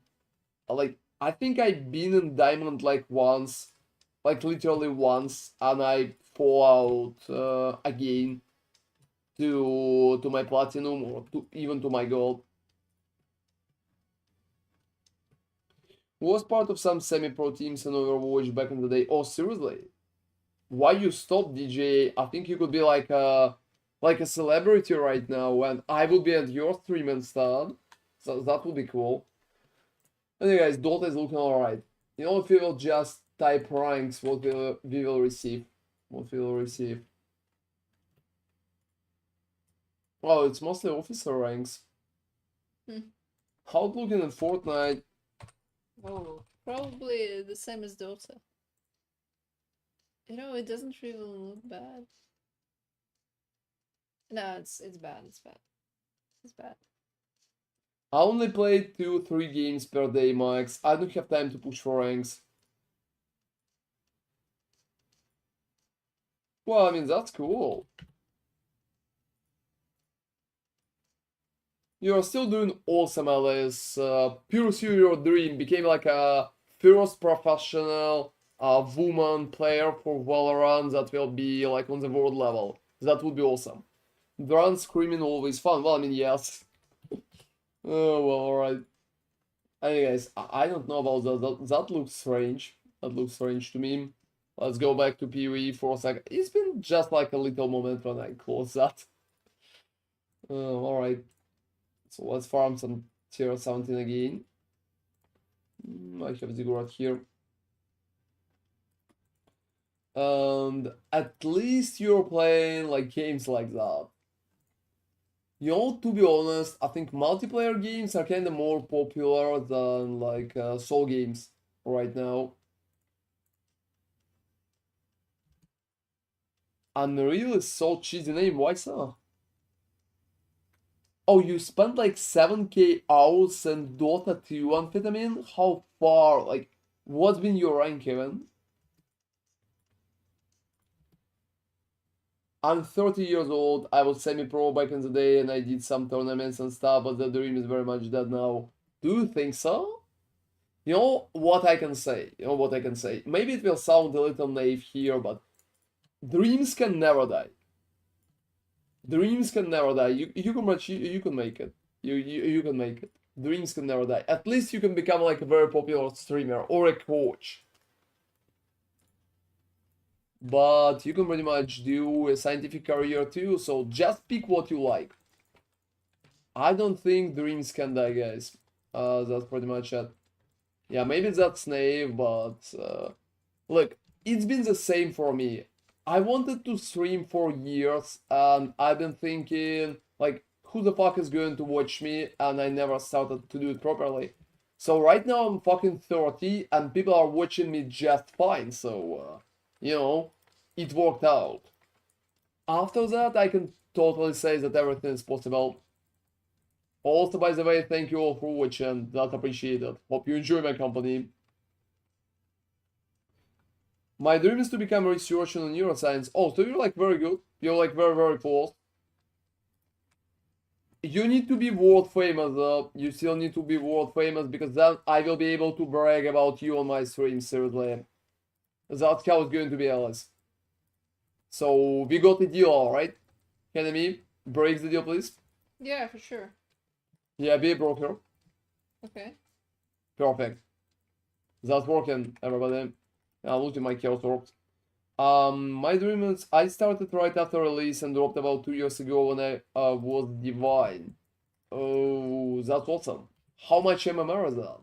Like, I think I've been in Diamond like once, like literally once, and I fall out again to my Platinum or even to my Gold. Was part of some semi-pro teams in Overwatch back in the day. Oh, seriously? Why you stopped, DJ? I think you could be like a celebrity right now, and I will be at your stream instead. So that would be cool. Anyways, Dota is looking alright. You know, if we will just type ranks, what we will receive. What we will receive. Oh, it's mostly officer ranks. Hmm. How it looking in Fortnite? Oh, probably the same as Dota. You know, it doesn't really look bad. No, it's bad. It's bad. It's bad. I only play 2-3 games per day max. I don't have time to push for ranks. Well, I mean, that's cool. You're still doing awesome, Alice. Pursue your dream. Became like a first professional woman player for Valorant that will be like on the world level. That would be awesome. Run screaming always fun. Well, I mean, yes. Oh, well, alright. Anyways, I don't know about that. That looks strange. That looks strange to me. Let's go back to PoE for a second. It's been just like a little moment when I close that. Alright. So let's farm some tier 17 again. I have Ziggurat here. And at least you're playing like games like that. You know, to be honest, I think multiplayer games are kind of more popular than like solo games right now. Unreal is so cheesy name, why so? Oh, you spent like 7k hours in Dota 2 amphetamine? How far? Like, what's been your rank, Kevin? I'm 30 years old. I was semi-pro back in the day and I did some tournaments and stuff, but the dream is very much dead now. Do you think so? You know what I can say? You know what I can say? Maybe it will sound a little naive here, but dreams can never die. Dreams can never die. You can you can make it. You can make it. Dreams can never die. At least you can become like a very popular streamer or a coach. But you can pretty much do a scientific career too, so just pick what you like. I don't think dreams can die, guys. That's pretty much it. Yeah, maybe that's naive, but look, it's been the same for me. I wanted to stream for years, and I've been thinking, like, who the fuck is going to watch me? And I never started to do it properly. So right now I'm fucking 30, and people are watching me just fine, so, you know, it worked out. After that, I can totally say that everything is possible. Also, by the way, thank you all for watching, that's appreciated. Hope you enjoy my company. My dream is to become a researcher in neuroscience. Oh, so you're like very good. You're like very, very close. You need to be world famous though. You still need to be world famous because then I will be able to brag about you on my stream, seriously. That's how it's going to be, Alice. So we got the deal, alright? Enemy, breaks the deal, please. Yeah, for sure. Yeah, be a broker. Okay. Perfect. That's working, everybody. Looting my chaos orbs. My dream is I started right after release and dropped about 2 years ago when I was divine. Oh, that's awesome. How much MMR is that?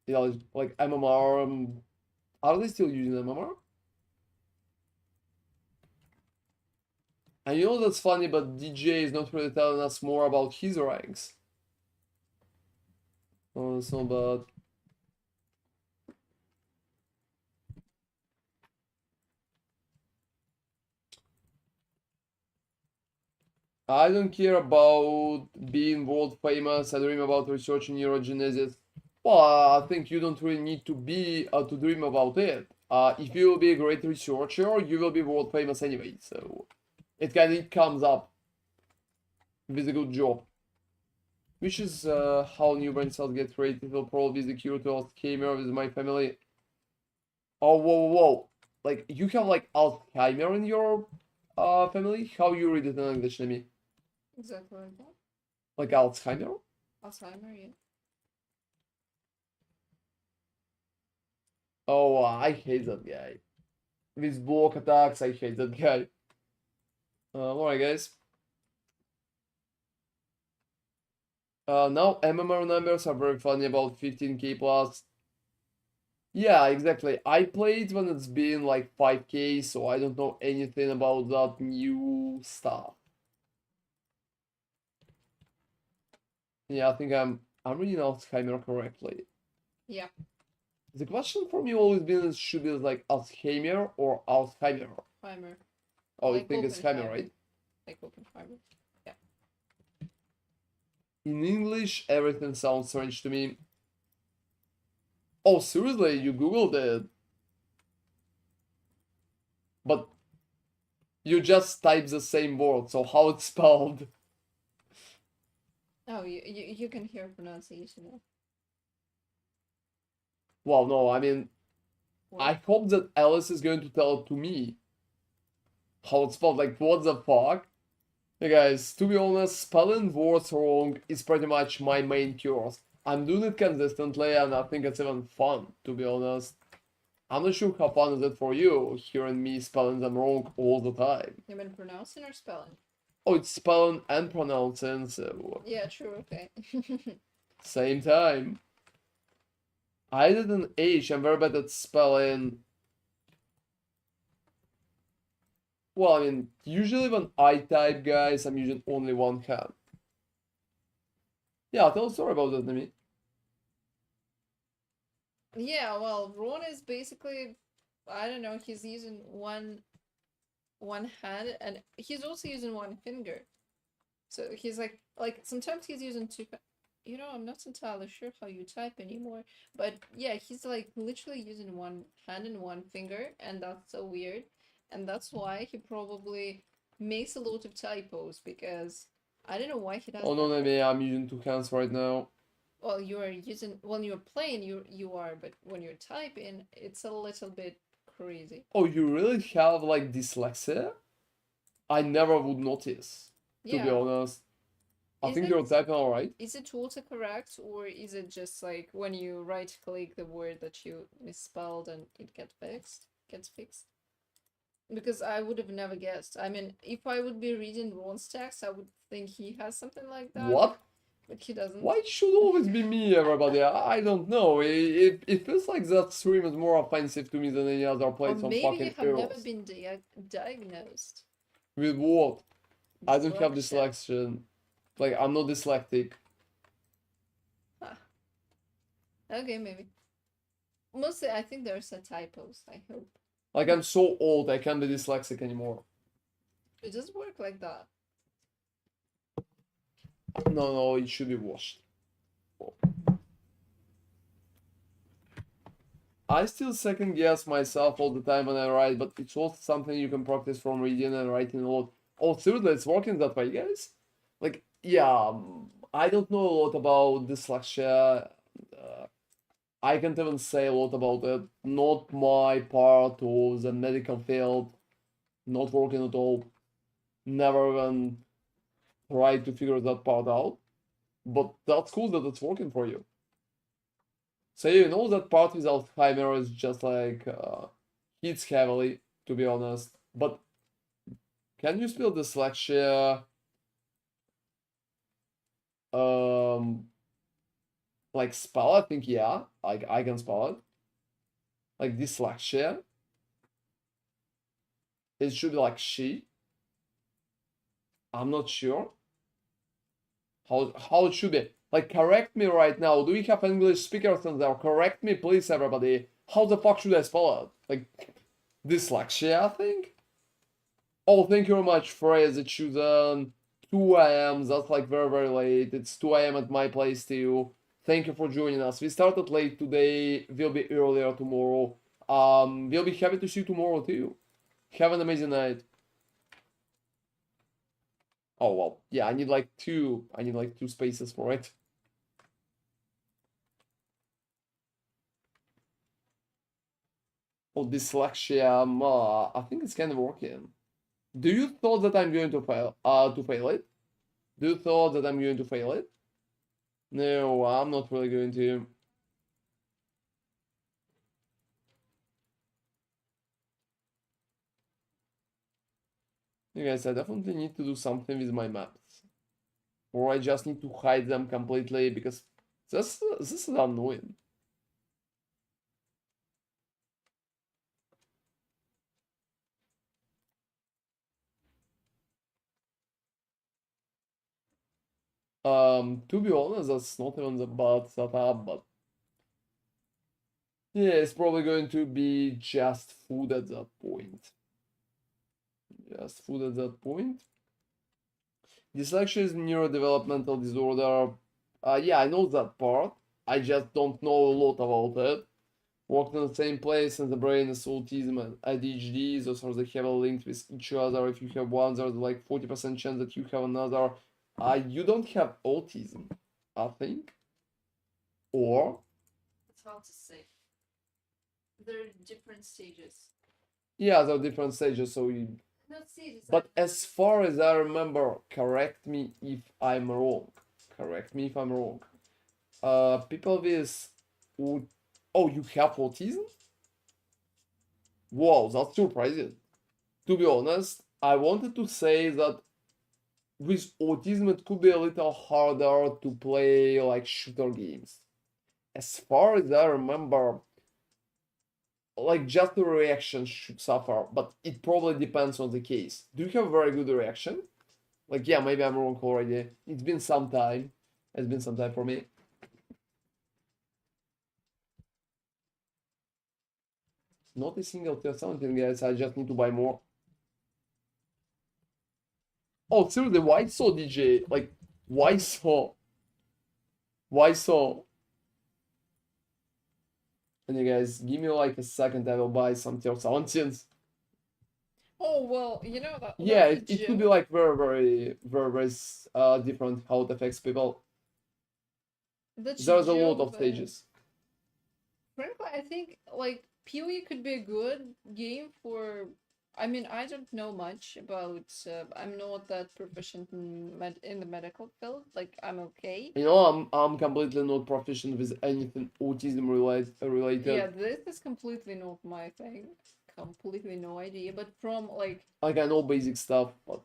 Yeah, like MMR. Are they still using MMR? And you know that's funny, but DJ is not really telling us more about his ranks. Oh, it's not bad. I don't care about being world famous. I dream about researching neurogenesis. Well, I think you don't really need to be to dream about it. If you will be a great researcher, you will be world famous anyway. So it comes up with a good job. Which is how new brain cells get created. Will probably be the cure to Alzheimer with my family. Oh, whoa, whoa, whoa! Like you have like Alzheimer in your family? How you read it in English, Nemi? Exactly like that. Like Alzheimer? Alzheimer, yeah. Oh, I hate that guy. With block attacks, I hate that guy. Alright, guys. Now MMR numbers are very funny, about 15k plus. Yeah, exactly. I played when it's been like 5k, so I don't know anything about that new stuff. Yeah, I think I'm reading Alzheimer correctly. Yeah. The question for me always been is should be like Alzheimer or Alzheimer. Alzheimer. Oh, you Like think it's Heimer, Oppenheimer. right? Like Oppenheimer. Yeah. In English, everything sounds strange to me. Oh, seriously, you googled it, but you just type the same word, so how it's spelled? Oh, you can hear pronunciation now. Well, no, I mean, What? I hope that Alice is going to tell it to me how it's spelled. Like, what the fuck? Hey guys, to be honest, spelling words wrong is pretty much my main cure. I'm doing it consistently and I think it's even fun, to be honest. I'm not sure how fun is it for you, hearing me spelling them wrong all the time. You mean pronouncing or spelling? Oh, it's spelling and pronouncing, so Yeah, true, okay. same time. I did an H, I'm very bad at spelling. Well, I mean, usually when I type, guys, I'm using only one hand. Yeah, tell a story about that, Nemi. Yeah, well, Ron is basically, I don't know, he's using one hand and he's also using one finger. So he's like sometimes he's using two. You know, I'm not entirely sure how you type anymore, but yeah, he's like literally using one hand and one finger, and that's so weird. And that's why he probably makes a lot of typos because I don't know why he does Oh no, that. Nemi, I'm using two hands right now. Well, you are using when you're playing, you are, but when you're typing, it's a little bit crazy. Oh, you really have like dyslexia? I never would notice, to be Yeah. honest. I Is think it you're typing alright. is it autocorrect or is it just like when you right click the word that you misspelled and it gets fixed? Because I would have never guessed. I mean, if I would be reading Ron's text, I would think he has something like that, What? but he doesn't. Why it should always be me, everybody? I don't know. It feels like that stream is more offensive to me than any other Or place on maybe you fucking have never Earth. been diagnosed. With what? I don't have Dyslexia. dyslexia. Like, I'm not dyslexic. Huh. Okay, maybe. Mostly, I think there's a typos. I hope Like, I'm so old, I can't be dyslexic anymore. it does work like that. No, no, it should be washed. I still second guess myself all the time when I write, but it's also something you can practice from reading and writing a lot. Oh, seriously, it's working that way, guys? Like, yeah, I don't know a lot about dyslexia. I can't even say a lot about it. Not my part of the medical field. Not working at all. Never even tried to figure that part out. But that's cool that it's working for you. So you know that part with Alzheimer is just like hits heavily, to be honest. But can you spell dyslexia um like spell? I think yeah, like I can spell it. Like dyslexia. It should be like she. I'm not sure how it should be. Like correct me right now. Do we have English speakers on there? Correct me, please, everybody. How the fuck should I spell it? Like dyslexia, I think. Oh, thank you very much, Phrase. It's 2 a.m. That's like very, very late. It's 2 a.m. at my place too. Thank you for joining us. We started late today. We'll be earlier tomorrow. We'll be happy to see you tomorrow too. Have an amazing night. Oh well, yeah. I need like two. I need like two spaces for it. Oh, dyslexia. I think it's kind of working. Do you thought that I'm going to fail? To fail it? Do you thought that I'm going to fail it? No, I'm not really going to. You guys, I definitely need to do something with my maps. Or I just need to hide them completely because this is annoying. To be honest, that's not even the bad setup, but yeah, it's probably going to be just food at that point. Just food at that point. Dyslexia is neurodevelopmental disorder. Yeah, I know that part. I just don't know a lot about it. Worked in the same place and the brain is autism and ADHD. Those are the heavily linked with each other. If you have one, there's like 40% chance that you have another. You don't have autism, I think. Or It's hard to say. There are different stages. yeah, there are different stages. So you, Not stages. but as far as I remember, correct me if I'm wrong. Correct me if I'm wrong. People with oh, you have autism? Wow, that's surprising. To be honest, I wanted to say that with autism it could be a little harder to play like shooter games. As far as I remember, like just the reaction should suffer, but it probably depends on the case. Do you have a very good reaction? Like yeah, maybe I'm wrong already. It's been some time. It's been some time for me. Not a single T17, guys. I just need to buy more. Oh, seriously, why so DJ? Like, why so? Why so? And you guys, give me like a second, I will buy some tier 17s. Oh well, you know that. Yeah, That's a it could joke. be like very, very, very, very different how it affects people. That's a There's a lot joke, of but stages. frankly, I think like PoE could be a good game for. I mean, I don't know much about. I'm not that proficient in the medical field. Like, I'm okay. You know, I'm completely not proficient with anything autism Yeah, related. this is completely not my thing. Completely no idea. But from like Like I know basic stuff, but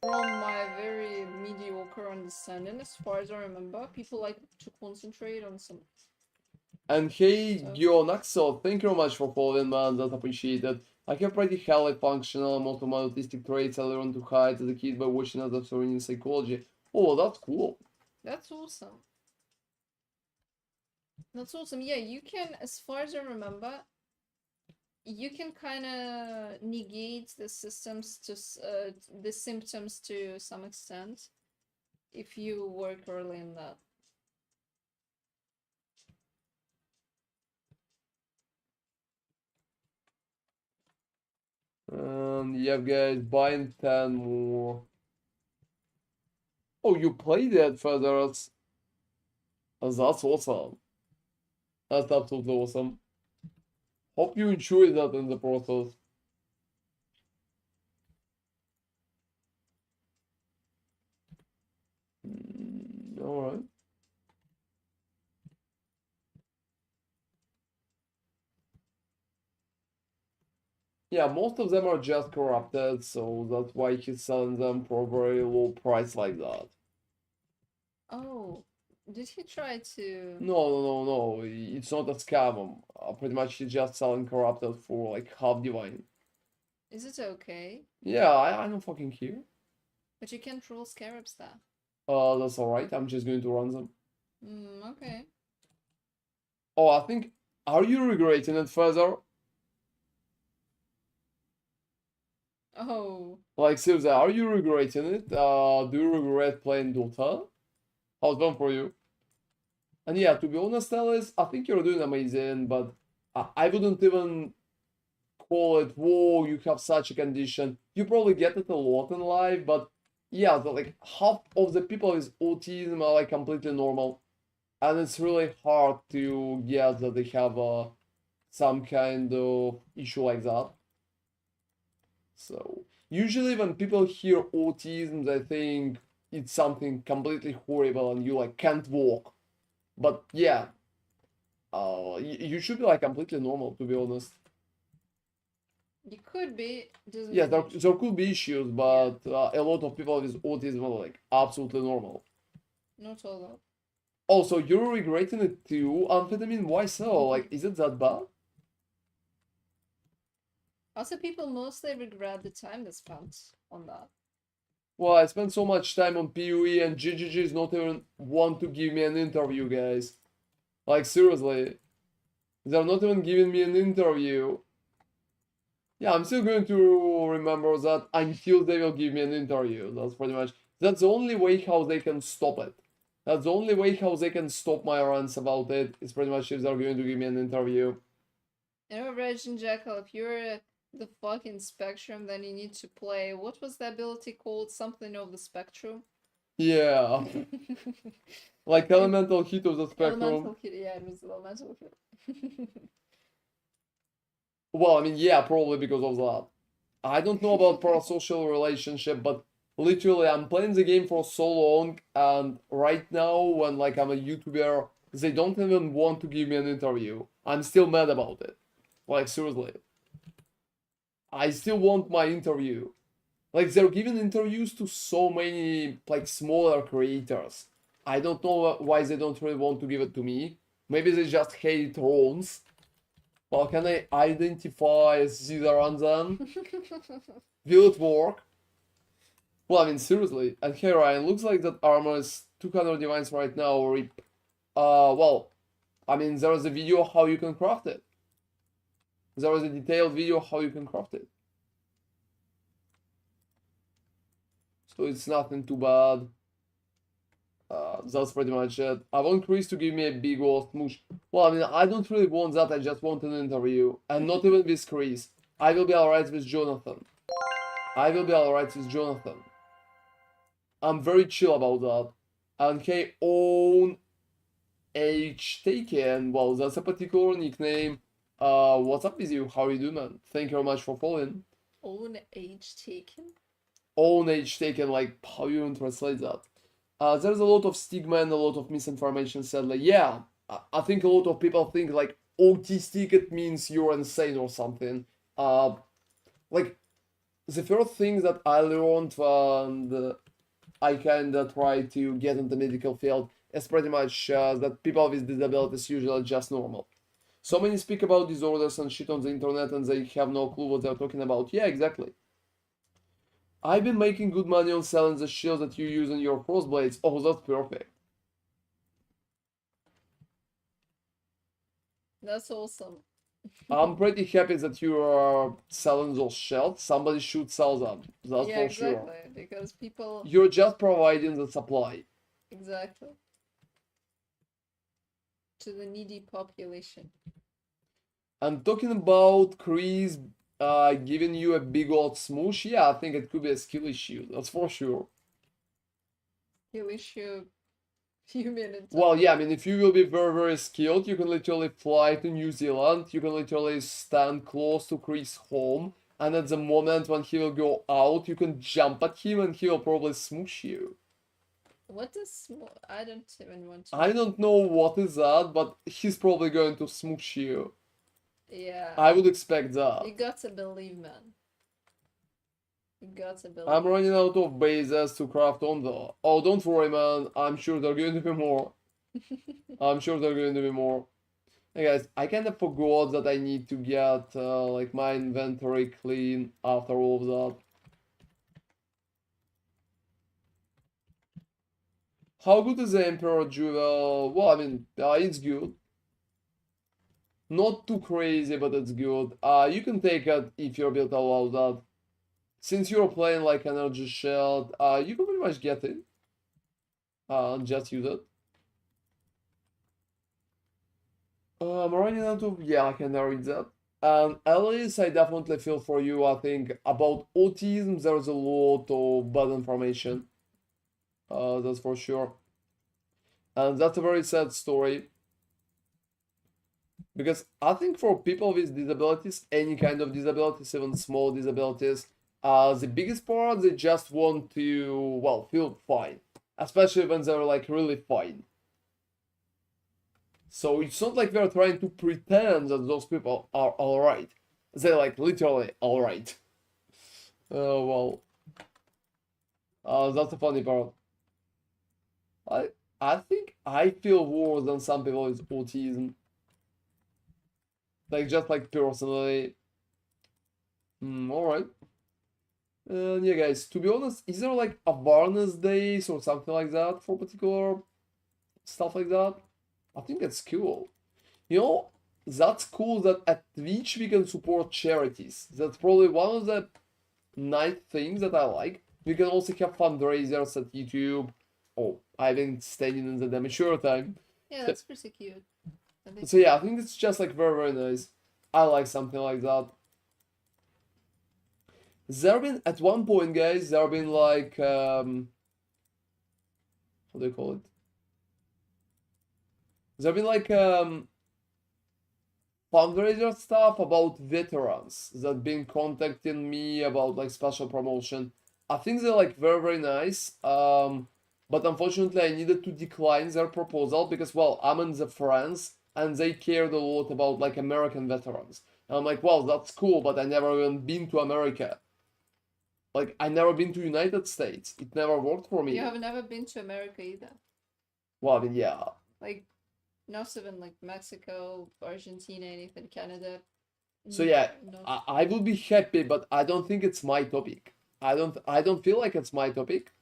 from my very mediocre understanding, as far as I remember, people like to concentrate on some and hey, stuff. Gionaxo, thank you very much for following, man. That's appreciated. I have pretty highly functional, multiple autistic traits I learned to hide as a kid by watching others learning psychology. Oh, that's cool. That's awesome. That's awesome. Yeah, you can, as far as I remember, you can kind of negate the systems to the symptoms to some extent if you work early in that. Yeah, guys, buying 10 more. Oh, you played that, Feathers. That's awesome. That's absolutely awesome. Hope you enjoyed that in the process. Alright. Yeah, most of them are just corrupted, so that's why he's selling them for a very low price like that. Oh, did he try to? No, it's not a scam. Pretty much he's just selling corrupted for like half divine. Is it okay? Yeah, I don't fucking care. But you can't roll scarabs there. That's alright, I'm just going to run them. Okay. Oh, I think, are you regretting it further? Oh, Like, seriously, are you regretting it? Do you regret playing Dota? How's it going for you? And yeah, to be honest, Alice, I think you're doing amazing, but I wouldn't even call it, whoa, you have such a condition. You probably get it a lot in life, but yeah, like half of the people with autism are like completely normal. And it's really hard to get that they have some kind of issue like that. So usually when people hear autism, they think it's something completely horrible and you like can't walk. But yeah, you should be like completely normal to be honest. you could be. Doesn't Yeah, mean there, you should. there could be issues, Yeah, but a lot of people with autism are like absolutely normal. not all of. Also, you're regretting it too, amphetamine? Why so? Like, is it that bad? Also, people mostly regret the time they spent on that. Well, I spent so much time on PoE and GGG's not even want to give me an interview, guys. Like, seriously. They're not even giving me an interview. Yeah, I'm still going to remember that until they will give me an interview. That's pretty much. That's the only way how they can stop it. That's the only way how they can stop my rants about it. Is pretty much if they're going to give me an interview. You know, Raging Jackal, if you're the fucking Spectrum, then you need to play. What was the ability called? Something of the Spectrum? Yeah, like elemental hit of the spectrum. Elemental hit. Yeah, it was elemental hit. Well, I mean, yeah, probably because of that. I don't know about parasocial relationship, but literally, I'm playing the game for so long, and right now, when like I'm a YouTuber, they don't even want to give me an interview. I'm still mad about it. Like seriously, I still want my interview. Like they're giving interviews to so many like smaller creators. I don't know why they don't really want to give it to me. Maybe they just hate drones. Well, can I identify Caesar and then? Will it work? Well, I mean, seriously. And here, Ryan, looks like that armor is 200 divines right now, rip. Well, I mean, there is a video how you can craft it. There is a detailed video how you can craft it. So it's nothing too bad. That's pretty much it. I want Chris to give me a big old smoosh. Well, I mean, I don't really want that. I just want an interview. And not even with Chris. I will be alright with Jonathan. I will be alright with Jonathan. I'm very chill about that. And hey, own H taken. Well, that's a particular nickname. What's up with you? How are you doing, man? Thank you very much for following. Own age taken? Own H taken, like how you even translate that? There's a lot of stigma and a lot of misinformation said. Like, yeah, I think a lot of people think like autistic it means you're insane or something. Like the first thing that I learned and I kinda try to get in the medical field is pretty much that people with disabilities usually just normal. So many speak about disorders and shit on the internet and they have no clue what they're talking about. Yeah, exactly. I've been making good money on selling the shields that you use in your crossblades. Oh, that's perfect. That's awesome. I'm pretty happy that you are selling those shields. Somebody should sell them. That's Yeah, for exactly. sure. Because people. You're just providing the supply. Exactly. To the needy population. And talking about Chris giving you a big old smoosh, yeah, I think it could be a skill issue. That's for sure. He'll issue human Well, yeah, I mean, if you will be very, very skilled, you can literally fly to New Zealand. You can literally stand close to Chris' home. And at the moment when he will go out, you can jump at him and he will probably smoosh you. What is I don't even want to. I don't know what is that, but he's probably going to smoosh you. Yeah. I would expect that. You got to believe, man. You got to believe. I'm running out of bases to craft on though. Oh, don't worry, man. I'm sure there are going to be more. I'm sure there are going to be more. Hey guys, I kind of forgot that I need to get like my inventory clean after all of that. How good is the Emperor Jewel? Well, I mean, it's good. Not too crazy, but it's good. You can take it if your build allows that. Since you're playing like Energy Shield, you can pretty much get it. Just use it. I'm running out of... Yeah, I can read that. And Alice, I definitely feel for you. I think about autism, there's a lot of bad information. That's for sure. And that's a very sad story. Because I think for people with disabilities, any kind of disabilities, even small disabilities, the biggest part, they just want to, well, feel fine. Especially when they're like really fine. So it's not like they're trying to pretend that those people are alright. They're like literally alright. Well, that's the funny part. I I think I feel worse than some people with autism. Like just like personally. Alright. And yeah, guys, to be honest, is there like awareness days or something like that for particular stuff like that? I think that's cool. You know, that's cool that at Twitch we can support charities. That's probably one of the nice things that I like. We can also have fundraisers at YouTube. Oh, I've been staying in the amateur time. Yeah, that's pretty cute. So yeah, I think it's just like very, very nice. I like something like that. There been at one point, guys, there been like how do you call it? There been like fundraiser stuff about veterans that been contacting me about like special promotion. I think they're like very, very nice. But unfortunately I needed to decline their proposal because well, I'm in the France and they cared a lot about like American veterans. And I'm like, well, that's cool, but I never even been to America. Like I never been to United States. It never worked for me. You have never been to America either. Well, I mean, yeah. Like, not even like Mexico, Argentina, anything, Canada. So yeah, No. I would be happy, but I don't think it's my topic. I don't feel like it's my topic.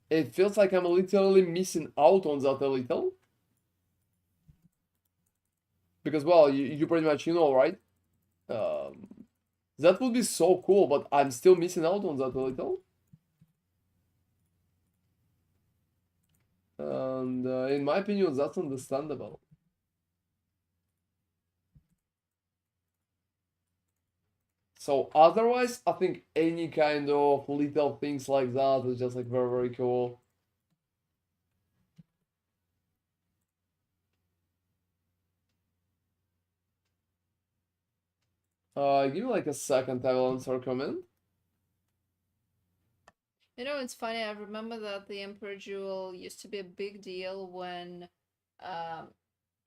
It feels like I'm literally missing out on that a little. Because well, you pretty much you know, right? Um, that would be so cool, but I'm still missing out on that a little. And in my opinion, that's understandable. So otherwise, I think any kind of little things like that is just like very, very cool. Give me like a second, I will answer a comment. You know, it's funny. I remember that the Emperor Jewel used to be a big deal when um,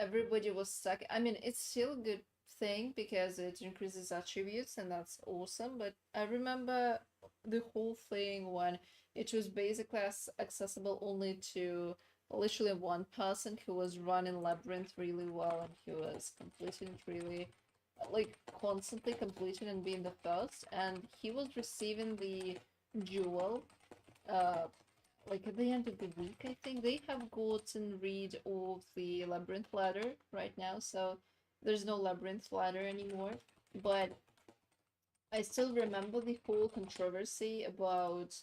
everybody was stuck. I mean, it's still a good thing because it increases attributes and that's awesome. But I remember the whole thing when it was basically accessible only to literally one person who was running Labyrinth really well and who was completing it really, like, constantly completing and being the first. And he was receiving the jewel uh like at the end of the week. I think they have gotten rid of the labyrinth ladder right now, so there's no labyrinth ladder anymore. But I still remember the whole controversy about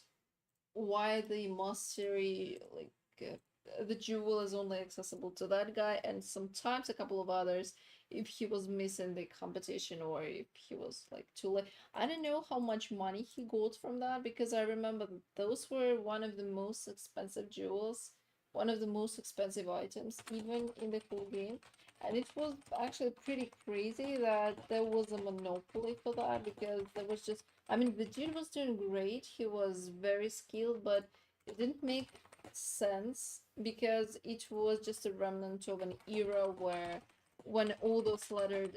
why the mastery, like the jewel is only accessible to that guy and sometimes a couple of others if he was missing the competition or if he was like too late. I don't know how much money he got from that because I remember those were one of the most expensive jewels, one of the most expensive items even in the whole game. And it was actually pretty crazy that there was a monopoly for that because there was just, I mean, the dude was doing great, he was very skilled, but it didn't make sense because it was just a remnant of an era where when all those letters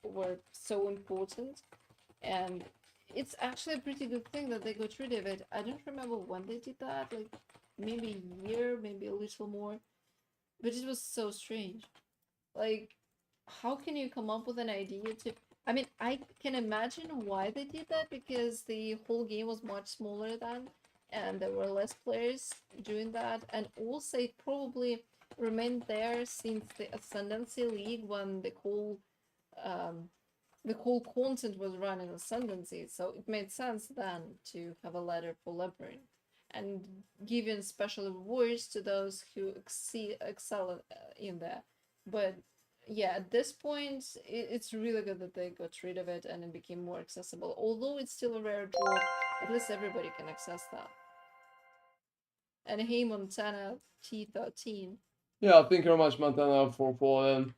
were so important, and it's actually a pretty good thing that they got rid of it. I don't remember when they did that, like maybe a year, maybe a little more, but it was so strange. Like, how can you come up with an idea to... I mean, I can imagine why they did that, because the whole game was much smaller then, and there were less players doing that, and also it probably remained there since the Ascendancy League, when um, the whole content was run in Ascendancy, so it made sense then to have a ladder for Labyrinth, and giving special rewards to those who excel in there. But yeah, at this point, it's really good that they got rid of it and it became more accessible. Although it's still a rare drop, at least everybody can access that. And hey, Montana T17. Yeah, thank you very much, Montana, for following.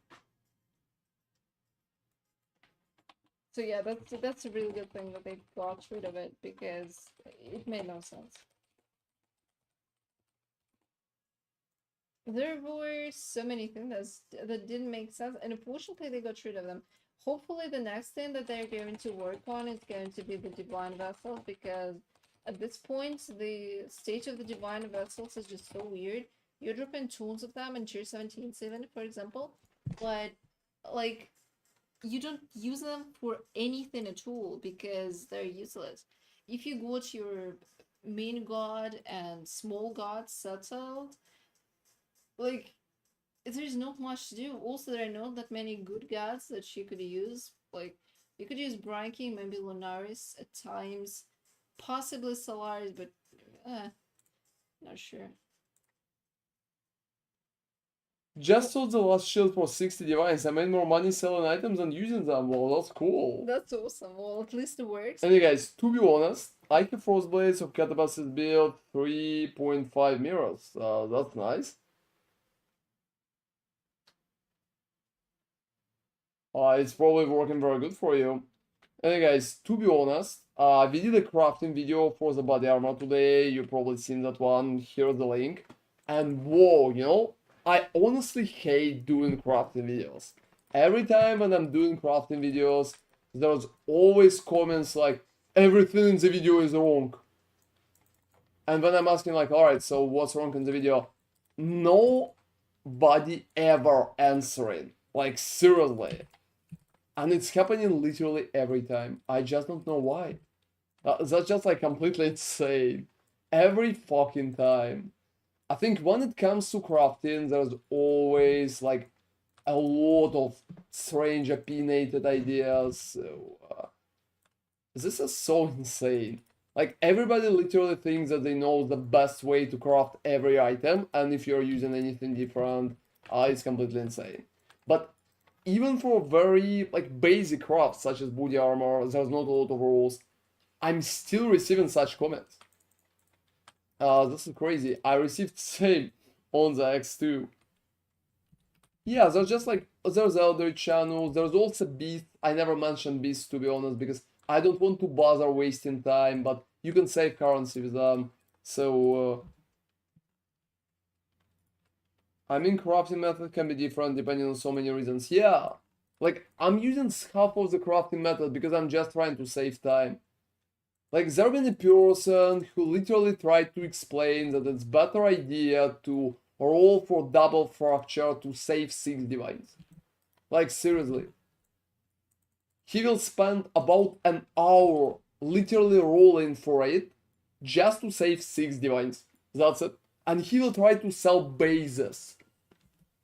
So yeah, that's a really good thing that they got rid of it, because it made no sense. There were so many things that didn't make sense, and unfortunately they got rid of them. Hopefully the next thing that they're going to work on is going to be the Divine Vessel, because at this point the state of the Divine Vessels is just so weird. You're dropping tons of them in tier 17 7, for example, but like you don't use them for anything at all because they're useless. If you got your main god and small god settled, like, there's not much to do. Also, there are not that many good gods that you could use. Like, you could use Branky, maybe Lunaris at times, possibly Solaris, but not sure. Just sold the last shield for 60 divines. I made more money selling items than using them. Well, that's cool. That's awesome. Well, at least it works. Anyway, guys, to be honest, I have Frostblades of Catabasis build 3.5 mirrors. That's nice. It's probably working very good for you. Anyway, guys, to be honest, we did a crafting video for the body armor today. You've probably seen that one. Here's the link. And whoa, you know, I honestly hate doing crafting videos. Every time when I'm doing crafting videos, there's always comments like, everything in the video is wrong. And when I'm asking like, alright, so what's wrong in the video? Nobody ever answering. Like, seriously. And it's happening literally every time. I just don't know why. That's just like completely insane. Every fucking time. I think when it comes to crafting, there's always like a lot of strange opinionated ideas. So, this is so insane. Like, everybody literally thinks that they know the best way to craft every item, and if you're using anything different, it's completely insane. But even for very like basic crafts such as booty armor, there's not a lot of rules. I'm still receiving such comments. This is crazy. I received same on the X2. Yeah, there's just like there's Elder channels. There's also Beast. I never mentioned Beast to be honest because I don't want to bother wasting time. But you can save currency with them. So I mean, crafting method can be different depending on so many reasons. Yeah, like I'm using half of the crafting method because I'm just trying to save time. Like there been a person who literally tried to explain that it's better idea to roll for double fracture to save 6 divines. Like seriously. He will spend about an hour literally rolling for it just to save 6 divines. That's it. And he will try to sell bases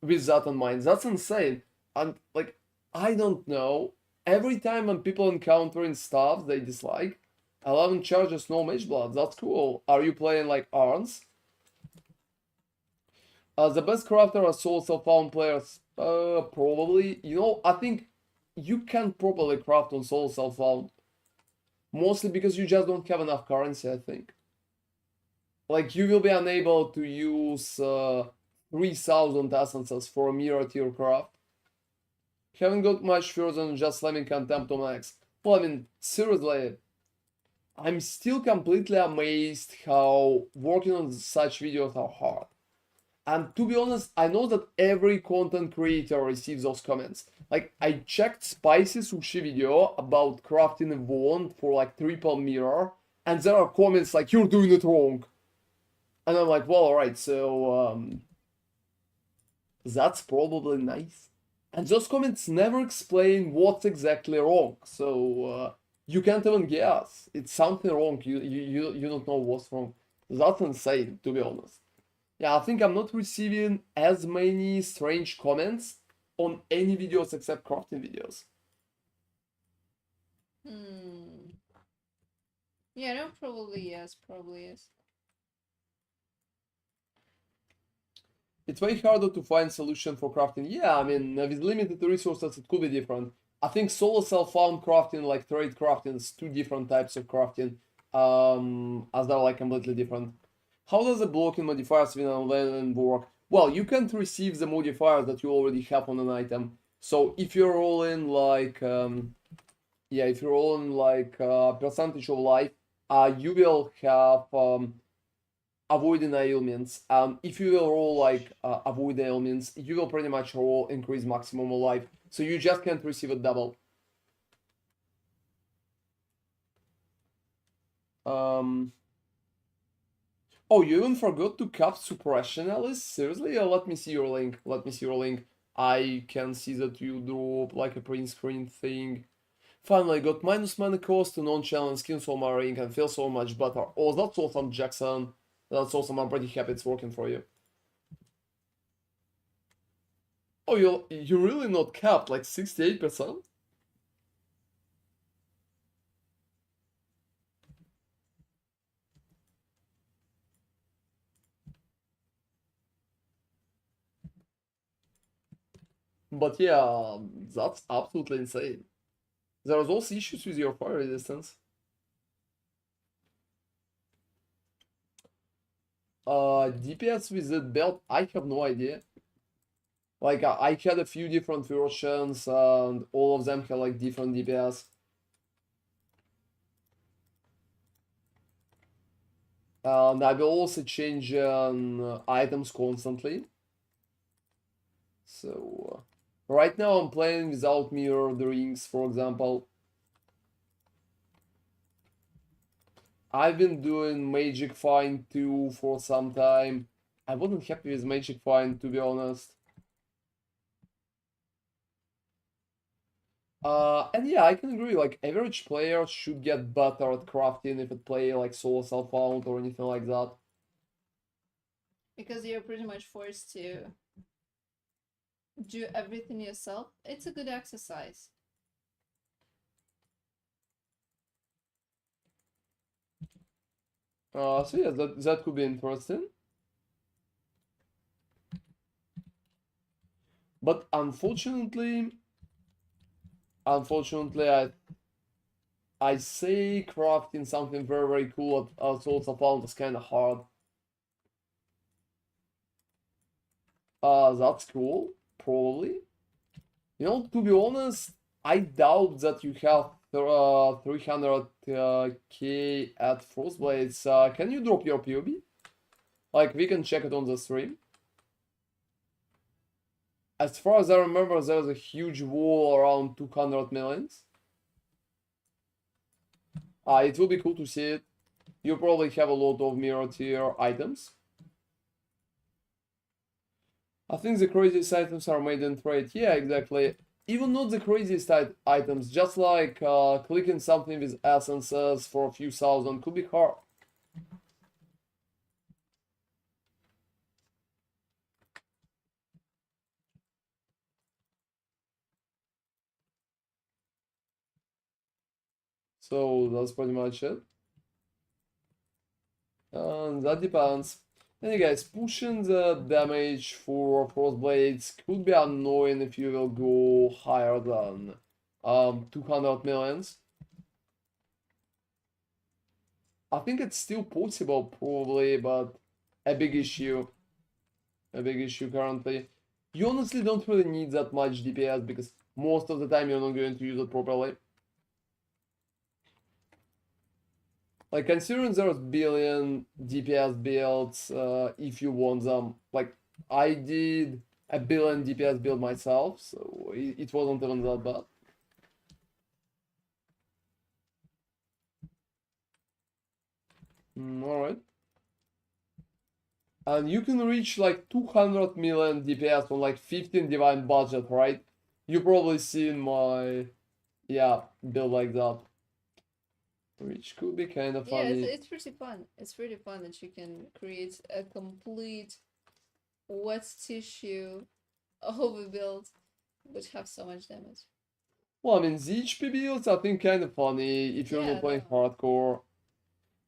with that in mind. That's insane. And like, I don't know. Every time when people encountering stuff they dislike, 11 charges, no mage blood. That's cool. Are you playing like Arns? The best crafter are soul self-found players. Probably. You know, I think you can properly craft on soul self-found. Mostly because you just don't have enough currency, I think. Like, you will be unable to use 3000 essences for a mirror tier craft. Haven't got much further than just slamming contempt on X. Well, I mean, seriously, I'm still completely amazed how working on such videos are hard. And to be honest, I know that every content creator receives those comments. Like, I checked Spicy Sushi video about crafting a wand for like triple mirror, and there are comments like, you're doing it wrong. And I'm like, well, alright, so that's probably nice. And those comments never explain what's exactly wrong. So you can't even guess. It's something wrong. You don't know what's wrong. That's insane, to be honest. Yeah, I think I'm not receiving as many strange comments on any videos except crafting videos. Yeah, no, probably yes, probably yes. It's way harder to find solution for crafting. Yeah, I mean, with limited resources, it could be different. I think solo self-found crafting, like trade crafting, is two different types of crafting, as they're like completely different. How does the blocking modifiers within an island work? Well, you can't receive the modifiers that you already have on an item. So if you're rolling like, yeah, if you're rolling like percentage of life, you will have avoiding ailments. If you will roll like avoid ailments, you will pretty much roll increase maximum of life. So you just can't receive it double. Oh, you even forgot to cap suppression, Alice? Seriously? Let me see your link. Let me see your link. I can see that you drop like a print screen thing. Finally, got minus mana cost to non-challenge skins on my ring and feel so much better. Oh, that's awesome, Jackson. That's awesome. I'm pretty happy it's working for you. Oh, you're really not capped, like 68%? But yeah, that's absolutely insane. There's also issues with your fire resistance. DPS with that belt, I have no idea. Like, I had a few different versions, and all of them have like different DPS. And I will also change items constantly. So, right now I'm playing without mirrored rings, for example. I've been doing Magic Find 2 for some time. I wasn't happy with Magic Find, to be honest. And yeah, I can agree, like, average players should get better at crafting if it play, like, solo self-found or anything like that. Because you're pretty much forced to do everything yourself. It's a good exercise. So yeah, that could be interesting. But unfortunately, I say crafting something very, very cool at solo self-found is kind of hard. That's cool, probably. You know, to be honest, I doubt that you have 300k at Frostblades. Can you drop your POB? Like, we can check it on the stream. As far as I remember, there's a huge wall around 200 millions. It will be cool to see it. You probably have a lot of mirror tier items. I think the craziest items are made in trade. Yeah, exactly. Even not the craziest items, just like clicking something with essences for a few thousand could be hard. So that's pretty much it. And that depends. Anyway, guys, pushing the damage for Frostblades could be annoying if you will go higher than 200 millions. I think it's still possible, probably, but a big issue. A big issue currently. You honestly don't really need that much DPS because most of the time you're not going to use it properly. Like, considering there's billion DPS builds, if you want them, like, I did a billion DPS build myself, so it wasn't even that bad. Alright. And you can reach like 200 million DPS on like 15 divine budget, right? You probably seen my, yeah, build like that. Which could be kind of Yeah, funny. it's pretty fun. It's pretty fun that you can create a complete wet tissue overbuild, but have so much damage. Well, I mean, the HP builds I think kind of funny if you're Yeah, not playing no. hardcore.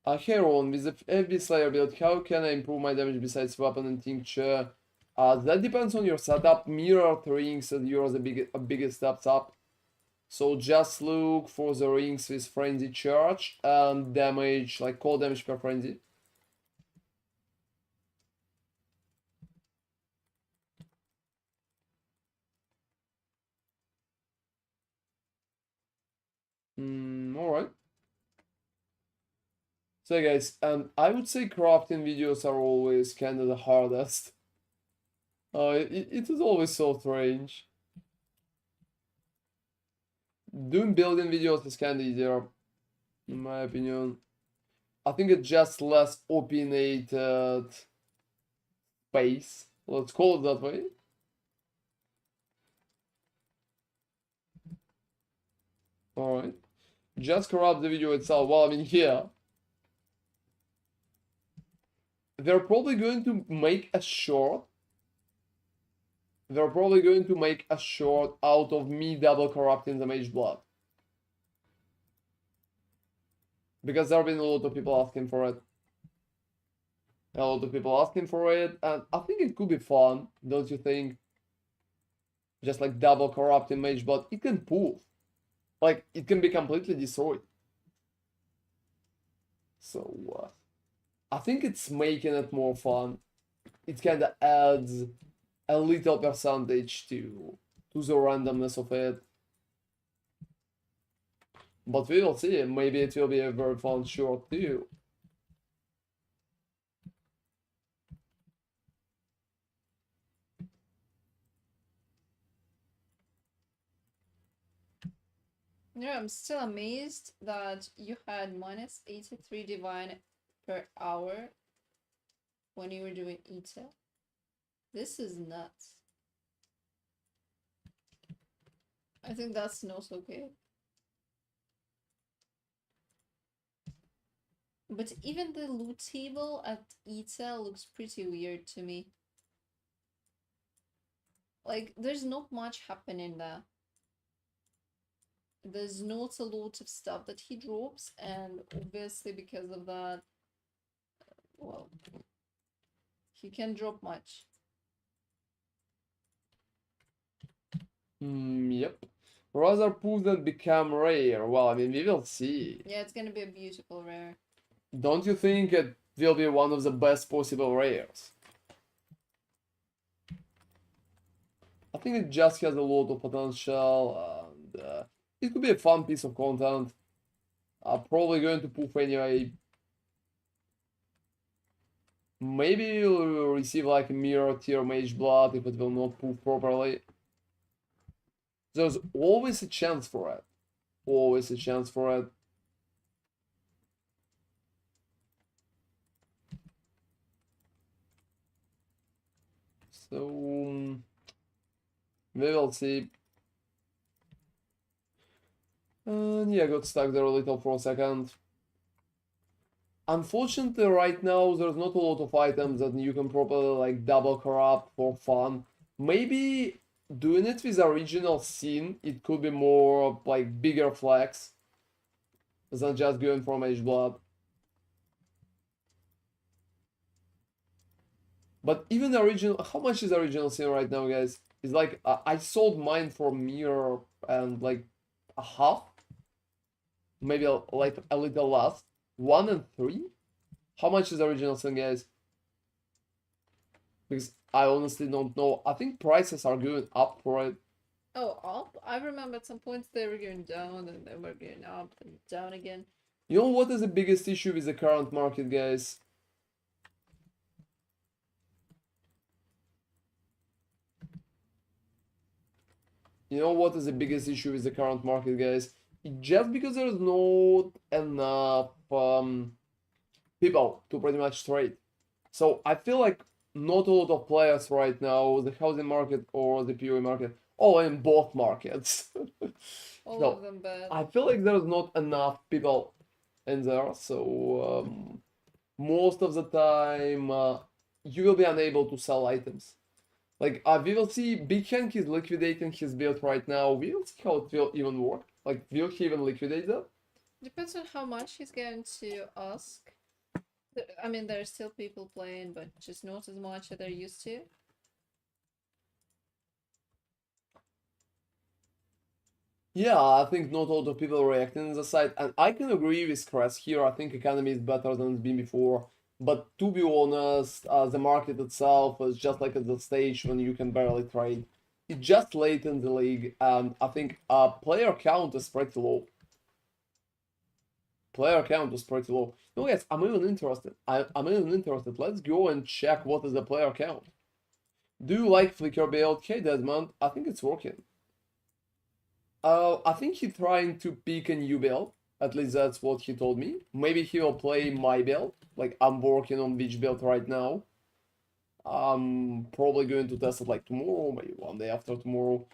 Heron, with the FB Slayer build, how can I improve my damage besides weapon and tincture? That depends on your setup. Mirror rings are the biggest steps up. So just look for the rings with frenzy charge and damage, like cold damage per frenzy. Alright. So guys, I would say crafting videos are always kind of the hardest. It is always so strange. Doing building videos is kind of easier, in my opinion. I think it's just less opinionated space. Let's call it that way. Alright. Just corrupt the video itself. Well, I mean, here. They're probably going to make a short. They're probably going to make a short out of me double corrupting the mage blood. Because there have been a lot of people asking for it. A lot of people asking for it, and I think it could be fun, don't you think? Just like double corrupting mage blood, it can poof. Like, it can be completely destroyed. So, I think it's making it more fun. It kind of adds a little percentage to the randomness of it. But we will see. Maybe it will be a very fun short too. Yeah, I'm still amazed that you had minus 83 divine per hour when you were doing ETA. This is nuts. I think that's not okay. But even the loot table at ETA looks pretty weird to me. Like, there's not much happening there. There's not a lot of stuff that he drops, and obviously because of that, well, he can drop much. Yep. Rather poof than become rare. Well, I mean, we will see. Yeah, it's gonna be a beautiful rare. Don't you think it will be one of the best possible rares? I think it just has a lot of potential, and it could be a fun piece of content. I'm probably going to poof anyway. Maybe you'll receive like a mirror tier mage blood if it will not poof properly. There's always a chance for it. Always a chance for it. So we will see. And yeah, got stuck there a little for a second. Unfortunately, right now there's not a lot of items that you can properly like double corrupt for fun. Maybe doing it with original scene, it could be more like bigger flex than just going for mage blood. But even the original, how much is the original scene right now, guys? It's like I sold mine for mirror and like a half, maybe like a little less. 1 and 3. How much is the original scene, guys? Because I honestly don't know. I think prices are going up for it. Oh, up? I remember at some points they were going down and they were going up and down again. You know what is the biggest issue with the current market, guys? You know what is the biggest issue with the current market, guys? Just because there's not enough people to pretty much trade. So I feel like not a lot of players right now, the housing market or the PoE market, or in both markets. All So of them bad. I feel like there's not enough people in there, so most of the time you will be unable to sell items. Like we will see Big Hank is liquidating his build right now. We will see how it will even work. Like will he even liquidate that? Depends on how much he's going to ask. I mean, there are still people playing, but just not as much as they're used to. Yeah, I think not all the people reacting on the site, and I can agree with Chris here. I think economy is better than it's been before. But to be honest, the market itself is just like at the stage when you can barely trade. It's just late in the league, and I think player count is pretty low. Player count is pretty low. No, guys, I'm even interested. I'm even interested. Let's go and check what is the player count. Do you like Flicker build? Hey, Desmond, I think it's working. I think he's trying to pick a new build. At least that's what he told me. Maybe he will play my build. Like, I'm working on which build right now. I'm probably going to test it like tomorrow, maybe one day after tomorrow.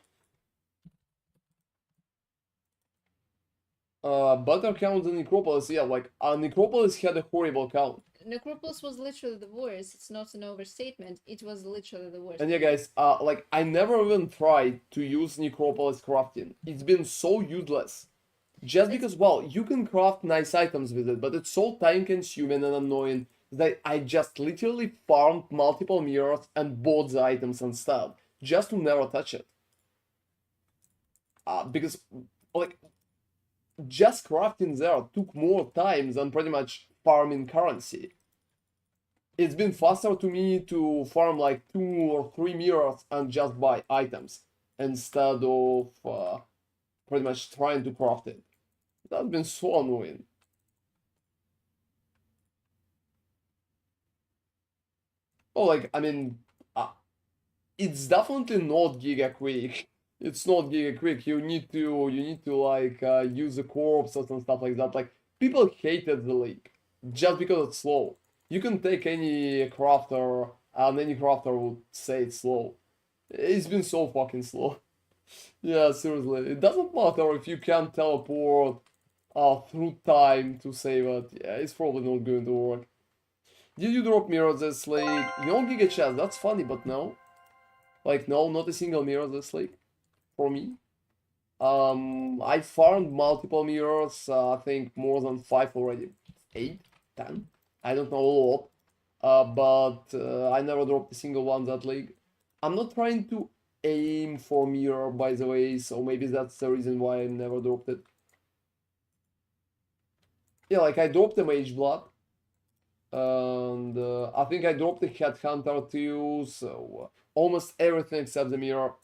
Better count than Necropolis, yeah, like, Necropolis had a horrible count. Necropolis was literally the worst. It's not an overstatement. It was literally the worst. And yeah, guys, like, I never even tried to use Necropolis crafting. It's been so useless. Just because, well, you can craft nice items with it, but it's so time consuming and annoying that I just literally farmed multiple mirrors and bought the items instead, just to never touch it. Because, like, just crafting there took more time than pretty much farming currency. It's been faster to me to farm like 2 or 3 mirrors and just buy items instead of pretty much trying to craft it. That's been so annoying. Oh, like, I mean, it's definitely not giga quick. It's not giga quick. You need to like use the corpses and stuff like that. Like people hated the league just because it's slow. You can take any crafter and any crafter would say it's slow. It's been so fucking slow. Yeah, seriously. It doesn't matter if you can't teleport through time to save it. Yeah, it's probably not going to work. Did you drop mirrors this league? You don't giga chest, that's funny, but no. Like, no, not a single mirror this league for me. I farmed multiple mirrors, I think more than 5 already. 8, 10? I don't know a lot. But I never dropped a single one that league. I'm not trying to aim for mirror, by the way, so maybe that's the reason why I never dropped it. Yeah, like I dropped the Mage Blood. And I think I dropped the Headhunter too, so almost everything except the mirror.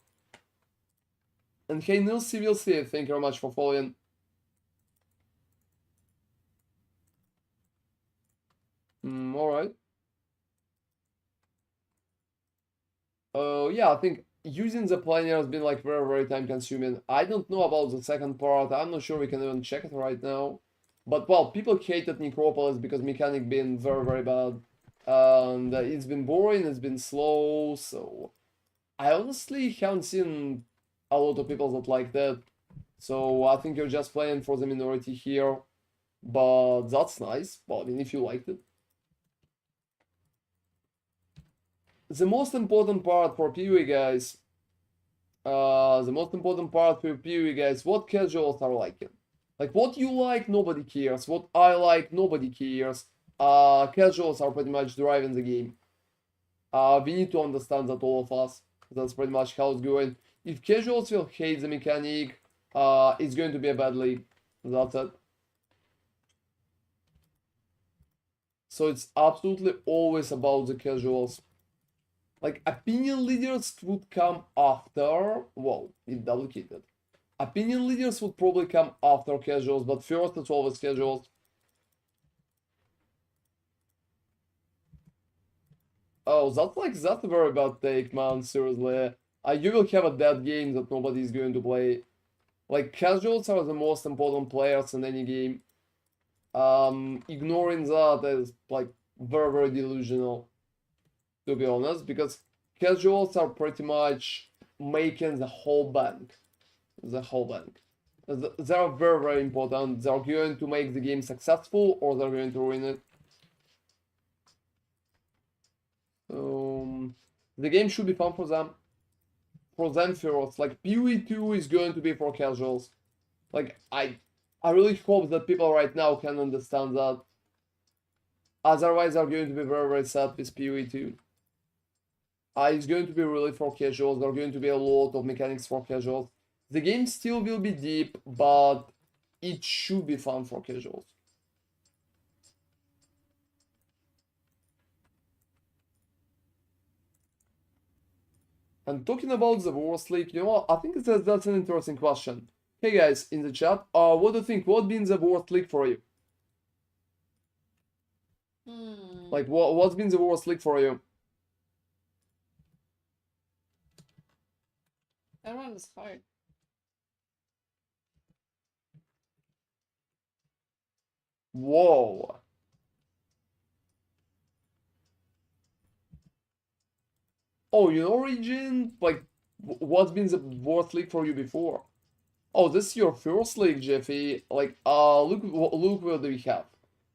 And hey, Nilsi, we'll see. Thank you very much for following. Alright. Yeah, I think using the planer has been like very, very time consuming. I don't know about the second part. I'm not sure we can even check it right now. But well, people hated Necropolis because mechanic been very, very bad. And it's been boring, it's been slow, so I honestly haven't seen a lot of people that like that. So I think you're just playing for the minority here. But that's nice. Well, I mean, if you liked it. The most important part for PoE guys, what casuals are liking. Like what you like, nobody cares. What I like, nobody cares. Casuals are pretty much driving the game. We need to understand that, all of us. That's pretty much how it's going. If casuals will hate the mechanic, it's going to be a bad league. That's it. So it's absolutely always about the casuals. Like opinion leaders would come after. Well, it duplicated. Opinion leaders would probably come after casuals, but first it's always casuals. Oh, that's a very bad take, man. Seriously. You will have a dead game that nobody is going to play. Like, casuals are the most important players in any game. Ignoring that is like very, very delusional, to be honest, because casuals are pretty much making the whole bank. The whole bank. They are very, very important. They're going to make the game successful or they're going to ruin it. The game should be fun for them. For them first. Like, PoE 2 is going to be for casuals. Like, I really hope that people right now can understand that. Otherwise, they're going to be very, very sad with PoE 2. It's going to be really for casuals. There are going to be a lot of mechanics for casuals. The game still will be deep, but it should be fun for casuals. And talking about the War League, you know what? I think that's an interesting question. Hey guys, in the chat, what do you think? What been the War League for you? Like, what's been the War League for you? That one is hard. Whoa. Oh, you know, Region? Like, what's been the worst league for you before? Oh, this is your first league, Jeffy. Like, look what we have.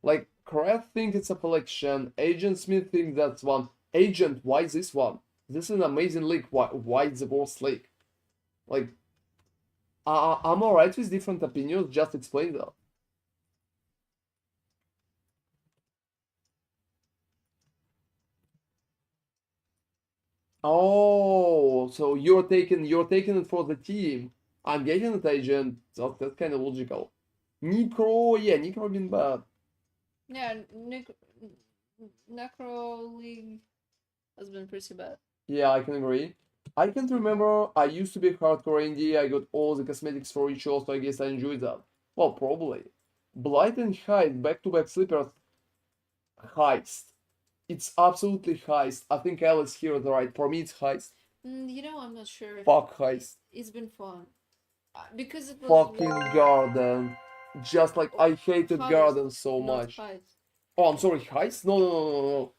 Like, Krath thinks it's a collection. Agent Smith thinks that's one. Agent, why this one? This is an amazing league. Why it's the worst league? Like, I'm alright with different opinions. Just explain that. Oh, so you're taking it for the team. I'm getting it, Agent. That's kind of logical. Necro been bad. Yeah, Necro League has been pretty bad. Yeah, I can agree. I can't remember. I used to be hardcore indie. I got all the cosmetics for each show, so I guess I enjoyed that. Well, probably. Blight and Heist, back-to-back sleepers. Heist. It's absolutely heist. I think Alice here is right. For me, it's heist. You know, I'm not sure. Fuck heist. It's been fun. Because it was Fucking Garden. Just like I hated Heist, Garden so not much. Heist. Oh, I'm sorry, heist? No.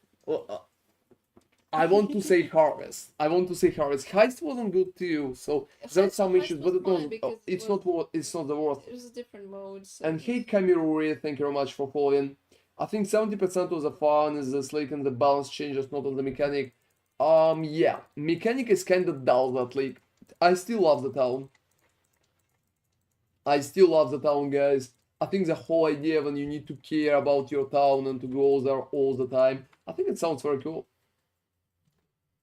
I want to say Harvest. Heist wasn't good too, so there's some Heist issues, was but it fun was, because it's not the worst. It was a different mode. So And hey, Kamiruri, thank you very much for following. I think 70% of the fun is the slick and the balance changes, not on the mechanic. Yeah, mechanic is kinda dull, that league. I still love the town. Guys. I think the whole idea when you need to care about your town and to go there all the time, I think it sounds very cool.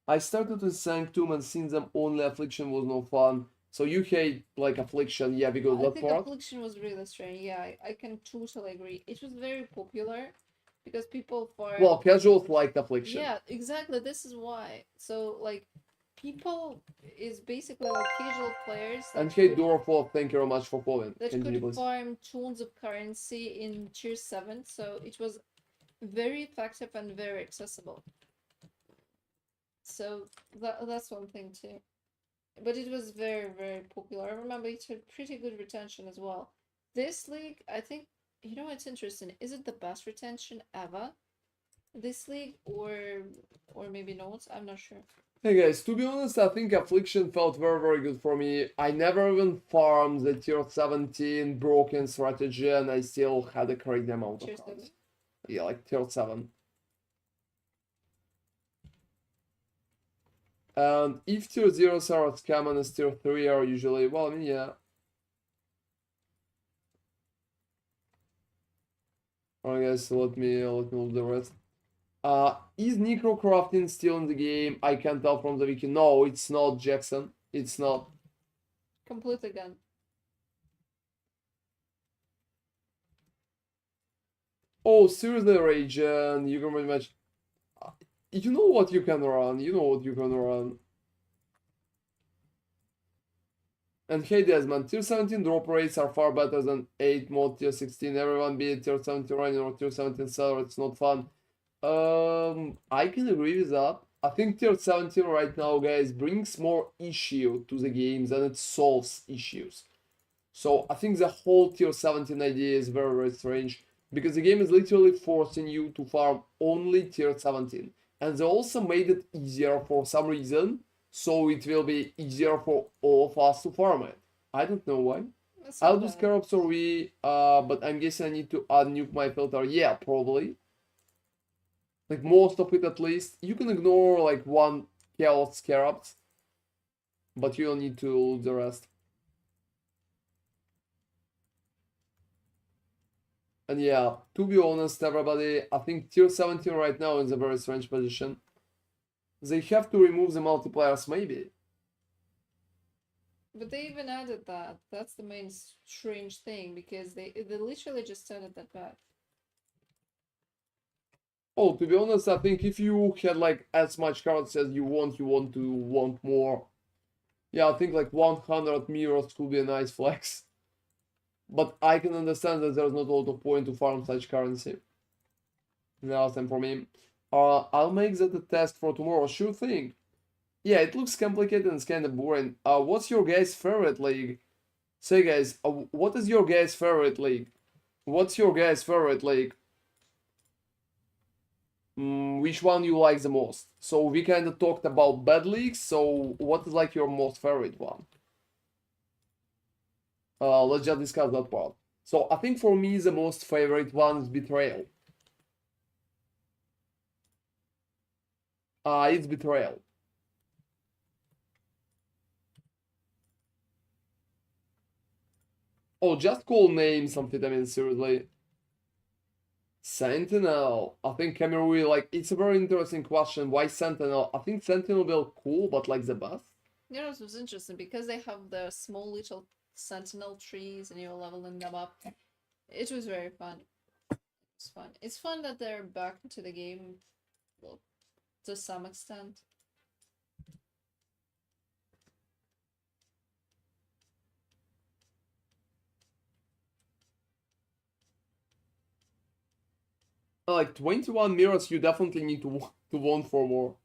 I started with Sanctum and since them only Affliction was no fun. So you hate like Affliction, yeah, because I that think part? Affliction was really strange. Yeah, I can totally agree. It was very popular because people farmed. Well, casuals liked Affliction. Yeah, exactly. This is why. So like, people is basically like casual players. And hey, Dorflop, thank you very much for following. That Continue, could please. farm tons of currency in tier 7, so it was very effective and very accessible. So that's one thing too. But it was very, very popular. I remember it had pretty good retention as well. This league, I think, you know what's interesting? Is it the best retention ever? This league or maybe not? I'm not sure. Hey guys, to be honest, I think Affliction felt very, very good for me. I never even farmed the tier 17 broken strategy and I still had a crazy amount of cards. Yeah, like tier 7. And if tier 0s are at scam and tier 3 are usually, well, I mean, yeah. Alright guys, so let me look the rest. Is Necrocrafting still in the game? I can't tell from the wiki. No, it's not, Jackson. It's not. Completely gone. Oh, seriously, Rage, you can pretty much... You know what you can run. And hey Desmond, tier 17 drop rates are far better than 8 mod tier 16. Everyone be it tier 17 running or tier 17 seller, it's not fun. I can agree with that. I think tier 17 right now, guys, brings more issue to the game than it solves issues. So I think the whole tier 17 idea is very, very strange because the game is literally forcing you to farm only tier 17. And they also made it easier for some reason, so it will be easier for all of us to farm it. I don't know why. That's I'll not do bad. scarabs or we, but I'm guessing I need to add nuke my filter. Yeah, probably. Like most of it at least. You can ignore like one chaos scarabs, but you don't need to lose the rest. And yeah, to be honest, everybody, I think tier 17 right now is a very strange position. They have to remove the multipliers, maybe. But they even added that. That's the main strange thing because they literally just added that back. Oh, to be honest, I think if you had like as much cards as you want to want more. Yeah, I think like 100 mirrors could be a nice flex. But I can understand that there's not a lot of point to farm such currency. Now time for me. I'll make that a test for tomorrow. Sure thing. Yeah, it looks complicated and it's kind of boring. What's your guys' favorite league? Say, guys, what is your guys' favorite league? What's your guys' favorite league? Which one you like the most? So we kind of talked about bad leagues. So what is like your most favorite one? Let's just discuss that part. So I think for me the most favorite one is Betrayal. It's Betrayal. Oh, just call names amphetamine, seriously. Sentinel. I think Cameroon, like, it's a very interesting question. Why Sentinel? I think Sentinel will cool, but like the best. You know, it was interesting because they have the small little sentinel trees and you're leveling them up. It was very fun. It's fun. It's fun that they're back into the game, well, to some extent. Like 21 mirrors, you definitely need to want for more.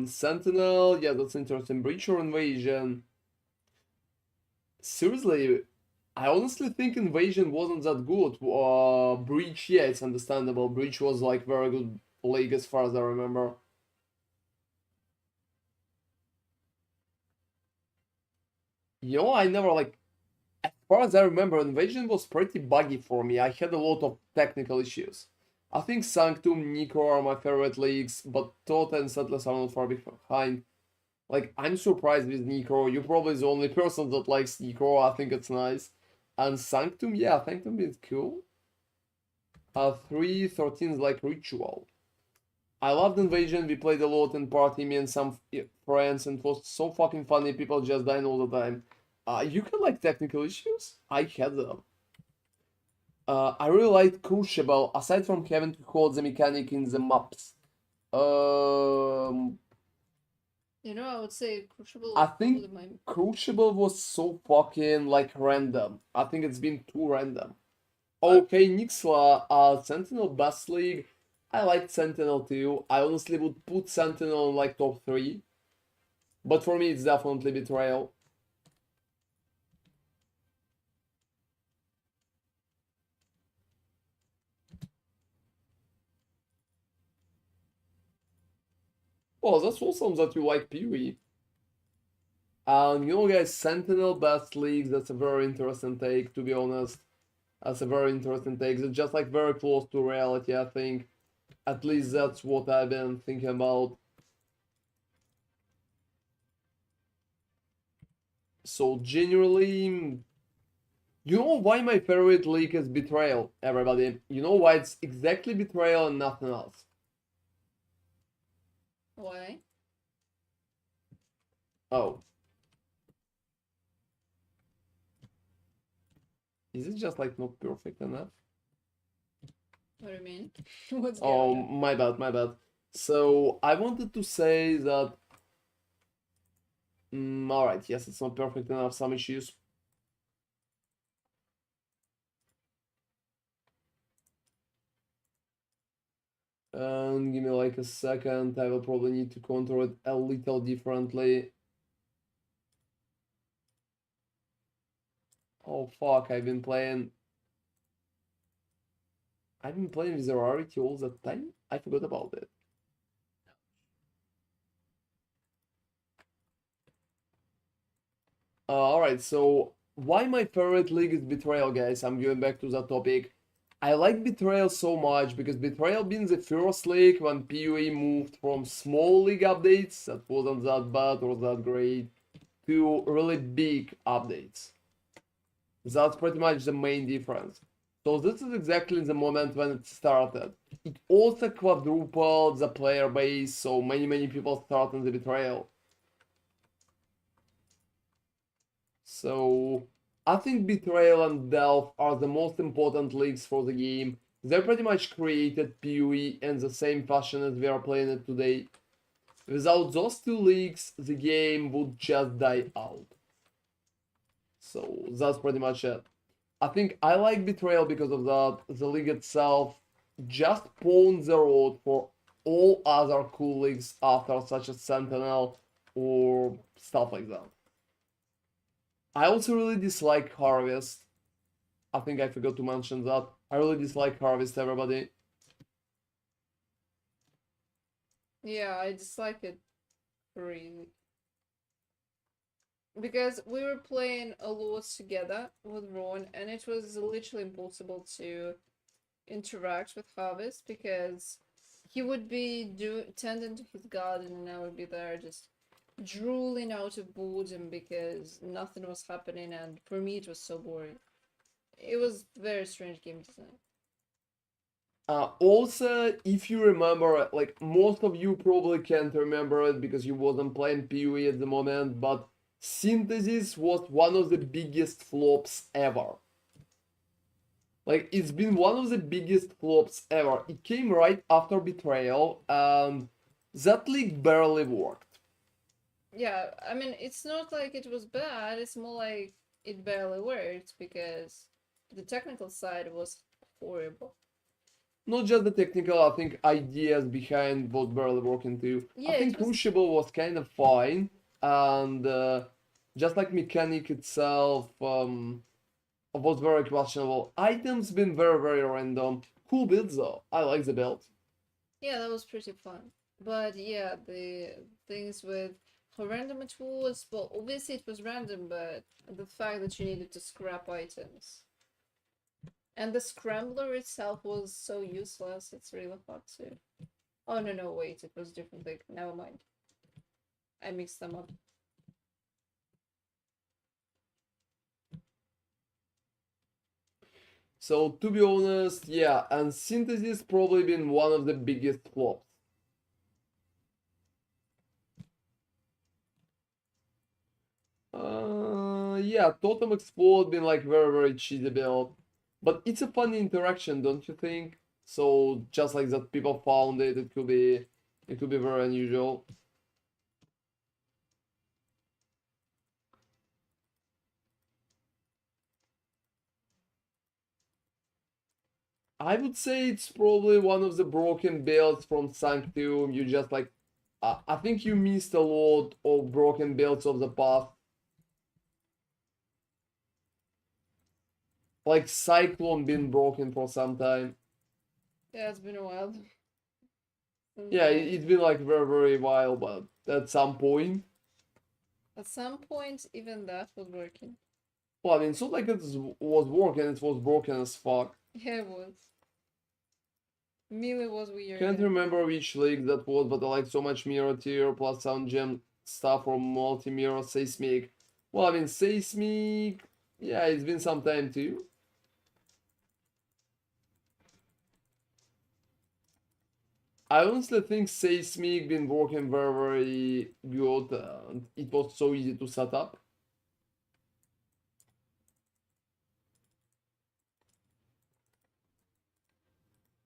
Sentinel, yeah, that's interesting. Breach or Invasion? Seriously, I honestly think Invasion wasn't that good. Breach, yeah, it's understandable. Breach was like very good league as far as I remember. You know, I never like, as far as I remember, Invasion was pretty buggy for me. I had a lot of technical issues. I think Sanctum, Necro are my favorite leagues, but Tota and Settlers are not far behind. Like, I'm surprised with Necro. You're probably the only person that likes Necro. I think it's nice. And Sanctum, yeah, Sanctum is cool. 313 is like Ritual. I loved Invasion. We played a lot in party, me and some friends, and it was so fucking funny. People just dying all the time. You can like technical issues? I had them. I really liked Crucible, aside from having to hold the mechanic in the maps. You know, I would say Crucible I is think probably my... Crucible was so fucking like random. I think it's been too random. Okay, Nixla, Sentinel Best League. I liked Sentinel too. I honestly would put Sentinel in like top 3. But for me, it's definitely Betrayal. Well, that's awesome that you like PoE. You know, guys, Sentinel Best League, that's a very interesting take, to be honest. That's a very interesting take. It's just like very close to reality, I think. At least that's what I've been thinking about. So, generally, you know why my favorite league is Betrayal, everybody? You know why it's exactly Betrayal and nothing else? Why? Oh. Is it just like not perfect enough? What do you mean? What's Oh, going on? my bad, my bad. So, I wanted to say that. Alright, yes, it's not perfect enough, some issues. And give me like a second, I will probably need to control it a little differently. Oh fuck, I've been playing with the rarity all the time? I forgot about it. Alright, so why my favorite league is Betrayal, guys? I'm going back to that topic. I like Betrayal so much because Betrayal being the first league when PoE moved from small league updates that wasn't that bad or that great to really big updates. That's pretty much the main difference. So this is exactly the moment when it started. It also quadrupled the player base, so many people started the Betrayal. So I think Betrayal and Delph are the most important leagues for the game. They pretty much created PoE in the same fashion as we are playing it today. Without those two leagues, the game would just die out. So that's pretty much it. I think I like Betrayal because of that. The league itself just pawned the road for all other cool leagues after, such as Sentinel or stuff like that. I also really dislike Harvest. I think I forgot to mention that. I really dislike Harvest, everybody. Yeah, I dislike it really. Because we were playing a lot together with Ron, and it was literally impossible to interact with Harvest because he would be tending to his garden and I would be there just drooling out of boredom because nothing was happening, and for me it was so boring. It was very strange game design. Also, if you remember, like most of you probably can't remember it because you wasn't playing PoE at the moment, but Synthesis was one of the biggest flops ever. Like, it's been one of the biggest flops ever. It came right after Betrayal, and that league barely worked. Yeah, I mean, it's not like it was bad, it's more like it barely worked because the technical side was horrible. Not just the technical, I think ideas behind was barely working too. I Yeah, think it was. Crucible was kind of fine, and just like mechanic itself was very questionable. Items been very random. Cool builds though. I like the build. Yeah, that was pretty fun. But yeah, the things with how random it was, well, obviously it was random, but the fact that you needed to scrap items. And the scrambler itself was so useless, it's really hard to. Oh, no, wait, it was different thing. Never mind. I mixed them up. So to be honest, yeah, and Synthesis probably been one of the biggest flops. Yeah, Totem Explode been like very cheesy build, but it's a funny interaction, don't you think? So just like that, people found it. It could be very unusual. I would say it's probably one of the broken builds from Sanctum. You just like, I think you missed a lot of broken builds of the past. Like Cyclone been broken for some time. Yeah, it's been a while. Yeah, it's been like very while, but at some point. At some point, even that was working. Well, I mean, it's not like it was working, it was broken as fuck. Yeah, it was. Melee was weird. Can't remember which league that was, but I like so much Mirror Tier plus Sound Gem stuff from Multi Mirror Seismic. Well, I mean, Seismic, yeah, it's been some time too. I honestly think Seismic been working very good. It was so easy to set up.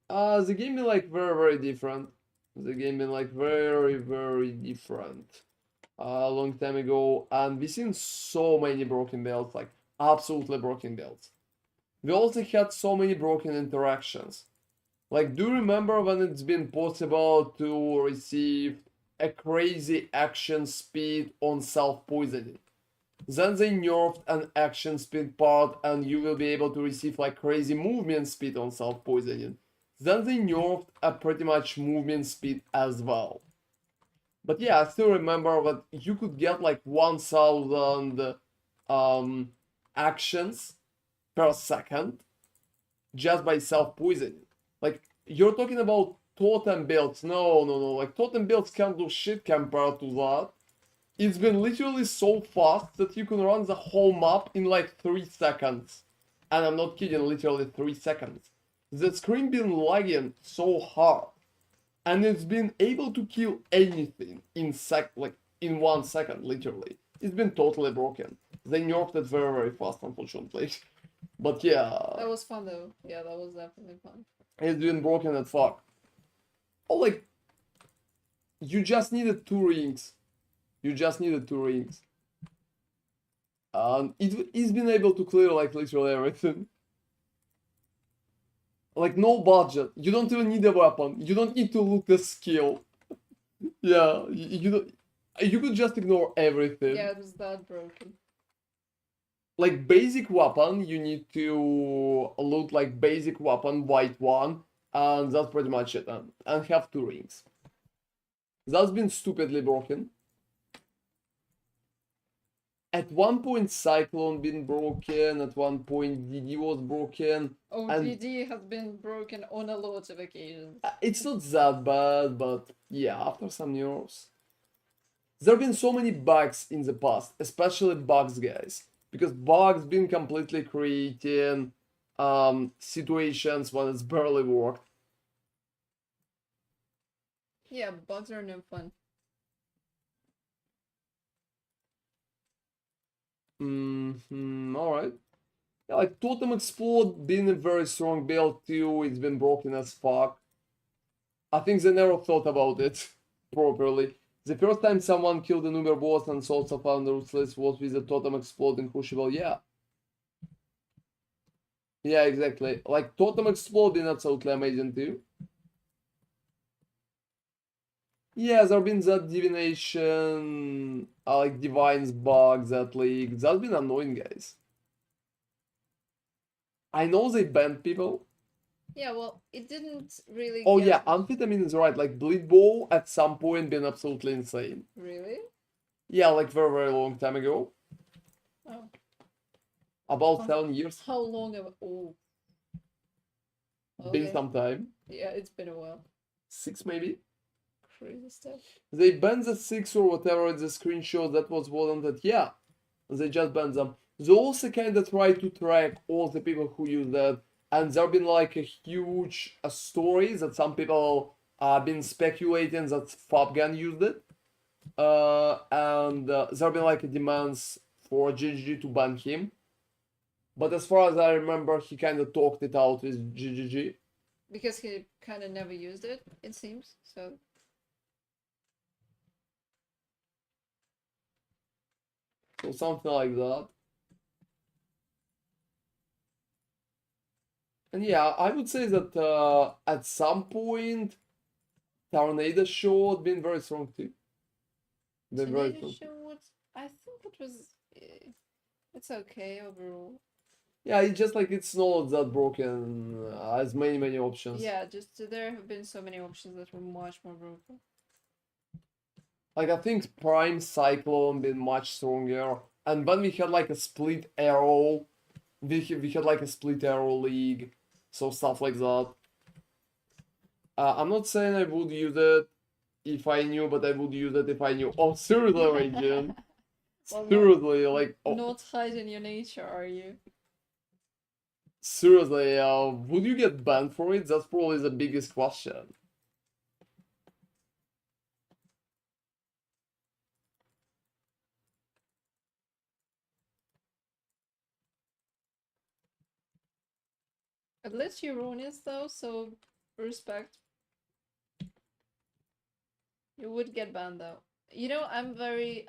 The game been like very different. The game been like very different. A long time ago, and we've seen so many broken builds, like absolutely broken builds. We also had so many broken interactions. Like, do you remember when it's been possible to receive a crazy action speed on self-poisoning? Then they nerfed an action speed part and you will be able to receive like crazy movement speed on self-poisoning. Then they nerfed a pretty much movement speed as well. But yeah, I still remember that you could get like 1000 actions per second just by self-poisoning. Like, you're talking about totem builds. No, no, no. Like, totem builds can't do shit compared to that. It's been literally so fast that you can run the whole map in like 3 seconds. And I'm not kidding, literally 3 seconds. The screen been lagging so hard. And it's been able to kill anything in like in 1 second, literally. It's been totally broken. They nerfed it very, very fast, unfortunately. But yeah, That was fun though. Yeah, that was definitely fun. it's been broken as fuck. Oh, like, you just needed 2 rings. You just needed 2 rings. And it's been able to clear like literally everything. Like, no budget. You don't even need a weapon. You don't need to look the skill. Yeah, you don't. You could just ignore everything. Yeah, it was that broken. Like, basic weapon, you need to loot like basic weapon, white one, and that's pretty much it. And have 2 rings. That's been stupidly broken. At one point, Cyclone been broken. At one point, DD was broken. Oh, And- DD has been broken on a lot of occasions. It's not that bad, but yeah, after some nerfs. There have been so many bugs in the past, especially bugs, guys. Because bugs been completely creating situations when it's barely worked. Yeah, bugs are no fun. Alright. Yeah, like Totem Explode being a very strong build too, it's been broken as fuck. I think they never thought about it properly. The first time someone killed an Uber boss and Souls of Found Ruthless was with the Totem Exploding Crucible, yeah. Yeah, exactly. Like Totem Explode being absolutely amazing too. Yeah, there been that divination, like divines bug, that leak. That's been annoying, guys. I know they banned people. Yeah, well, it didn't really Oh get... yeah, amphetamine is right. Like Bleed Bow at some point been absolutely insane. Really? Yeah, like very, very long time ago. Oh. About How- 7 years. How long have... Oh. Been Okay. some time. Yeah, it's been a while. 6 maybe. Crazy stuff. They banned the 6 or whatever the screenshot that was warranted. Yeah, they just banned them. They also kind of try to track all the people who use that. And there been like a huge story that some people been speculating that Fabgan used it. And there been like demands for GGG to ban him. But as far as I remember, he kind of talked it out with GGG. Because he kind of never used it, it seems. So So something like that. And yeah, I would say that at some point, Tornado Shot been very strong too. Been very Tornado strong. Shot, I think it was... it's okay overall. Yeah, it's just like it's not that broken as many options. Yeah, just there have been so many options that were much more broken. Like I think Prime Cyclone been much stronger, and when we had like a split arrow, we had like a split arrow league, so stuff like that. I'm not saying I would use it if I knew, but I would use it if I knew. Oh, seriously, Radiant. Well, Seriously, like, oh, Not hiding your nature, are you? seriously, would you get banned for it? That's probably the biggest question. At least you're honest though, so respect. You would get banned though. You know, I'm very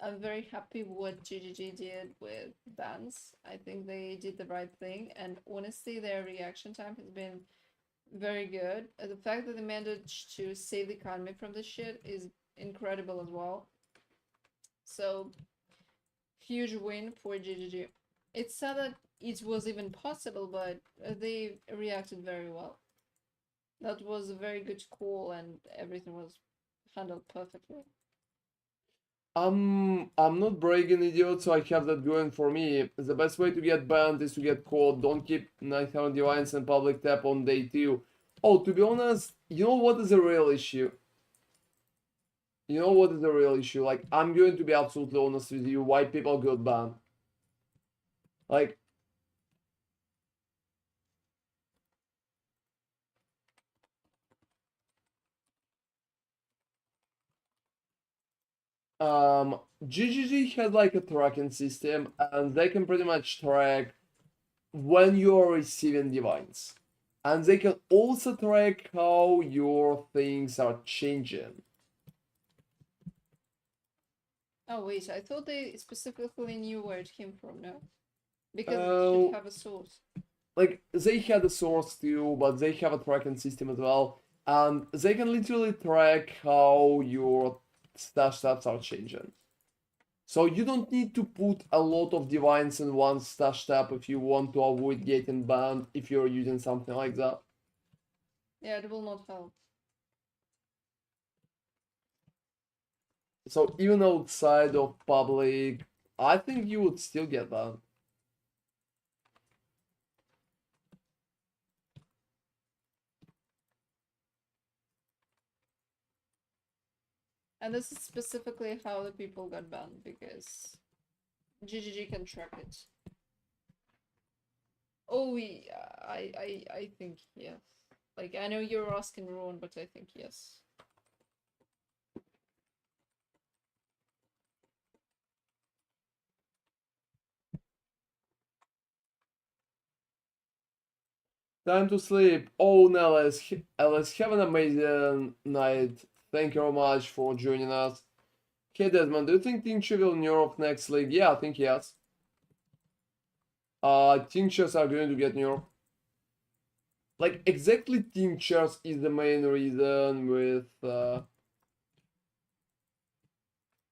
happy what GGG did with bans. I think they did the right thing, and honestly, their reaction time has been very good. The fact that they managed to save the economy from this shit is incredible as well. So, huge win for GGG. It's sad that it was even possible, but they reacted very well. That was a very good call, and everything was handled perfectly. I'm not bragging, idiot, so I have that going for me. The best way to get banned is to get caught. Don't keep 900 divines in public tap on day 2. Oh, to be honest, you know what is the real issue? You know what is the real issue? Like, I'm going to be absolutely honest with you, why people got banned. Like, GGG had like a tracking system, and they can pretty much track when you're receiving divines. And they can also track how your things are changing. Oh wait, I thought they specifically knew where it came from, no? Because they Oh, should have a source. like they had a source too, but they have a tracking system as well, and they can literally track how your stash stats are changing. So you don't need to put a lot of divines in one stash tab if you want to avoid getting banned if you're using something like that. Yeah, it will not help. So even outside of public, I think you would still get banned. And this is specifically how the people got banned, because GGG can track it. Oh, I think yes. Like, I know you're asking Ron, but I think yes. Time to sleep. Oh, Nellis, Alice, have an amazing night. Thank you very much for joining us. Hey, Desmond, do you think Tincture will nerf next league? Yeah, I think yes. Tinctures are going to get nerfed. Like, exactly Tinctures is the main reason with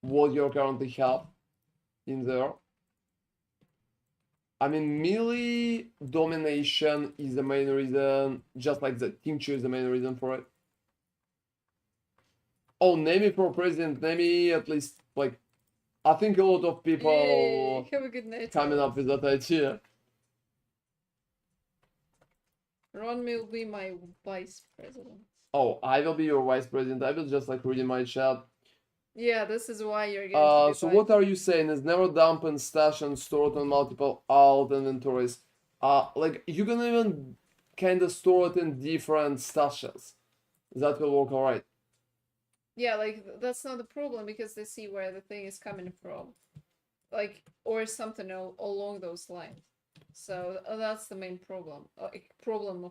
what you currently have in there. I mean, melee domination is the main reason, just like the tincture is the main reason for it. Oh, name me for president, name me at least, like, I think a lot of Yay! people Have a good night. coming up with that idea. Ron will be my vice president. Oh, I will be your vice president. I will just like reading my chat. Yeah, this is why you're going to be So vice. what are you saying? Is never dump and stash and store it on multiple alt inventories. Like you can even kind of store it in different stashes. That will work alright. Yeah, like that's not the problem because they see where the thing is coming from, like or something along those lines. So that's the main problem. Like problem.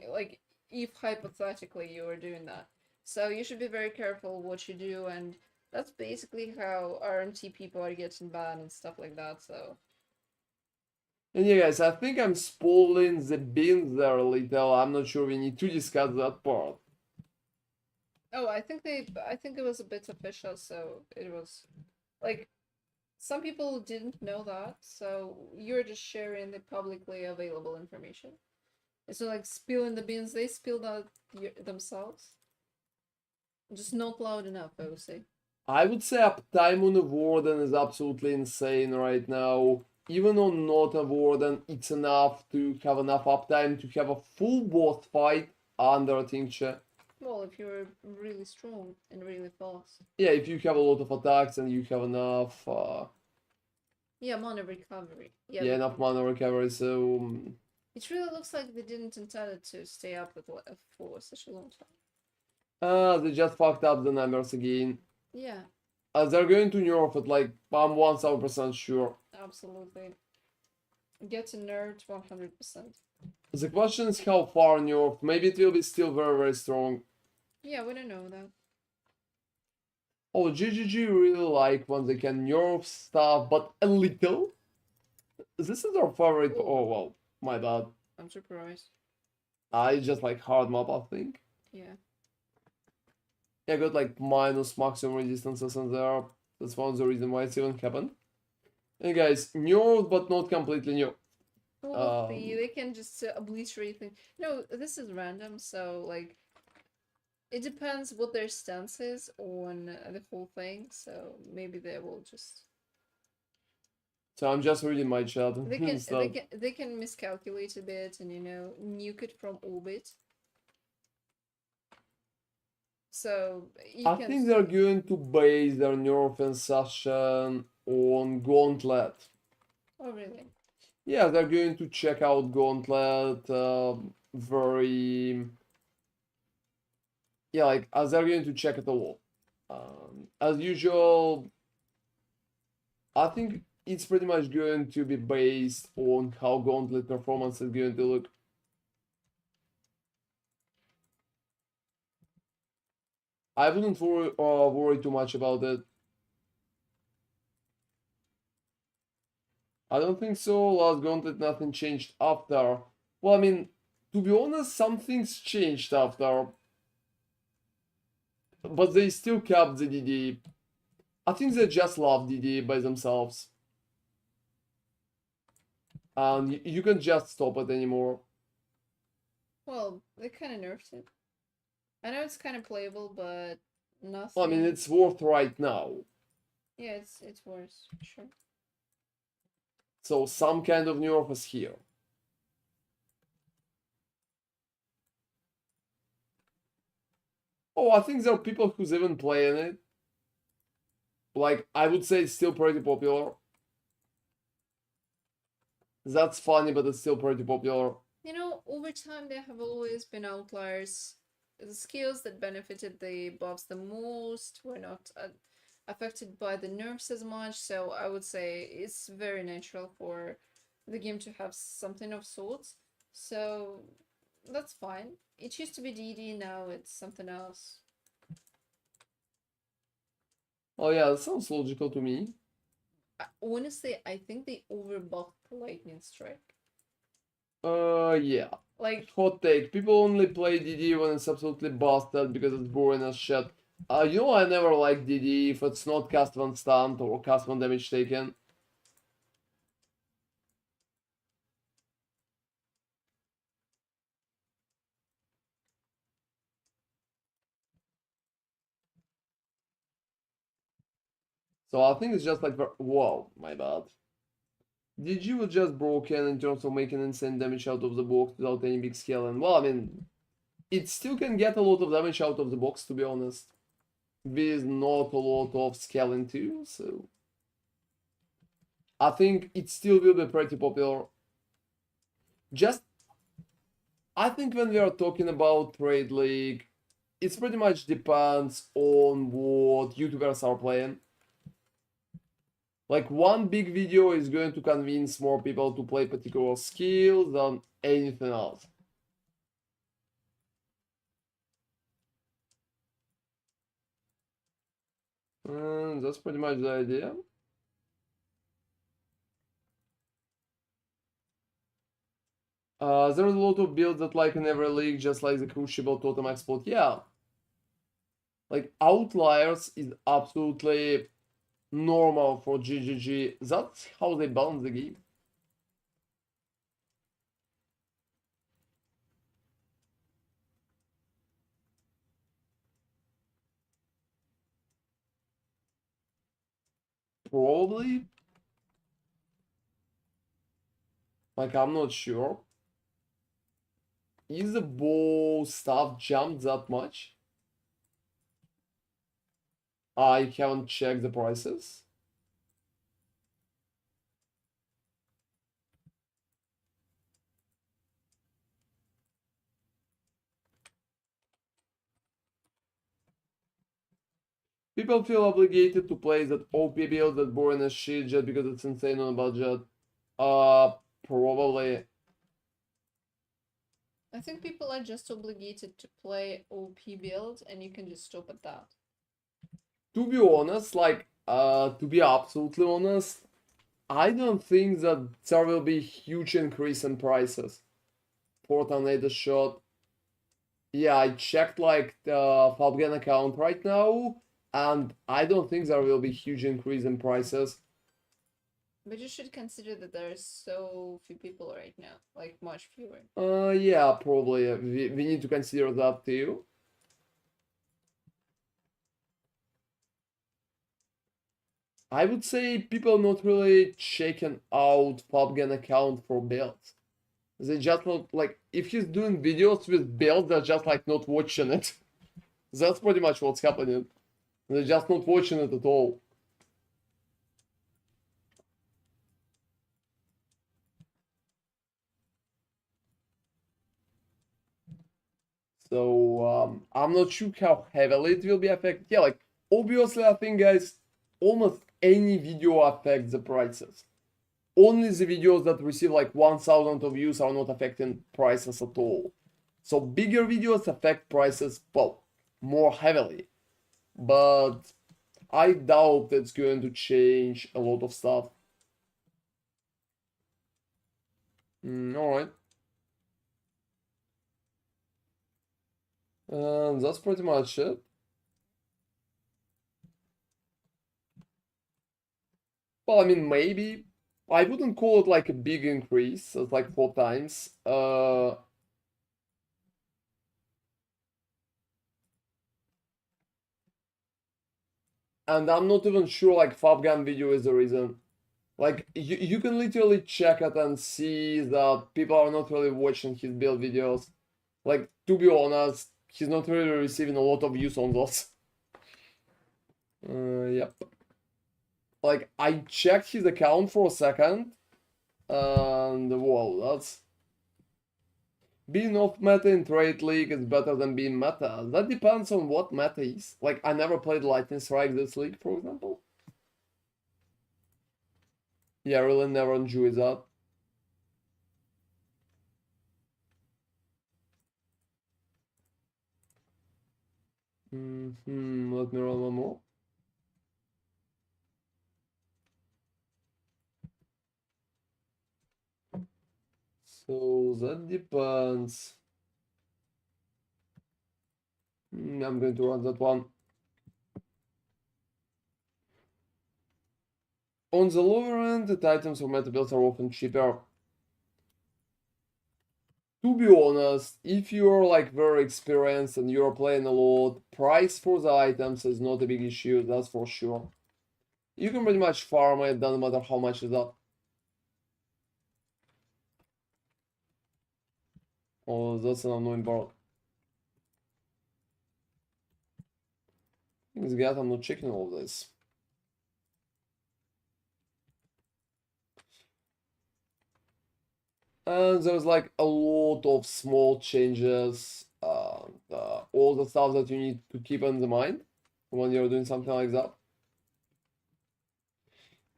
Like if hypothetically you are doing that, so you should be very careful what you do, and that's basically how RMT people are getting banned and stuff like that. So And yeah, guys, I think I'm spoiling the beans there a little. I'm not sure we need to discuss that part. oh, I think it was a bit official, so it was like some people didn't know that, so you're just sharing the publicly available information. It's not like spilling the beans, they spilled out themselves. Just not loud enough, I would say. I would say uptime on a Warden is absolutely insane right now. Even on not a Warden, it's enough to have enough uptime to have a full boss fight under a tincture. Well, if you're really strong and really fast. Yeah, if you have a lot of attacks and you have enough, Yeah, mana recovery. yeah, enough mana recovery, so it really looks like they didn't intend it to stay up with for such a long time. they just fucked up the numbers again. Yeah, They're going to nerf it, like, I'm 1000% sure. absolutely. Get a nerd 100%. The question is how far nerfed. Maybe it will be still very, very strong. Yeah, we don't know that. Oh, GGG really like when they can nerf stuff, but a little. This is our favorite. Ooh. Oh, well, my bad. I'm surprised. It's just like hard map, I think. Yeah. I got like minus maximum resistances in there. That's one of the reasons why it's even happened. And guys, new but not completely new. We'll see. They can just obliterate things. No, this is random, so like it depends what their stance is on the whole thing. So maybe they will just So I'm just reading my chat they and can stuff. they can miscalculate a bit and nuke it from orbit. So you I can. think they're going to base their nerf insertion on Gauntlet. Oh really? Yeah, they're going to check out Gauntlet very. Yeah, like as they're going to check it all. As usual, I think it's pretty much going to be based on how Gauntlet performance is going to look. I wouldn't worry too much about it. I don't think so. Last Gauntlet, nothing changed after. Well, I mean, to be honest, some things changed after. But they still kept the DD. I think they just love DD by themselves. And you can just stop it anymore. Well, they kind of nerfed it. I know it's kind of playable, but nothing. Well, I mean, it's worth right now. Yeah, it's worse, sure. So some kind of nerf is here. Oh, I think there are people who's even playing it. Like, I would say it's still pretty popular. That's funny, but it's still pretty popular. Over time there have always been outliers. The skills that benefited the buffs the most were not affected by the nerfs as much, so I would say it's very natural for the game to have something of sorts. So that's fine. It used to be DD, now it's something else. Oh yeah, that sounds logical to me. Honestly, I think they overbuffed the lightning strike. Yeah. Like, Hot take. People only play DD when it's absolutely busted because it's boring as shit. I never like DD if it's not cast one stunt or cast one damage taken. So I think it's just like, whoa, my bad. DG was just broken in terms of making insane damage out of the box without any big skill. And well, I mean, it still can get a lot of damage out of the box, to be honest. With not a lot of scaling too, so I think it still will be pretty popular. Just, I think when we are talking about Trade League, it pretty much depends on what YouTubers are playing. Like, one big video is going to convince more people to play particular skills than anything else. And that's pretty much the idea. There's a lot of builds that like in every league, just like the Crucible Totem Exploit. Yeah. Like, outliers is absolutely normal for GGG. That's how they balance the game. Probably. Like, I'm not sure. Is the bow stuff jumped that much? I haven't checked the prices. People feel obligated to play that OP build that boring as shit just because it's insane on a budget. Probably. I think people are just obligated to play OP build, and you can just stop at that. To be honest, like, to be absolutely honest, I don't think that there will be huge increase in prices. for tornado shot. Yeah, I checked like the Fabgen account right now, and I don't think there will be huge increase in prices. But you should consider that there are so few people right now, like much fewer. Yeah, probably. We need to consider that too. I would say people not really checking out Fabgen account for builds. They just not like if he's doing videos with builds, they're just like not watching it. That's pretty much what's happening. They're just not watching it at all. So I'm not sure how heavily it will be affected. Yeah, like obviously I think guys, almost any video affects the prices. Only the videos that receive like 1,000 of views are not affecting prices at all. So bigger videos affect prices, well, more heavily. But I doubt it's going to change a lot of stuff. Alright. And that's pretty much it. Well, I mean, maybe. I wouldn't call it like a big increase. It's like 4 times. And I'm not even sure like Fabgan video is the reason. Like you can literally check it and see that people are not really watching his build videos. Like to be honest, he's not really receiving a lot of views on those. Yep. Like I checked his account for a second, and whoa, that's being off meta in trade league is better than being meta. That depends on what meta is. Like I never played Lightning Strike this league, for example. Yeah, I really never enjoy that. Let me run one more. So that depends. I'm going to run that one. On the lower end, the items for meta builds are often cheaper. To be honest, if you're like very experienced and you're playing a lot, price for the items is not a big issue, that's for sure. You can pretty much farm it, doesn't matter how much is up. Oh, that's an annoying part. Things get, I'm not checking all this. And there's like a lot of small changes, all the stuff that you need to keep in the mind when you're doing something like that.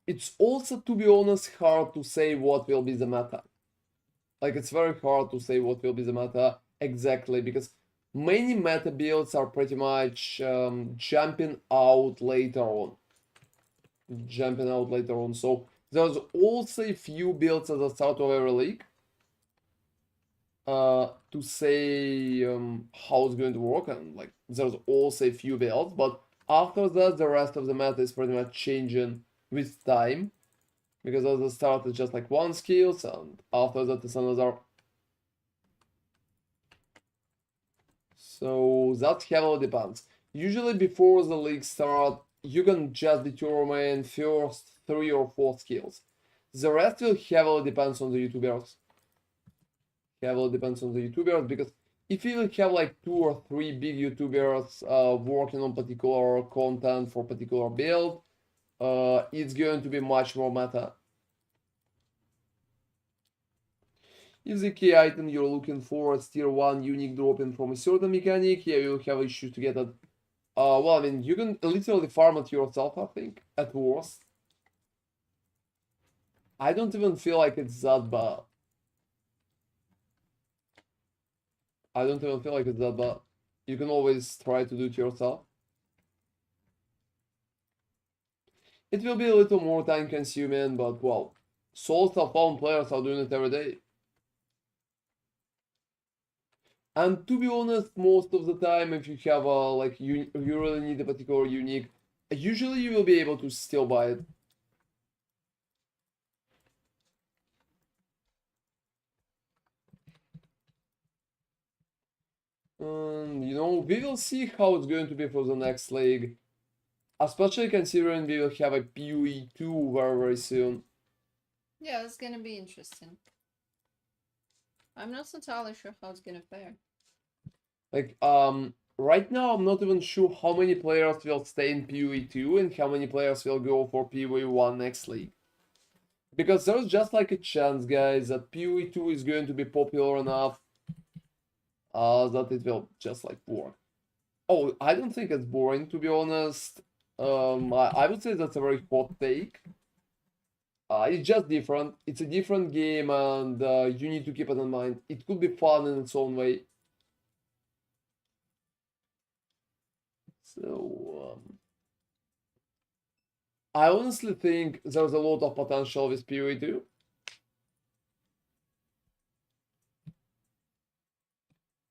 It's also, to be honest, hard to say what will be the meta. Like, it's very hard to say what will be the meta exactly because many meta builds are pretty much jumping out later on. So there's also a few builds at the start of every league to say how it's going to work, and like there's also a few builds, but after that the rest of the meta is pretty much changing with time because at the start it's just like one skills and after that it's another. So that heavily depends. Usually before the league start you can just determine first 3 or 4 skills. The rest will heavily depends on the YouTubers. Heavily depends on the YouTubers because if you have like 2 or 3 big YouTubers working on particular content for particular build, it's going to be much more meta. If the key item you're looking for is tier 1 unique dropping from a certain mechanic, yeah, you'll have issues to get it. Well, I mean, you can literally farm it yourself, I think, at worst. I don't even feel like it's that bad. I don't even feel like it's that bad. You can always try to do it yourself. It will be a little more time consuming, but well, Soul Found players are doing it every day. And to be honest, most of the time, if you have a like you really need a particular unique, usually you will be able to still buy it. You know, we will see how it's going to be for the next league, especially considering we will have a PoE 2 very very soon. Yeah, it's gonna be interesting. I'm not entirely sure how it's gonna fare. Like, right now I'm not even sure how many players will stay in PoE 2 and how many players will go for PoE 1 next league. Because there's just like a chance, guys, that PoE 2 is going to be popular enough that it will just like work. Oh, I don't think it's boring, to be honest. I would say that's a very hot take. It's just different. It's a different game, and you need to keep it in mind. It could be fun in its own way. So, I honestly think there's a lot of potential with PoE 2.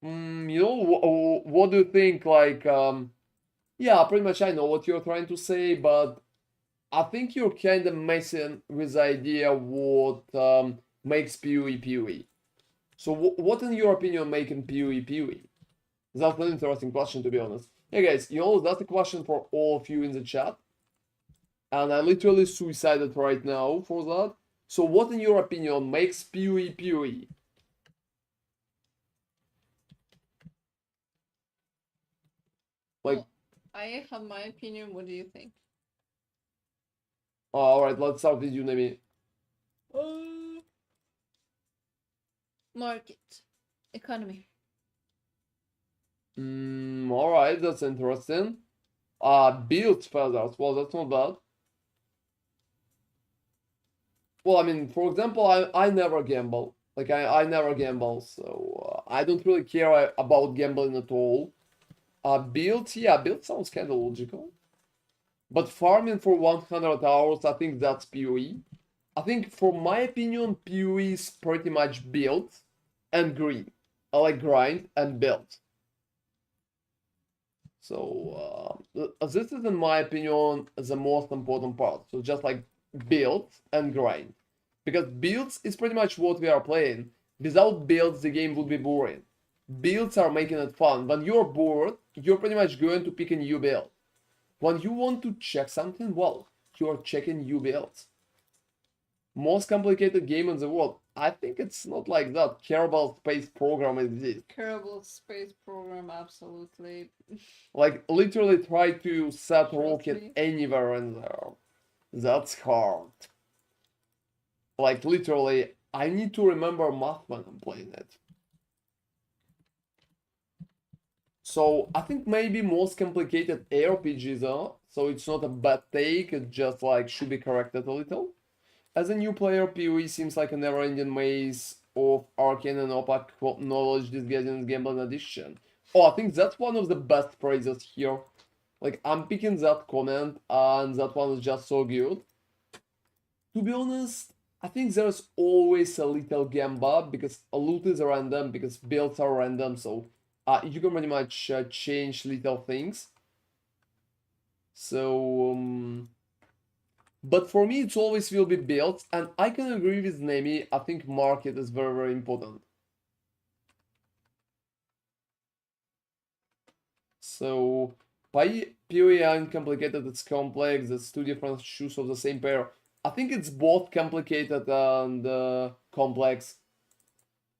You know, what do you think? Like, yeah, pretty much I know what you're trying to say, but I think you're kind of messing with the idea what makes PoE PoE. So, what in your opinion making PoE PoE? That's an interesting question, to be honest. Hey guys, you know, that's a question for all of you in the chat. And I literally suicided right now for that. So what in your opinion makes PoE PoE? Like, Well, I have my opinion. What do you think? alright, let's start with you, Nemi. Market, economy. Alright, that's interesting. Build feathers, well, that's not bad. Well, I mean, for example, I never gamble. Like, I never gamble, so I don't really care about gambling at all. Build, yeah, build sounds kind of logical. But farming for 100 hours, I think that's PoE. I think, for my opinion, PoE is pretty much build and green. I like grind and build. So this is, in my opinion, the most important part. So just like build and grind, because builds is pretty much what we are playing. Without builds, the game would be boring. Builds are making it fun. When you're bored, you're pretty much going to pick a new build. When you want to check something, well, you're checking new builds. Most complicated game in the world. I think it's not like that. Kerbal Space Program exists. Kerbal Space Program, absolutely. Like, literally try to set Trust rocket me. anywhere in there. That's hard. Like, literally, I need to remember math when I'm playing it. So, I think maybe most complicated ARPGs are, so it's not a bad take, it just like should be corrected a little. As a new player, PoE seems like a never-ending maze of arcane and opaque knowledge disguising gambling addiction. Oh, I think that's one of the best phrases here. Like, I'm picking that comment, and that one is just so good. To be honest, I think there's always a little gamba, because loot is random, because builds are random, so you can pretty much change little things. So, but for me, it always will be builds, and I can agree with Nemi. I think market is very, very important. So, PoE uncomplicated, it's complex, it's two different shoes of the same pair. I think it's both complicated and complex.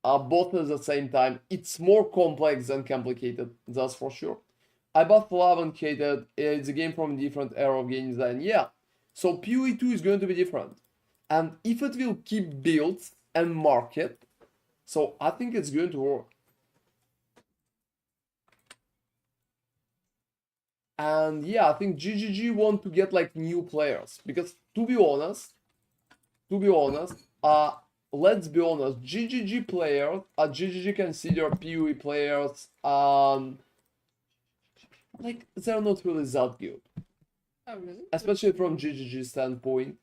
Both at the same time. It's more complex than complicated, that's for sure. I both love and hated. It's a game from a different era of game design. Yeah. So PoE 2 is going to be different. And if it will keep builds and market, so I think it's going to work. And yeah, I think GGG want to get like new players, because to be honest, let's be honest, GGG players, GGG consider PoE players, like, they're not really that good. Oh, really? Especially from GGG standpoint.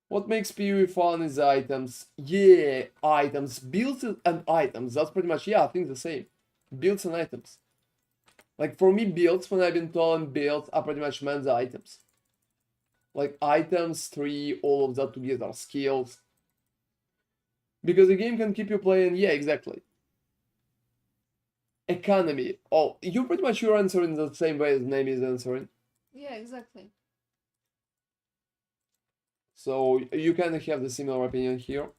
What makes PoE fun is items. Yeah, items. Builds and items. That's pretty much, yeah, I think the same. builds and items. Like for me, builds, when I've been told builds, are pretty much meant the items. Like items, 3, all of that together, skills. Because the game can keep you playing, yeah, exactly. Economy. Oh, you're answering the same way as Name is answering. Yeah, exactly. So you kind of have the similar opinion here.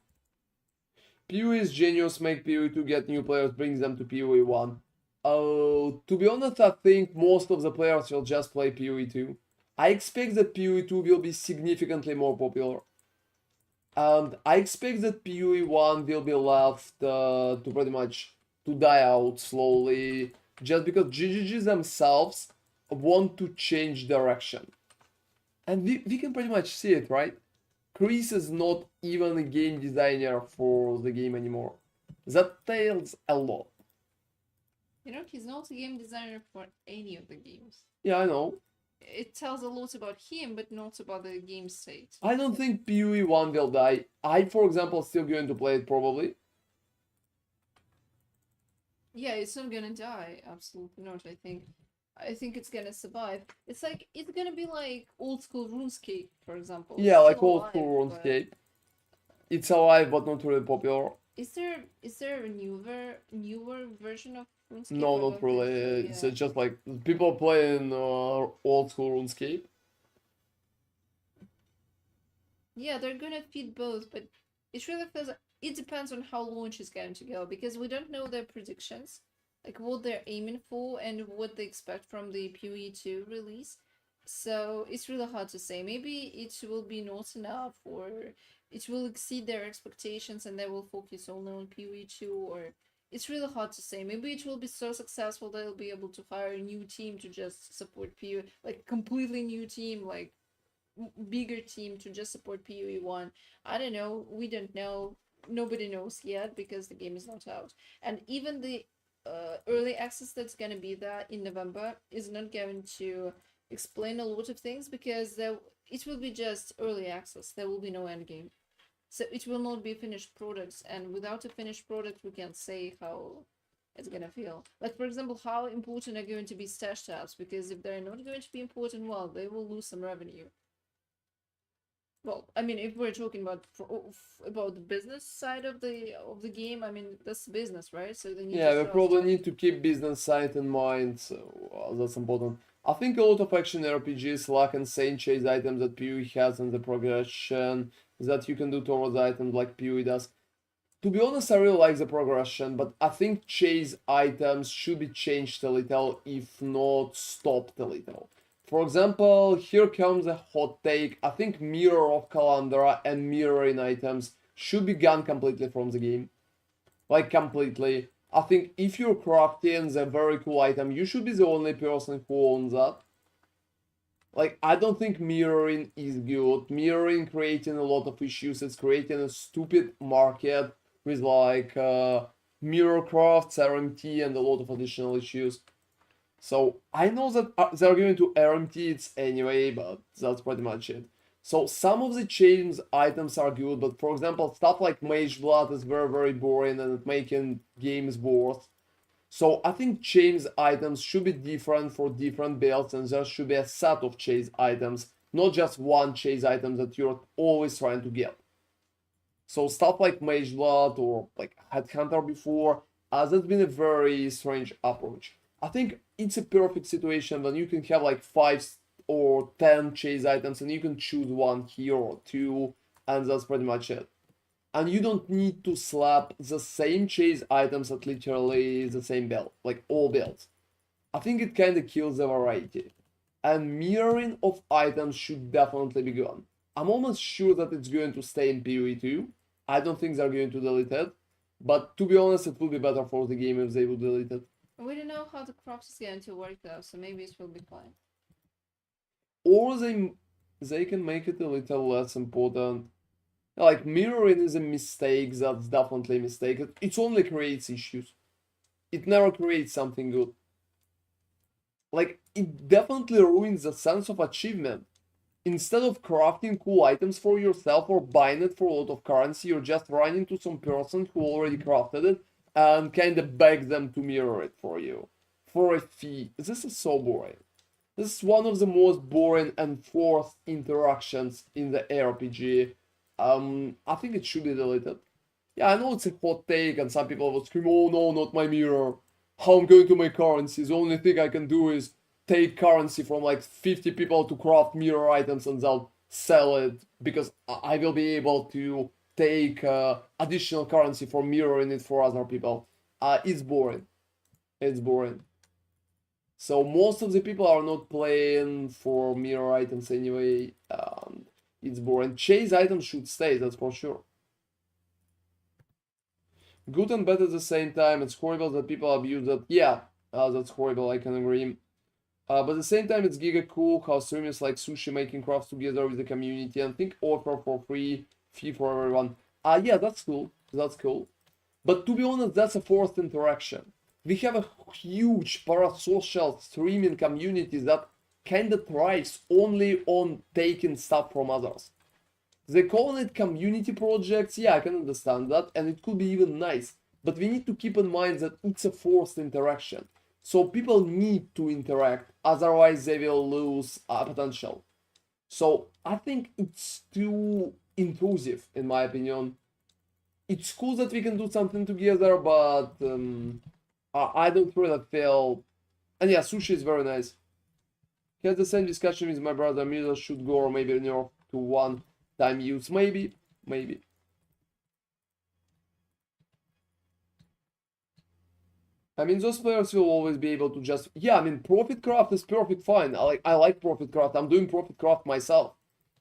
PoE is genius, make PoE 2 get new players, brings them to PoE 1. To be honest, I think most of the players will just play PoE 2. I expect that PoE 2 will be significantly more popular. And I expect that PoE 1 will be left to pretty much to die out slowly, just because GGG themselves want to change direction. And we can pretty much see it, right? Chris is not even a game designer for the game anymore. That tells a lot. You know, he's not a game designer for any of the games. Yeah, I know. It tells a lot about him, but not about the game state. I don't think PoE 1 will die. I, for example, still going to play it probably. Yeah, it's not gonna die. Absolutely not. I think it's gonna survive. It's gonna be like old school RuneScape, for example. Yeah, It's like still old alive, school but RuneScape. It's alive, but not really popular. is there a newer version of RuneScape? No, I not don't really. think so, It's just like people playing old school RuneScape. yeah, they're gonna feed both, but it really feels like it depends on how launch is going to go because we don't know their predictions, like what they're aiming for and what they expect from the PoE 2 release. So it's really hard to say. Maybe it will be not enough, or it will exceed their expectations and they will focus only on PoE 2, or it's really hard to say. Maybe it will be so successful they'll be able to hire a new team to just support PoE, like completely new team, like bigger team to just support PoE 1. I don't know. We don't know. Nobody knows yet because the game is not out. And even the early access that's going to be there in November is not going to explain a lot of things because it will be just early access. There will be no end game. So it will not be finished products. And without a finished product, we can't say how it's gonna feel. Like, for example, how important are going to be stash tabs? Because if they're not going to be important, well, they will lose some revenue. Well, I mean, if we're talking about the business side of the game, I mean, that's business, right? So they need Yeah, to we sell probably stuff. need to keep business side in mind, so that's important. I think a lot of action RPGs lack insane chase items that PoE has and the progression that you can do towards items like PoE does. To be honest, I really like the progression, but I think chase items should be changed a little, if not stopped a little. For example, here comes a hot take. I think Mirror of Calandra and mirroring items should be gone completely from the game. Like, completely. I think if you're crafting the very cool item, you should be the only person who owns that. Like, I don't think mirroring is good. Mirroring creating a lot of issues. It's creating a stupid market with like mirror crafts, RMT, and a lot of additional issues. So I know that they're going to RMT it anyway, but that's pretty much it. So some of the chains items are good, but for example, stuff like Mage Blood is very, very boring and it's making games worse. So I think chase items should be different for different builds, and there should be a set of chase items, not just one chase item that you're always trying to get. So stuff like Mage Blood or like Headhunter before, that's been a very strange approach. I think it's a perfect situation when you can have like 5 or 10 chase items and you can choose one here or two, and that's pretty much it. And you don't need to slap the same chase items at literally the same build, like all builds. I think it kind of kills the variety. And mirroring of items should definitely be gone. I'm almost sure that it's going to stay in PoE 2. I don't think they're going to delete it. But to be honest, it would be better for the game if they would delete it. We don't know how the crops is going to work though, so maybe it will be fine. Or they can make it a little less important. Like, mirroring is a mistake, that's definitely a mistake. It only creates issues. It never creates something good. Like, it definitely ruins the sense of achievement. Instead of crafting cool items for yourself or buying it for a lot of currency, you're just running to some person who already crafted it and kind of beg them to mirror it for you for a fee. This is so boring. This is one of the most boring and forced interactions in the RPG. I think it should be deleted. Yeah, I know it's a hot take, and some people will scream, "Oh no, not my mirror! How I'm going to make currency? The only thing I can do is take currency from like 50 people to craft mirror items, and they'll sell it because I will be able to take additional currency for mirroring it for other people." It's boring. It's boring. So most of the people are not playing for mirror items anyway. It's boring. Chase items should stay, that's for sure. Good and bad at the same time. It's horrible that people abuse that. Yeah, that's horrible. I can agree. But at the same time, it's giga cool how streamers like Sushi making crafts together with the community and think offer for free, fee for everyone. Yeah, that's cool. That's cool. But to be honest, that's a forced interaction. We have a huge parasocial streaming community that kinda thrives only on taking stuff from others. They call it community projects, yeah, I can understand that, and it could be even nice. But we need to keep in mind that it's a forced interaction. So people need to interact, otherwise they will lose potential. So I think it's too intrusive, in my opinion. It's cool that we can do something together, but I don't really feel. And yeah, sushi is very nice. Had the same discussion with my brother. Mirror should go or maybe nerf to one-time use. Maybe, maybe. I mean, those players will always be able to just. Yeah, I mean, Profit Craft is perfect fine. I like Profit Craft. I'm doing Profit Craft myself.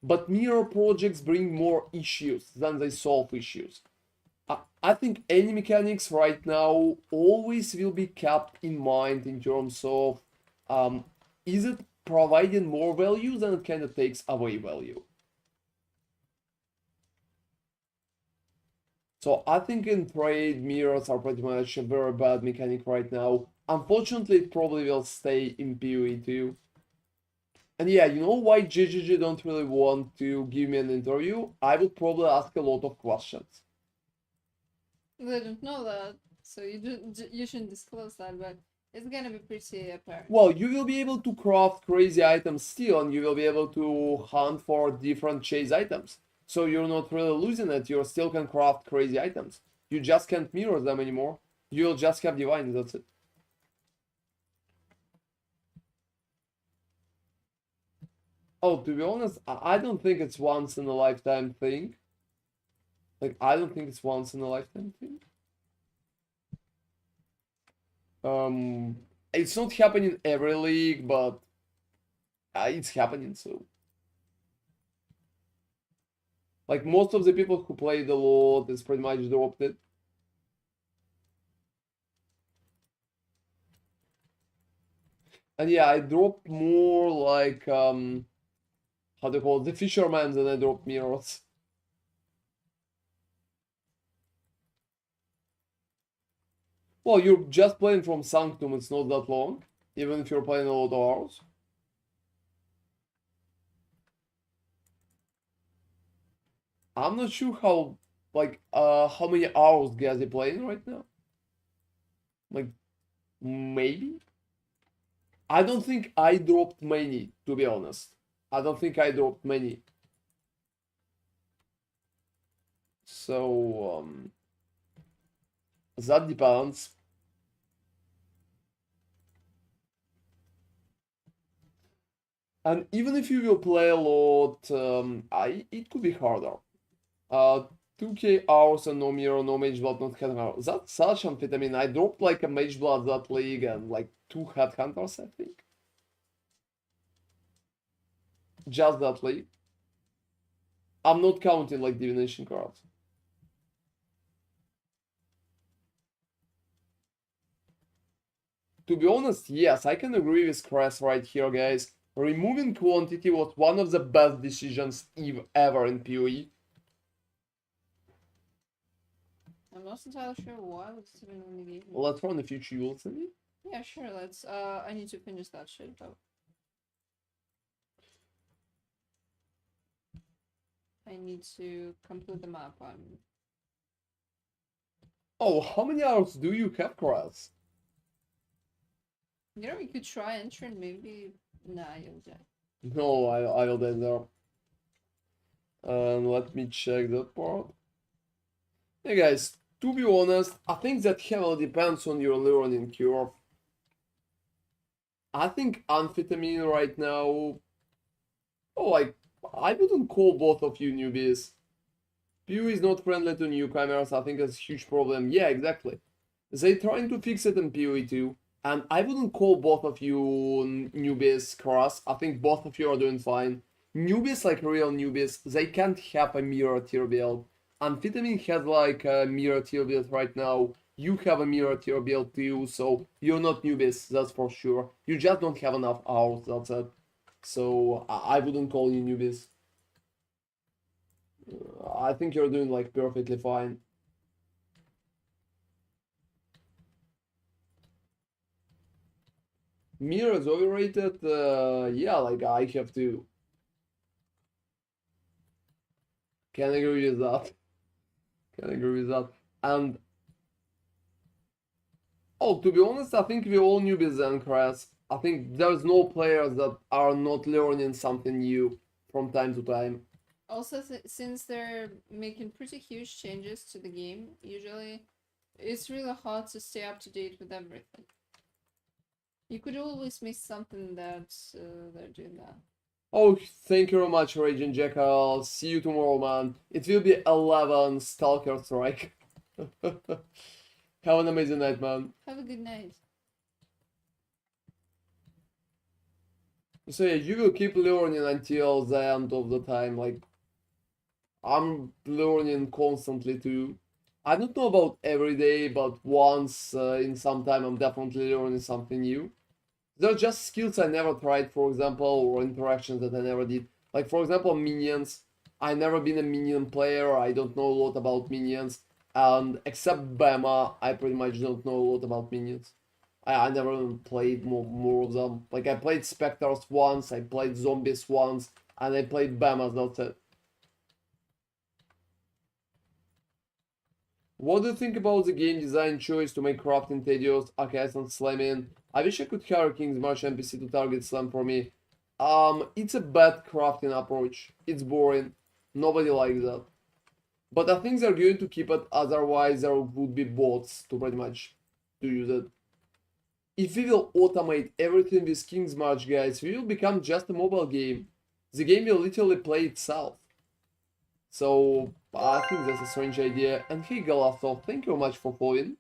But mirror projects bring more issues than they solve issues. I think any mechanics right now always will be kept in mind in terms of um, is it providing more value than it kind of takes away value. So I think in trade mirrors are pretty much a very bad mechanic right now. Unfortunately, it probably will stay in PoE too. And yeah, you know why GGG don't really want to give me an interview? I would probably ask a lot of questions. They don't know that, so you shouldn't disclose that, but it's gonna be pretty apparent. Well, you will be able to craft crazy items still, and you will be able to hunt for different chase items. So you're not really losing it, you still can craft crazy items. You just can't mirror them anymore. You'll just have divines, that's it. Oh, to be honest, I don't think it's once in a lifetime thing. Like, I don't think it's once in a lifetime thing. It's not happening every league, but it's happening, so. Like, most of the people who played a lot is pretty much dropped it. And yeah, I dropped more like, how do you call it, the fisherman than I dropped mirrors. Well, you're just playing from Sanctum, it's not that long, even if you're playing a lot of hours. I'm not sure how, like, how many hours Gazi playing right now. Like, maybe? I don't think I dropped many, to be honest. I don't think I dropped many. So, that depends. And even if you will play a lot, it could be harder. 2k hours and no mirror, no mage blood, not headhunter. That's such amphetamine. I dropped like a mage blood that league and like 2 headhunters, I think. Just that league. I'm not counting like divination cards. To be honest, yes, I can agree with Cress right here, guys. Removing quantity was one of the best decisions ever in PoE. I'm not entirely sure why it's even on the game. Let's run a few jewels in it. Yeah, sure, let's I need to finish that shit though. I need to complete the map. Oh, how many hours do you have, Kraz? You know, we could try entering, maybe. Nah, you'll die. No, I will die there. And let me check that part. Hey guys, to be honest, I think that heavily depends on your learning curve. I think amphetamine right now. Oh, like, I wouldn't call both of you newbies. PoE is not friendly to newcomers, I think that's a huge problem. Yeah, exactly. They're trying to fix it in PoE too. And I wouldn't call both of you newbies cross. I think both of you are doing fine. Newbies, like real newbies, they can't have a mirror tier build. Amphetamine has like a mirror tier build right now. You have a mirror tier build too, so you're not newbies, that's for sure. You just don't have enough hours, that's it. So I wouldn't call you newbies. I think you're doing like perfectly fine. Mirror is overrated. Yeah, like I have to. Can agree with that. Can agree with that. And oh, to be honest, I think we all newbies then, Chris. I think there's no players that are not learning something new from time to time. Also, since they're making pretty huge changes to the game, usually it's really hard to stay up to date with everything. You could always miss something that they're doing now. Oh, thank you very much, Raging Jackal. See you tomorrow, man. It will be 11 Stalker Strike. Have an amazing night, man. Have a good night. So yeah, you will keep learning until the end of the time. Like, I'm learning constantly too. I don't know about every day, but once in some time, I'm definitely learning something new. They're just skills I never tried, for example, or interactions that I never did. Like, for example, minions. I never been a minion player. I don't know a lot about minions. And except Bama, I pretty much don't know a lot about minions. I never even played more of them. Like, I played Spectres once, I played Zombies once, and I played Bamas, that's it. What do you think about the game design choice to make crafting tedious, AKS and slamming? I wish I could hire King's March NPC to target slam for me. It's a bad crafting approach. It's boring. Nobody likes that. But I think they're going to keep it, otherwise there would be bots to pretty much to use it. If we will automate everything with King's March, guys, we will become just a mobile game. The game will literally play itself. So I think that's a strange idea. And hey Galasov, thank you very much for following.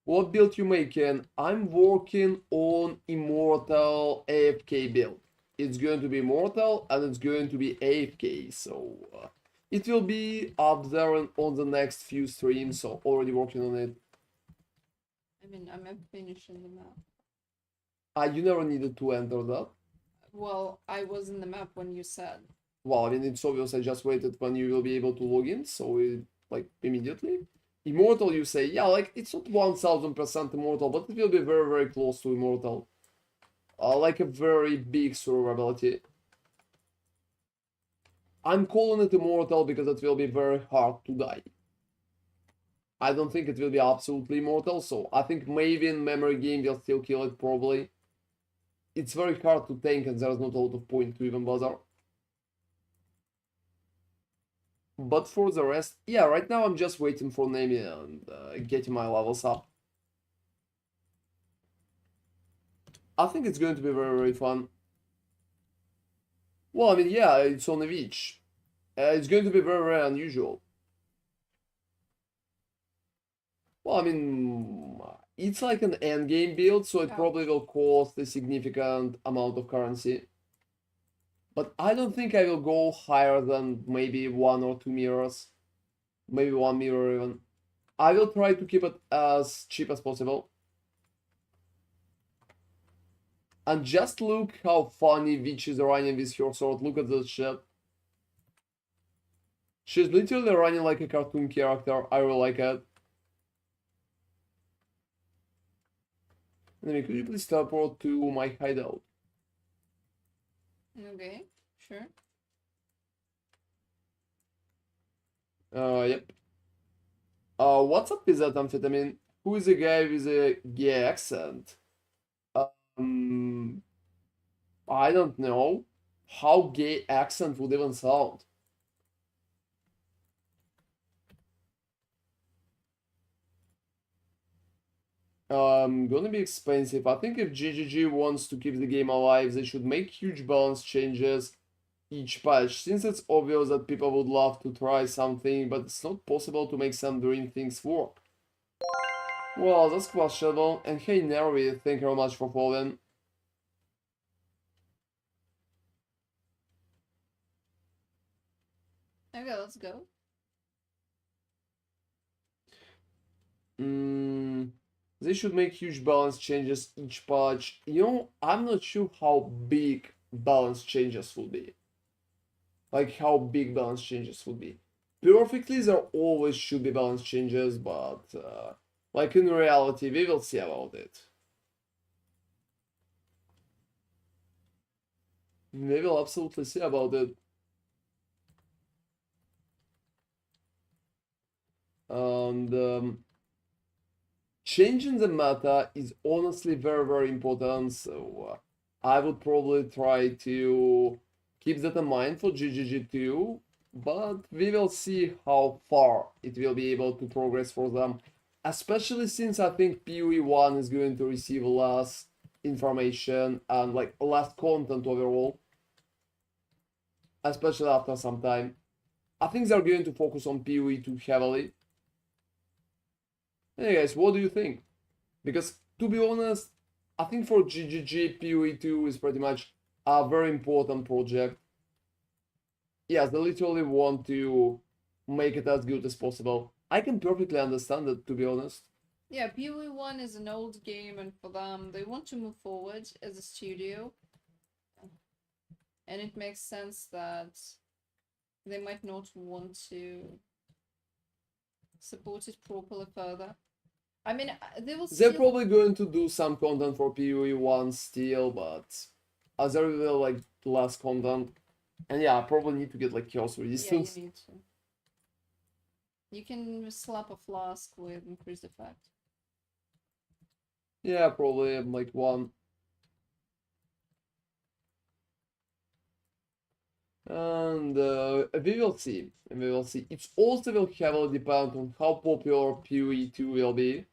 What build you making? I'm working on Immortal AFK build. It's going to be Immortal and it's going to be AFK, so it will be up there on the next few streams, so already working on it. I mean, I'm finishing the map. You never needed to enter that. Well, I was in the map when you said. Well, I mean, it's obvious I just waited when you will be able to log in, so like, immediately. Immortal, you say, yeah, like, it's not 1000% immortal, but it will be very, very close to immortal. Like a very big survivability. I'm calling it immortal because it will be very hard to die. I don't think it will be absolutely immortal, so I think maybe in memory game will still kill it, probably. It's very hard to tank and there's not a lot of point to even bother. But for the rest, yeah, right now I'm just waiting for naming and getting my levels up. I think it's going to be very, very fun. Well, I mean, yeah, it's on a beach. It's going to be very, very unusual. Well, I mean, it's like an endgame build, so it probably will cost a significant amount of currency. But I don't think I will go higher than maybe 1 or 2 mirrors. Maybe 1 mirror even. I will try to keep it as cheap as possible. And just look how funny Witch is running with her sword. Look at this shit. She's literally running like a cartoon character. I really like it. Anyway, could you please teleport to my hideout? Okay, sure. Yep. What's up with that amphetamine? Who is a guy with a gay accent? Um, I don't know how gay accent would even sound. Gonna be expensive. I think if GGG wants to keep the game alive, they should make huge balance changes each patch, since it's obvious that people would love to try something, but it's not possible to make some doing things work. Well, that's questionable. And hey, Nervi, thank you very much for following. Okay, let's go. They should make huge balance changes each patch. You know, I'm not sure how big balance changes will be. Like how big balance changes would be. Perfectly, there always should be balance changes, but like in reality, we will see about it. We will absolutely see about it. And changing the meta is honestly very, very important. So I would probably try to keep that in mind for GGG2, but we will see how far it will be able to progress for them. Especially since I think PoE 1 is going to receive less information and like less content overall. Especially after some time. I think they're going to focus on PoE 2 heavily. Hey guys, what do you think? Because to be honest, I think for GGG, PoE 2 is pretty much a very important project. Yes, they literally want to make it as good as possible. I can perfectly understand it, to be honest. Yeah, PoE 1 is an old game, and for them, they want to move forward as a studio. And it makes sense that they might not want to support it properly further. I mean, they will They're still... probably going to do some content for PoE 1 still, but as there will like less content. And yeah, I probably need to get like chaos resistance. Yeah, you need to. You can slap a flask with increased effect. Yeah, probably like one. And we will see. We will see. It also will heavily depend on how popular PoE 2 will be.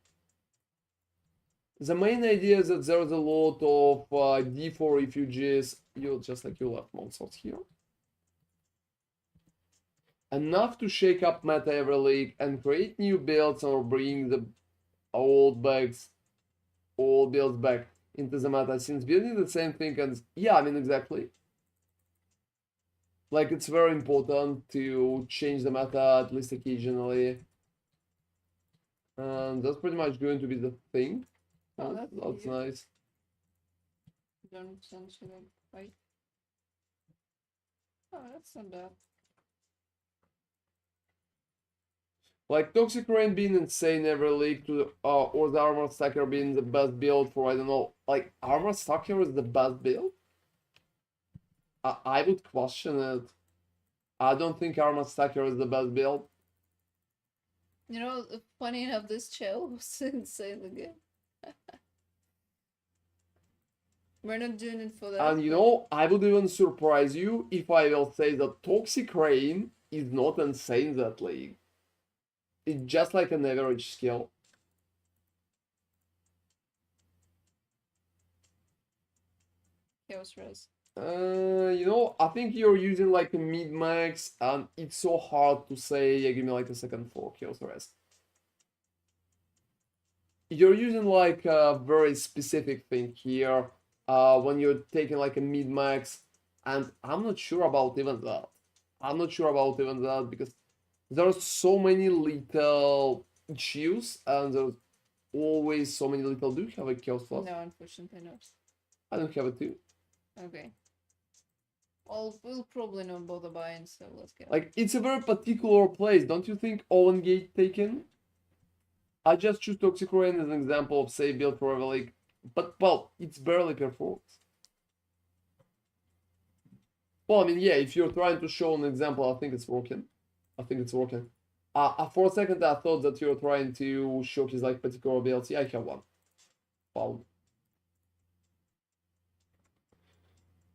The main idea is that there's a lot of D4 refugees. You just like you left monsters here. Enough to shake up meta every league and create new builds or bring the old builds back into the meta. Since building the same thing and yeah, I mean exactly. Like it's very important to change the meta at least occasionally. And that's pretty much going to be the thing. Oh, That's nice. Don't essentially fight. Oh, that's not bad. Like Toxic Rain being insane every league to or the Armored Stacker being the best build for I don't know, like Armored Stacker is the best build? I would question it. I don't think Armored Stacker is the best build. You know, funny enough, this chill was insane again. We're not doing it for that. And you know, I would even surprise you if I will say that Toxic Rain is not insane that league. It's just like an average skill. Chaos Res. You know, I think you're using like a mid max, and it's so hard to say. Yeah, give me like a second for Chaos Rest. You're using like a very specific thing here. When you're taking like a mid max, and I'm not sure about even that. I'm not sure about even that because there's so many little issues, and there's always so many little. Do you have a Chaos Flask? No, unfortunately not. I don't have it too. Okay. Well, we'll probably not bother buying, so let's go. Like, it's a very particular place, don't you think? Owen Gate taken? I just choose Toxic Rain as an example of safe build for Relic, but, well, it's barely performed. Well, I mean, yeah, if you're trying to show an example, I think it's working. I think it's working. For a second, I thought that you were trying to showcase like particular ability. I have one. Wow.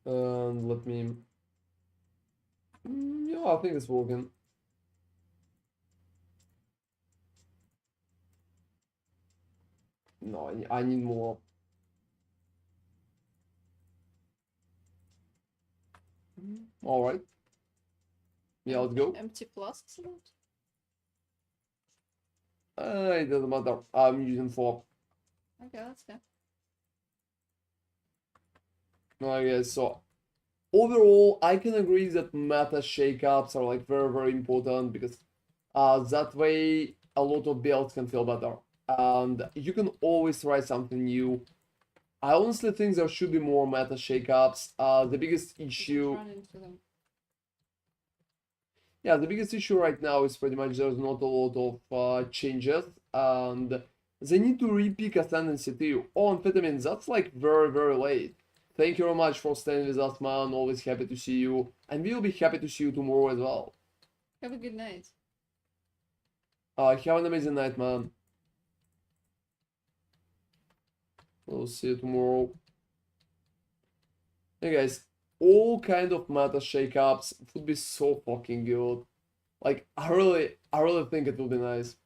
And let me. Yeah, I think it's working. No, I need more. All right. Yeah, let's go. Empty flasks about? It doesn't matter. I'm using 4. Okay, let's go. Okay, so overall, I can agree that meta shakeups are like very, very important because that way a lot of builds can feel better. And you can always try something new. I honestly think there should be more meta shakeups. The biggest Just issue, run into them. yeah, the biggest issue right now is pretty much there's not a lot of changes, and they need to repick Ascendancy too. Oh, Amphetamine, that's like very, very late. Thank you very much for staying with us, man. Always happy to see you, and we'll be happy to see you tomorrow as well. Have a good night. Have an amazing night, man. We'll see you tomorrow. Hey guys, all kind of meta shakeups would be so fucking good. Like I really think it would be nice.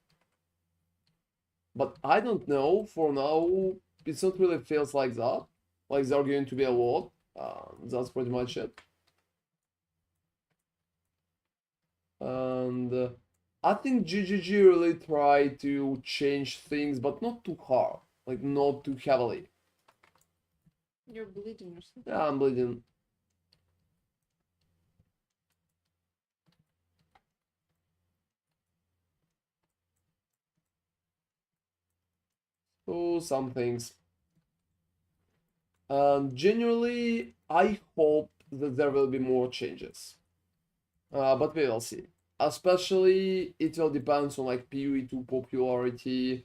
But I don't know. For now, it's not really feels like that. Like there are going to be a lot. That's pretty much it. And I think GGG really tried to change things, but not too hard. Like not too heavily. You're bleeding or something. Yeah, I'm bleeding. So some things. And genuinely, I hope that there will be more changes. But we will see. Especially, it will depend on like PoE 2 popularity.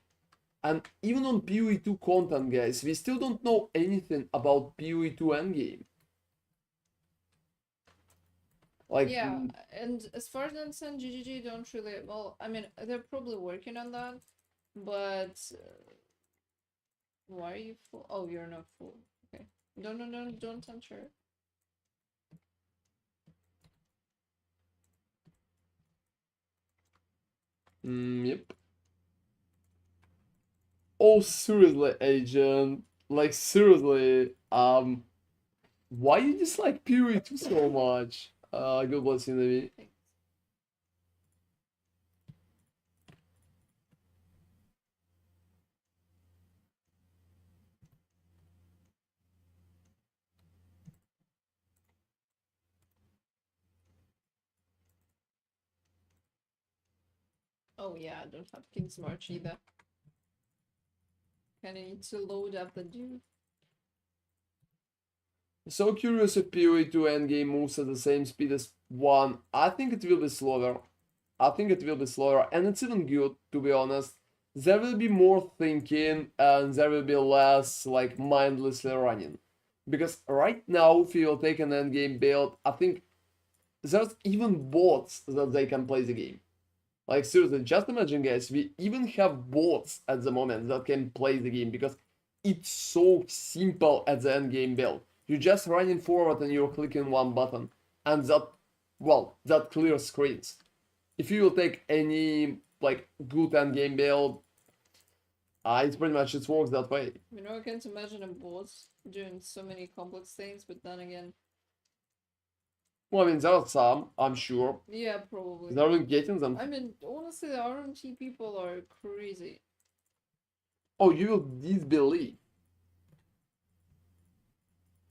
And even on PoE 2 content, guys, we still don't know anything about PoE 2 endgame. Like, Yeah, and as far as I understand, GGG don't really. Well, I mean, they're probably working on that, but why are you full? Oh, you're not full. Okay. No, no, no, don't enter. yep. Oh, seriously, agent. Like, seriously, why you dislike PoE 2 so much? God bless you, Navy. Thanks. Oh yeah, I don't have King's March either. Kinda need to load up the dude. So curious if PoE 2 endgame moves at the same speed as 1. I think it will be slower. I think it will be slower, and it's even good, to be honest. There will be more thinking, and there will be less, like, mindlessly running. Because right now, if you will take an endgame build, I think there's even bots that they can play the game. Like, seriously, just imagine, guys, we even have bots at the moment that can play the game because it's so simple at the end game build. You're just running forward and you're clicking one button, and that, well, that clears screens. If you will take any, like, good end game build, it's pretty much, it works that way. You know, I can't imagine a boss doing so many complex things, but then again, Well, I mean, there are some, I'm sure. yeah, probably. They're getting them. I mean, honestly, the RMT people are crazy. Oh, you will disbelieve.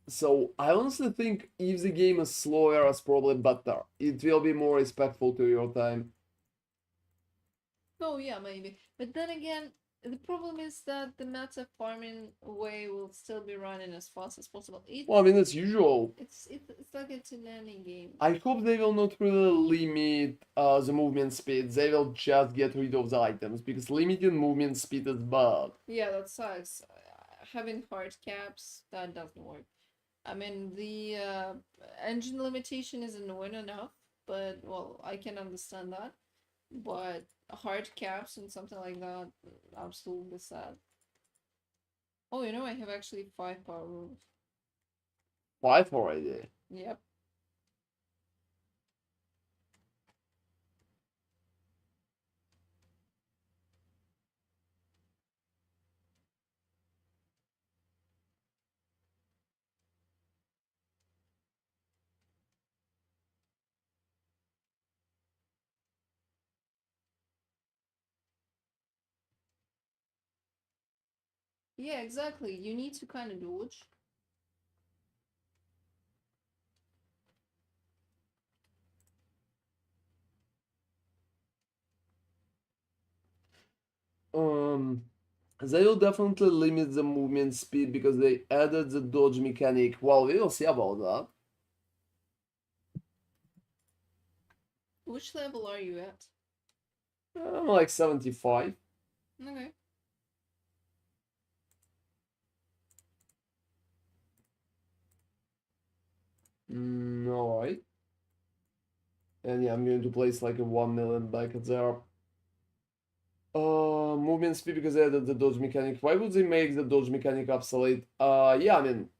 So I honestly think if the game is slower, it's probably better. It will be more respectful to your time. Oh yeah, maybe. But then again, the problem is that the meta farming way will still be running as fast as possible. Well, I mean, it's usual. It's like it's a nanny game. I hope they will not really limit the movement speed. They will just get rid of the items because limiting movement speed is bad. Yeah, that sucks. Having hard caps, that doesn't work. I mean, the engine limitation is annoying enough, but well, I can understand that. But hard caps and something like that, absolutely sad. Oh, you know, I have actually 5 power rules. 5 already. Yep. Yeah, exactly. You need to kind of dodge. Um, they will definitely limit the movement speed because they added the dodge mechanic. Well, we will see about that. Which level are you at? I'm like 75. Okay. Alright. And yeah, I'm going to place like a 1 million back at there. Movement speed because they added the dodge mechanic. Why would they make the dodge mechanic obsolete? Yeah, I mean,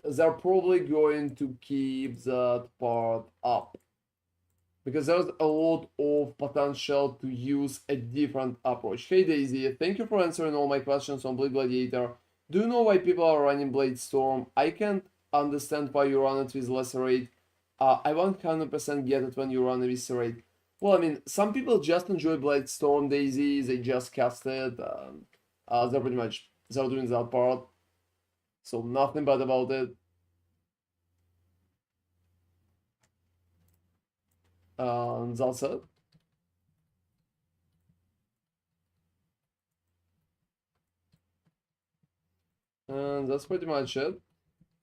they're probably going to keep that part up because there's a lot of potential to use a different approach. Hey Daisy, thank you for answering all my questions on Blade Gladiator. Do you know why people are running Blade Storm? I can't understand why you run it with Lacerate. I 100% get it when you run Eviscerate. Well, I mean, some people just enjoy Blade Storm, Daisy, they just cast it. They're pretty much, they're doing that part. So nothing bad about it. That's it. And that's pretty much it.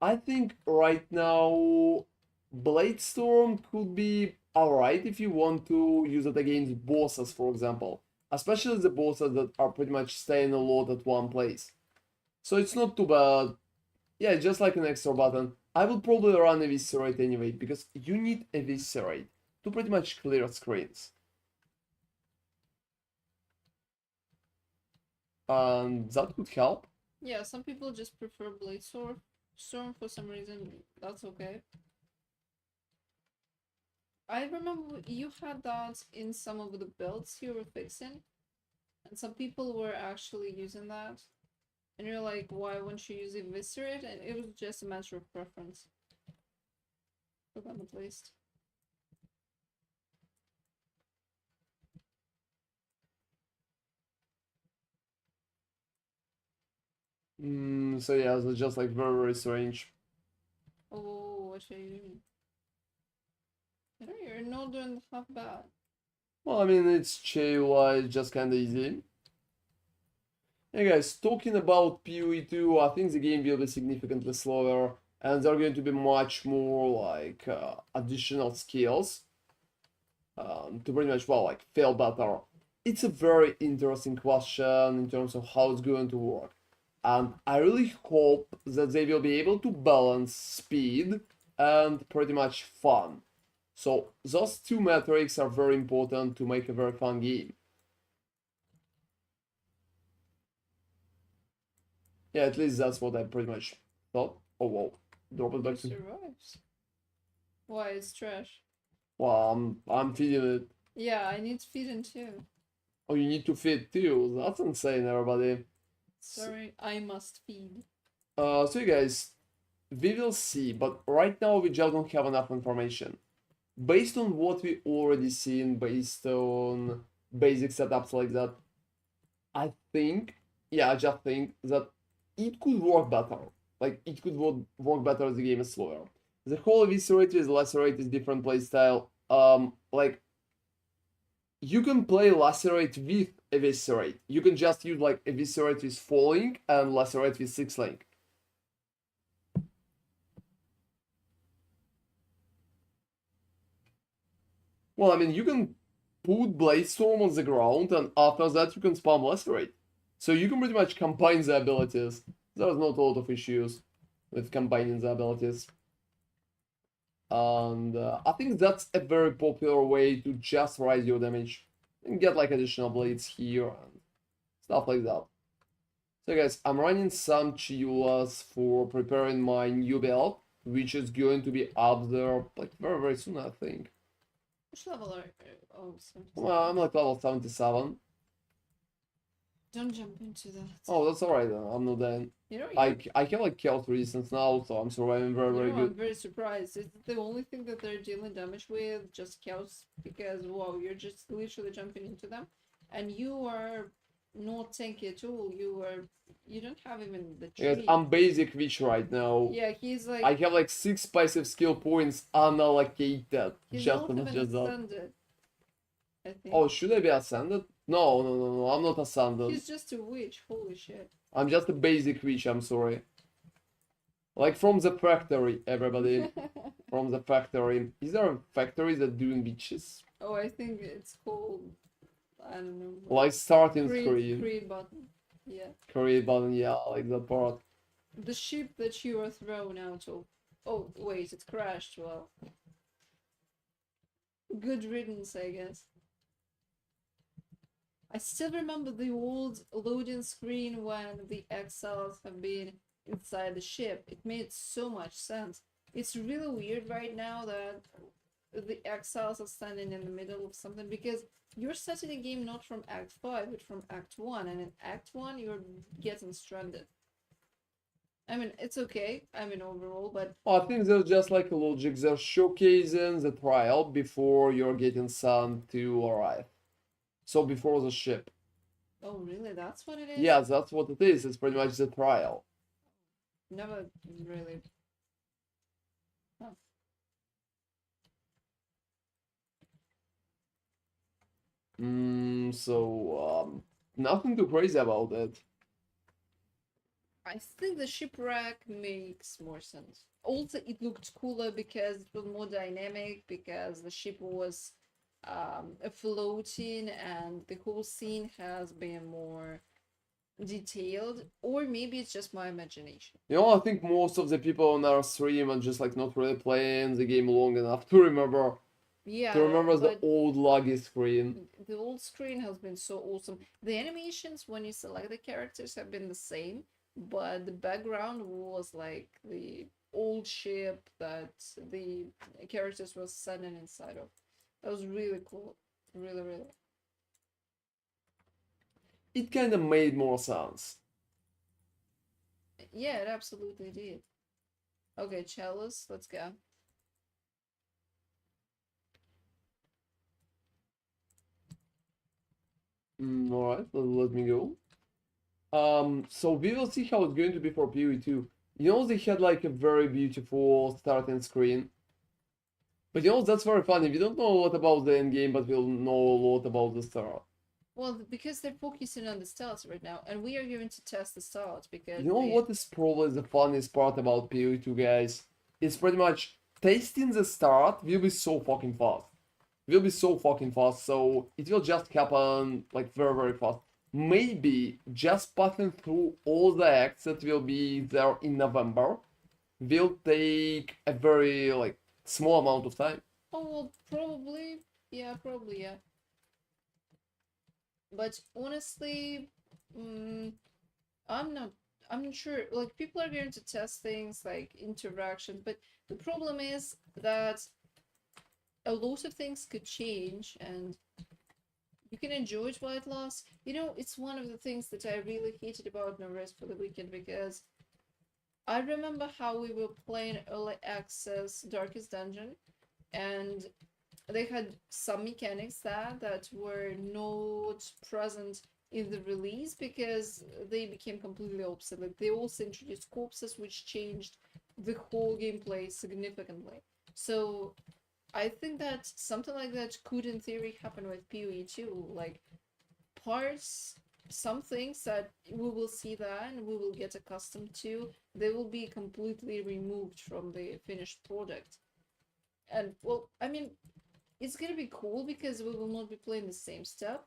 I think right now Blade Storm could be alright if you want to use it against bosses, for example. Especially the bosses that are pretty much staying a lot at one place. So it's not too bad. Yeah, just like an extra button. I will probably run Eviscerate anyway, because you need Eviscerate to pretty much clear screens. And that could help. Yeah, some people just prefer Blade Storm for some reason. That's okay. I remember you had that in some of the builds you were fixing, and some people were actually using that. And you're like, why wouldn't you use Eviscerate? And it was just a matter of preference. For them at least. So yeah, it's just like very, very strange. Oh, what are you doing? You know, you're not doing half bad. Well, I mean, it's chill, just kinda easy. Hey guys, talking about PoE 2, I think the game will be significantly slower, and there are going to be much more like additional skills to pretty much, well, like fail better. It's a very interesting question in terms of how it's going to work, and I really hope that they will be able to balance speed and pretty much fun. So those two metrics are very important to make a very fun game. Yeah, at least that's what I pretty much thought. Oh wow, drop it Who back to. survives? Why, it's trash. Well, I'm feeding it. Yeah, I need feeding too. Oh, you need to feed too. That's insane, everybody. Sorry, I must feed. So you guys, we will see. But right now we just don't have enough information. Based on what we already seen, based on basic setups like that, I think, yeah, I just think that it could work better. Like it could work better as the game is slower. The whole eviscerate with lacerate is different playstyle. Like you can play Lacerate with Eviscerate. You can just use like Eviscerate with 4 link and Lacerate with 6 link. Well, I mean, you can put Bladestorm on the ground and after that you can spam Lacerate. So you can pretty much combine the abilities. There's not a lot of issues with combining the abilities. And I think that's a very popular way to just rise your damage. and get like additional blades here and stuff like that. So guys, I'm running some Chiulas for preparing my new build, which is going to be up there like very soon, I think. Which level are oh, 77. Well, I'm like level 77. Don't jump into that. Oh, that's alright then. I'm not dying. You know, I have like chaos resistance now, so I'm surviving very I'm good. very surprised. It's the only thing that they're dealing damage with, just chaos, because wow, you're just literally jumping into them, and you are not tanky at all. You don't have even the Yes, tree. I'm basic witch right now. Yeah, he's like I have like 6 passive skill points unallocated. he's Just not even just that. ascended. I think. Oh, should I be ascended? No, I'm not ascended. He's just a witch. Holy shit. I'm just a basic witch, I'm sorry. Like from the factory, everybody. From the factory. Is there a factory that doing witches? Oh, I think it's called. I don't know. Like starting Create, screen. create button. Yeah. Create button, yeah, like that part. The ship that you were thrown out of. Oh, wait, it crashed. Well. Good riddance, I guess. I still remember the old loading screen when the exiles have been inside the ship. It made so much sense. It's really weird right now that the exiles are standing in the middle of something because you're starting a game not from Act 5 but from Act 1, and in Act 1 you're getting stranded. I mean, it's okay, I mean, overall, but I think there's just like a logic. They're showcasing the trial before you're getting sent to arrive. So before the ship. oh really, that's what it is? Yeah, that's what it is. It's pretty much the trial. Never really. Huh. Nothing too crazy about it. I think the shipwreck makes more sense. Also, it looked cooler because it was more dynamic, because the ship was floating and the whole scene has been more detailed. Or maybe it's just my imagination. You know, I think most of the people on our stream are just like not really playing the game long enough to remember Yeah, the but old laggy screen. the old screen has been so awesome. The animations when you select the characters have been the same, but the background was like the old ship that the characters were standing inside of. That was really cool. Really, really. It kind of made more sense. Yeah, it absolutely did. Okay, Chalice, let's go. Alright, let me go. So we will see how it's going to be for PoE 2. You know, they had like a very beautiful starting screen. But you know, that's very funny. We don't know a lot about the end game, but we'll know a lot about the start. Well, because they're focusing on the starts right now, and we are going to test the starts because You know what is probably the funniest part about PoE 2, guys? It's pretty much tasting the start will be so fucking fast. Will be so fucking fast, so it will just happen like very fast. Maybe just passing through all the acts that will be there in November will take a very like small amount of time. oh well, probably, yeah, probably, yeah. But honestly, I'm not. I'm not sure. Like, people are going to test things like interactions, but the problem is that a lot of things could change, and you can enjoy Twilight Lost. You know, it's one of the things that I really hated about No Rest for the Weekend, because I remember how we were playing early access Darkest Dungeon, and they had some mechanics that were not present in the release because they became completely obsolete. They also introduced corpses, which changed the whole gameplay significantly. So I think that something like that could in theory happen with PoE too. Like, parts, some things that we will see that and we will get accustomed to, they will be completely removed from the finished product. And well, I mean, it's gonna be cool because we will not be playing the same stuff,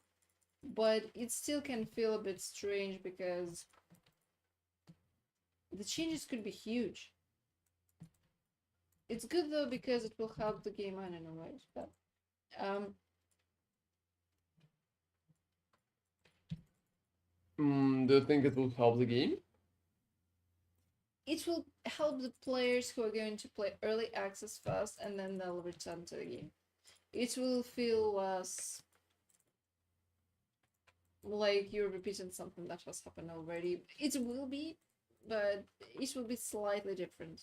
but it still can feel a bit strange because the changes could be huge. It's good though because it will help the game, I don't know, right? But Do you think it will help the game? It will help the players who are going to play early access first and then they'll return to the game. It will feel less like you're repeating something that has happened already. It will be, but it will be slightly different.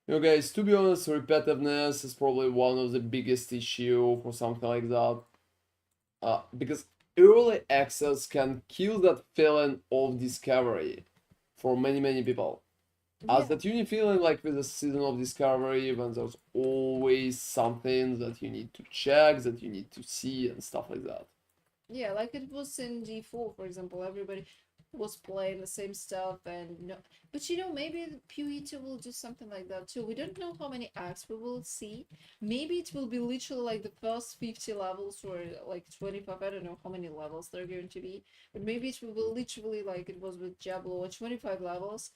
You know, guys, to be honest, repetitiveness is probably one of the biggest issue for something like that. Because early access can kill that feeling of discovery for many people. As that you feeling like with the season of discovery when there's always something that you need to check, that you need to see and stuff like that. Yeah, like it was in D4, for example. Everybody was playing the same stuff and no, but maybe the PoE 2 will do something like that too. We don't know how many acts we will see. Maybe it will be literally like the first 50 levels or like 25. I don't know how many levels they're going to be, but maybe it will be literally like it was with Diablo, 25 levels,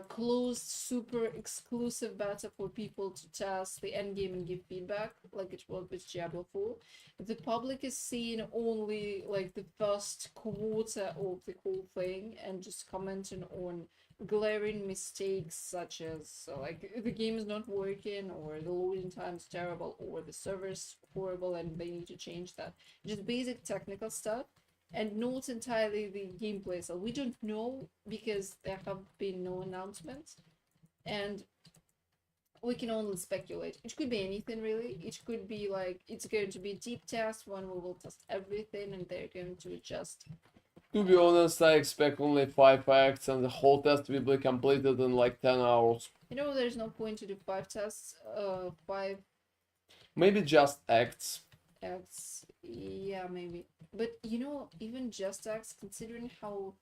closed super exclusive beta for people to test the endgame and give feedback like it was with Diablo 4. The public is seeing only like the first quarter of the whole thing and just commenting on glaring mistakes such as like the game is not working or the loading time is terrible or the server is horrible and they need to change that. Just basic technical stuff and not entirely the gameplay. So we don't know because there have been no announcements and we can only speculate. It could be anything really. It could be like it's going to be a deep test when we will test everything and they're going to adjust. To be honest, I expect only 5 acts and the whole test will be completed in like 10 hours. There's no point to do 5 tests, 5 Maybe just acts. acts. Yeah, maybe. But even just acts, considering how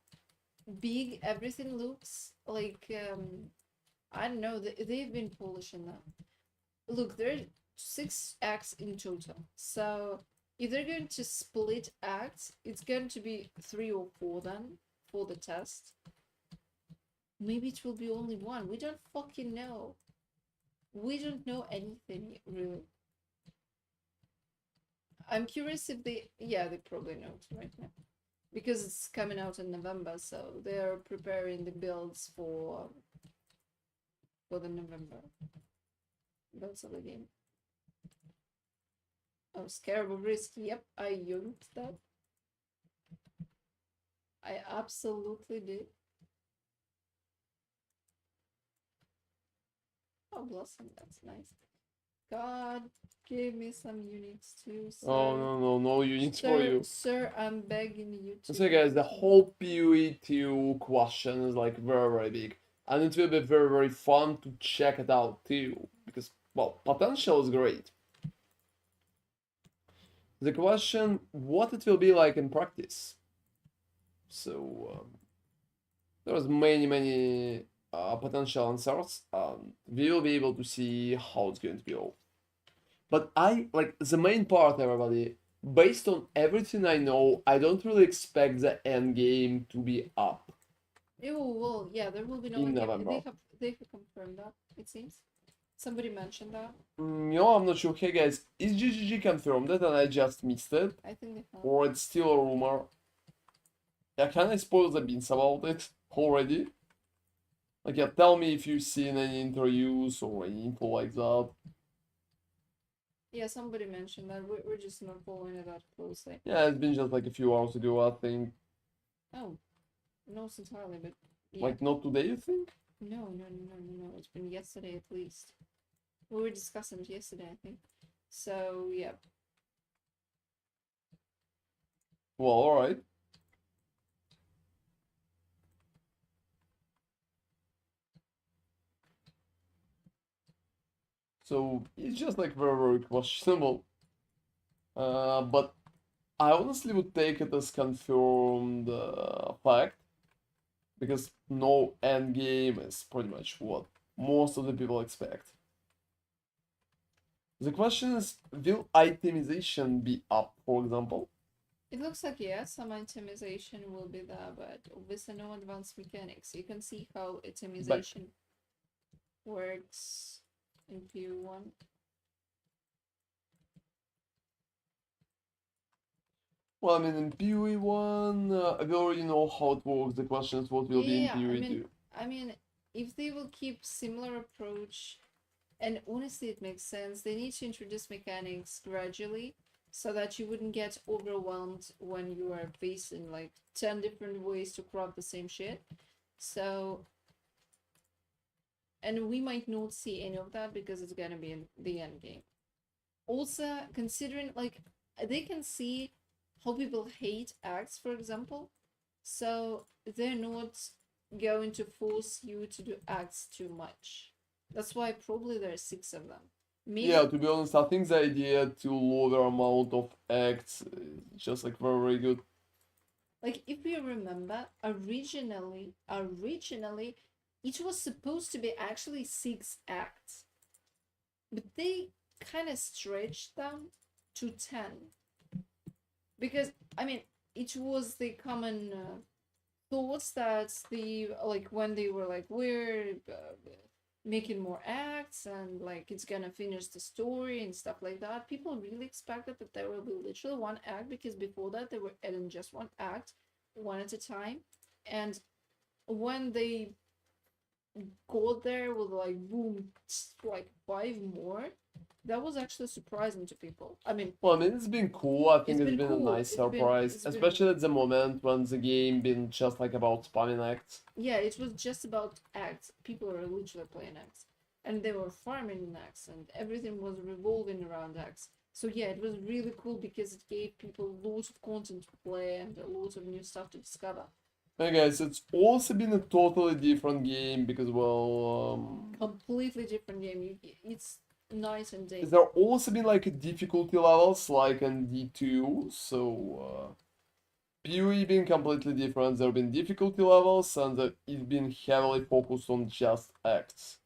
big everything looks, like I don't know, they've been polishing that. Look, there are 6 acts in total. So if they're going to split acts, it's going to be 3 or 4 then for the test. Maybe it will be only 1. We don't fucking know. We don't know anything really. I'm curious if they probably know right now. Because it's coming out in November, so they're preparing the builds for the November builds of the game. Oh, Scarable Risk. Yep, I used that. I absolutely did. Oh, Blossom, that's nice. God, give me some units too, sir. Oh, no units for you. Sir, I'm begging you to. So guys, the whole PoE 2 question is like very big. And it will be very fun to check it out too. Because, well, potential is great. The question, what it will be like in practice. So, there's many potential answers. We will be able to see how it's going to go. But the main part, everybody, based on everything I know, I don't really expect the end game to be up. Well, yeah, there will be no in game. November. They have confirmed that, it seems. Somebody mentioned that. I'm not sure. Hey guys, is GGG confirmed it and I just missed it? I think they have. Or it's still a rumor? Yeah, can I spoil the beans about it already? Like, yeah, tell me if you've seen any interviews or any info like that. Yeah, somebody mentioned that. We're just not following it that closely. Yeah, it's been just like a few hours ago, I think. Oh, no, entirely, but yeah. Like, not today, you think? No. It's been yesterday at least. We were discussing it yesterday, I think. So, yeah. Well, alright. So, it's just like very questionable. But I honestly would take it as confirmed fact. Because no end game is pretty much what most of the people expect. The question is, will itemization be up, for example? It looks like, yes, some itemization will be there, but obviously no advanced mechanics. You can see how itemization works in PoE 1. Well, I mean, in PoE 1, we already know how it works. The question is what will be in Yeah, PoE 2. I mean, if they will keep similar approach, and honestly, it makes sense. They need to introduce mechanics gradually, so that you wouldn't get overwhelmed when you are facing like 10 different ways to crop the same shit. So, and we might not see any of that because it's gonna be in the end game. Also, considering like they can see how people hate acts, for example, so they're not going to force you to do acts too much. That's why probably there are 6 of them. Maybe. Yeah, to be honest, I think the idea to lower amount of acts is just like very, very good. Like if you remember, originally it was supposed to be actually 6 acts, but they kind of stretched them to 10 because I mean it was the common thoughts that the like when they were like we're making more acts and like it's gonna finish the story and stuff like that. People really expected that there will be literally 1 act because before that they were adding just 1 act, one at a time, and when they got there with like boom, like 5 more, that was actually surprising to people. I mean, Well, I mean, it's been cool. I think it's it's been been a cool. nice It's been surprise, it's been especially at the moment when the game been just like about spamming acts. yeah, it was just about acts. People were literally playing acts, and they were farming acts, and everything was revolving around acts. So yeah, it was really cool because it gave people loads of content to play and loads of new stuff to discover. Hey guys, it's also been a totally different game because, well, Completely different game. It's night and day. there also been like difficulty levels like in D2, so PoE being completely different. There have been difficulty levels and it's been heavily focused on just acts.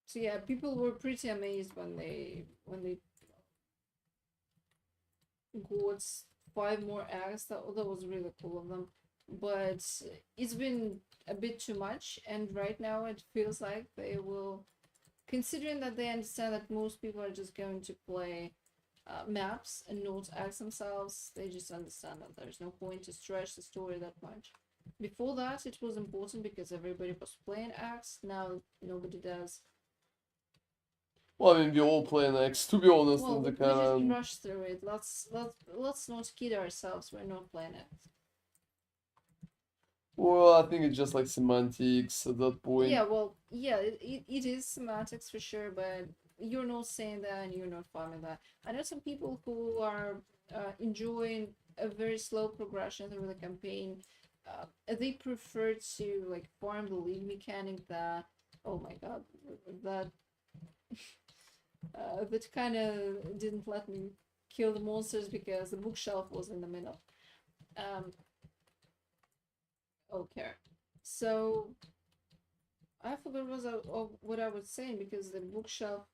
So yeah, people were pretty amazed when they got 5 more acts. That was really cool of them. But it's been a bit too much, and right now it feels like they will, considering that they understand that most people are just going to play maps and not acts themselves, they just understand that there's no point to stretch the story that much. Before that, it was important because everybody was playing acts. Now nobody does. Well, I mean, we all play next, to be honest, Well, in the we just canon. rushed through it. Let's not kid ourselves. We're not playing acts. Well, I think it's just like semantics at that point. Yeah, well, yeah, it is semantics for sure, but you're not saying that and you're not farming that. I know some people who are enjoying a very slow progression through the campaign. They prefer to like farm the league mechanic that, oh my god, that that kind of didn't let me kill the monsters because the bookshelf was in the middle. Okay, so I forgot what I was saying because the bookshelf.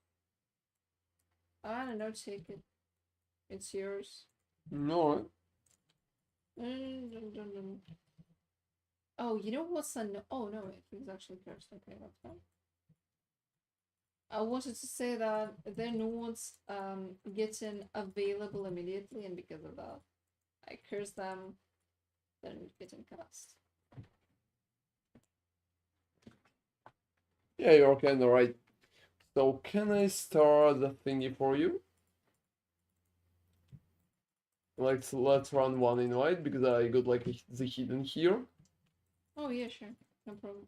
I don't know. Take it. It's yours. No, Oh, you know what's the oh no, it was actually cursed. Okay, that's fine. I wanted to say that their nodes getting available immediately, and because of that, I cursed them. They're not getting cast. yeah, you're kinda right. So, can I start the thingy for you? Like, so let's run one invite because I got like the hidden here. Oh yeah, sure, no problem.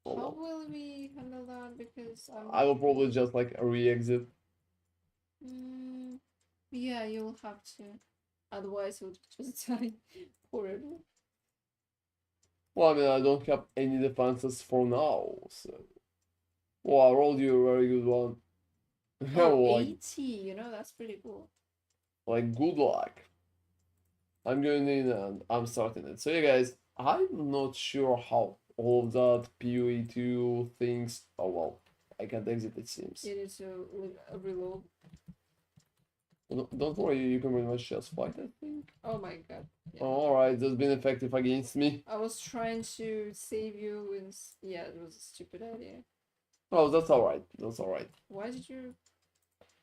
Oh, How well. will we handle that? Because I will probably just like re-exit. yeah, you'll have to. Otherwise, you'll just die forever. Well, I mean, I don't have any defenses for now, so. Well, I rolled you a very good one. Oh, like, 80, you know, that's pretty cool. like, good luck. I'm going in and I'm starting it. So, yeah, guys, I'm not sure how all of that PoE2 things. Oh, well, I can't exit, it seems. You need to reload. Don't worry, you can pretty much just fight, I think. Oh my god. Yeah. Oh, alright, that's been effective against me. I was trying to save you and yeah, it was a stupid idea. Oh, that's alright. That's alright. Why did you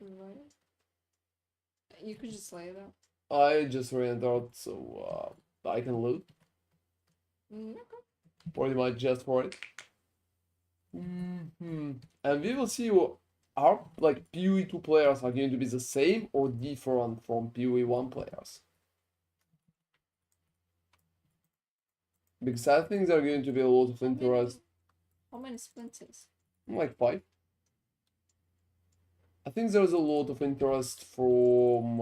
revive it? You could just lay it out. I just re-entered, so I can loot. Okay. Pretty much just for it. And we will see are like PoE 2 players are going to be the same or different from PoE 1 players. Because I think there are going to be a lot of interest. How many splinters? Like 5. I think there's a lot of interest from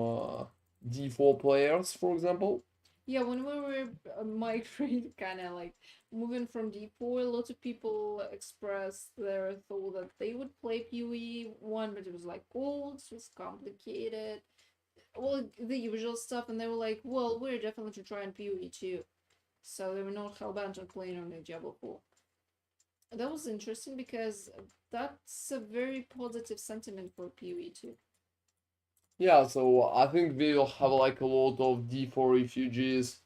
D4 players, for example. Yeah, when we were migrating, kind of like moving from D4, a lot of people expressed their thought that they would play PoE 1, but it was like old, it was complicated, well, the usual stuff, and they were like, well, we're definitely trying PoE 2. So they were not hellbent on playing on the Diablo 4. That was interesting because that's a very positive sentiment for PoE 2. Yeah, so I think we'll have like a lot of D4 refugees.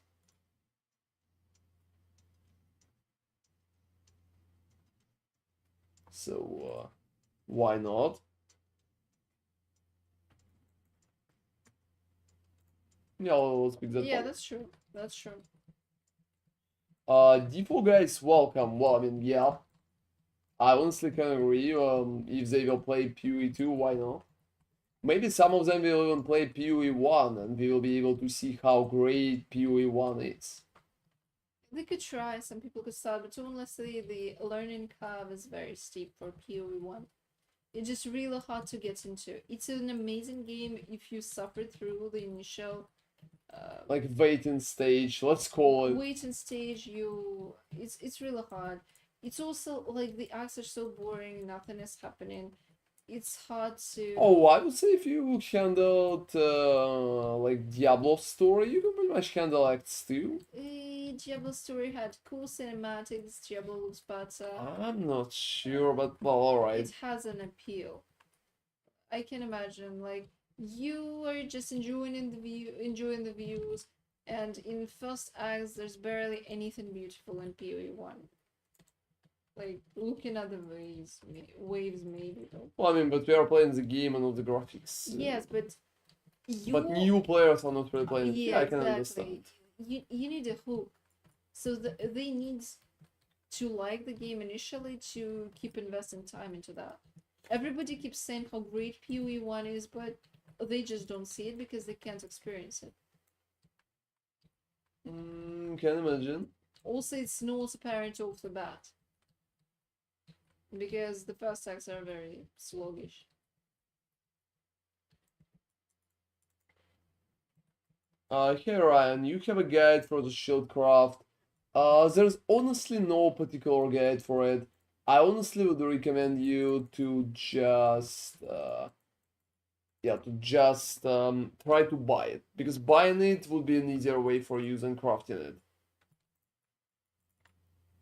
So why not? Yeah, let's pick that Yeah, one. that's true. That's true. D4 guys, welcome. Well, I mean, yeah, I honestly can agree. If they will play PoE 2, why not? Maybe some of them will even play PoE 1 and we will be able to see how great PoE 1 is. They could try, some people could start, but honestly, the learning curve is very steep for PoE 1. It's just really hard to get into. It's an amazing game if you suffer through the initial Like waiting stage, let's call it. waiting stage. It's really hard. It's also like the acts are so boring, nothing is happening. It's hard to. Oh, I would say if you handled like Diablo story, you can pretty much handle Acts 2. Diablo story had cool cinematics. Diablo looks better. I'm not sure, but well, alright. It has an appeal. I can imagine, like, you are just enjoying the views, and in first acts there's barely anything beautiful in PoE 1. Like looking at the waves maybe though. Well, I mean, but we are playing the game and not the graphics. Yes, but But new players are not really playing it. yeah, Yeah, I can exactly. understand. You need a hook, so they need to like the game initially to keep investing time into that. Everybody keeps saying how great PoE 1 is, but they just don't see it because they can't experience it. Can imagine. Also, it's not apparent off the bat because the first acts are very sluggish. Here Ryan, you have a guide for the Shieldcraft. There's honestly no particular guide for it. I honestly would recommend you to just try to buy it, because buying it would be an easier way for you than crafting it.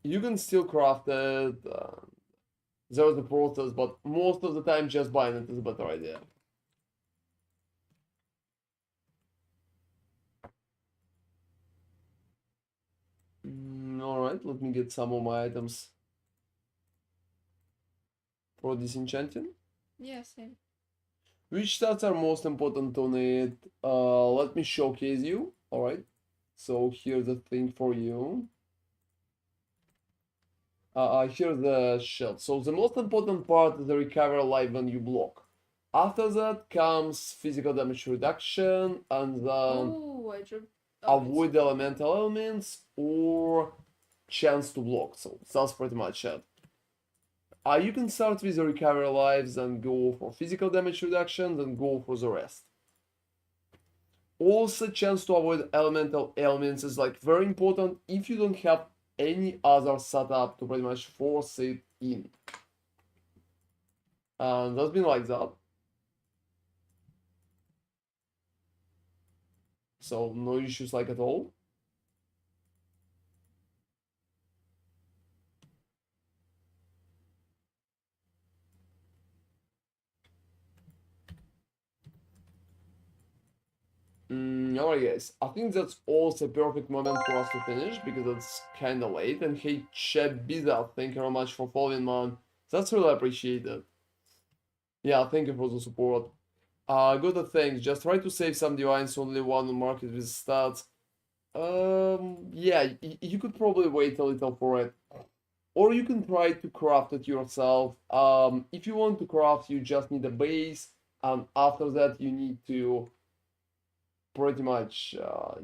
You can still craft it. There's the process, but most of the time just buying it is a better idea. Alright, let me get some of my items for disenchanting. Yeah, same. Which stats are most important on it? Let me showcase you. Alright. So here's the thing for you. Here's the shield. So the most important part is the recover life when you block. After that comes physical damage reduction and then Oh, I dropped. Oh, avoid elemental elements or chance to block. So that's pretty much it. You can start with the recover lives and go for physical damage reduction, then go for the rest. Also, chance to avoid elemental elements is like very important if you don't have any other setup to pretty much force it in. And that's been like that. So no issues like at all. Alright guys, I think that's also a perfect moment for us to finish because it's kinda late. And hey chat Biza, thank you very much for following man. That's really appreciated. Yeah, thank you for the support. Got the things. Just try to save some divines. Only one on market with stats. Yeah, you could probably wait a little for it. Or you can try to craft it yourself. If you want to craft, you just need a base, and after that you need to pretty much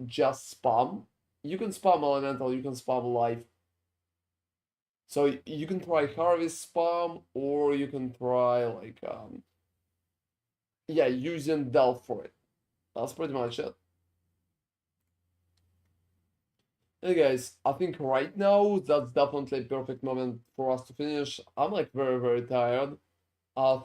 just spam. You can spam elemental, you can spam life. So you can try harvest spam, or you can try like yeah, using delve for it. That's pretty much it. Hey guys, I think right now that's definitely a perfect moment for us to finish. I'm like very tired.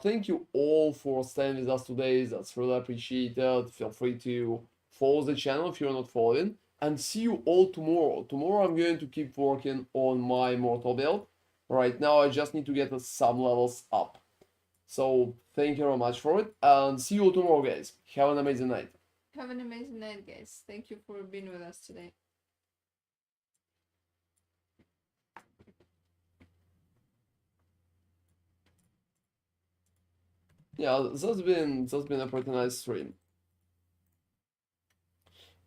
Thank you all for staying with us today. That's really appreciated. Feel free to follow the channel if you're not following. And see you all tomorrow. Tomorrow I'm going to keep working on my mortal build. Right now I just need to get some levels up. So thank you very much for it. And see you all tomorrow, guys. Have an amazing night. Have an amazing night, guys. Thank you for being with us today. Yeah, that's been a pretty nice stream.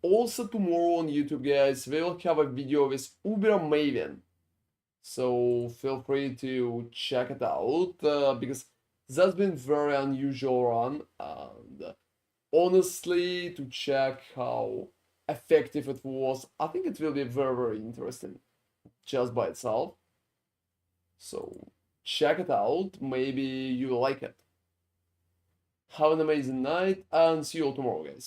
Also tomorrow on YouTube, guys, we will have a video with Uber Maven. So feel free to check it out because that's been very unusual run, and honestly, to check how effective it was, I think it will be very interesting just by itself. So check it out, maybe you will like it. Have an amazing night and see you all tomorrow, guys.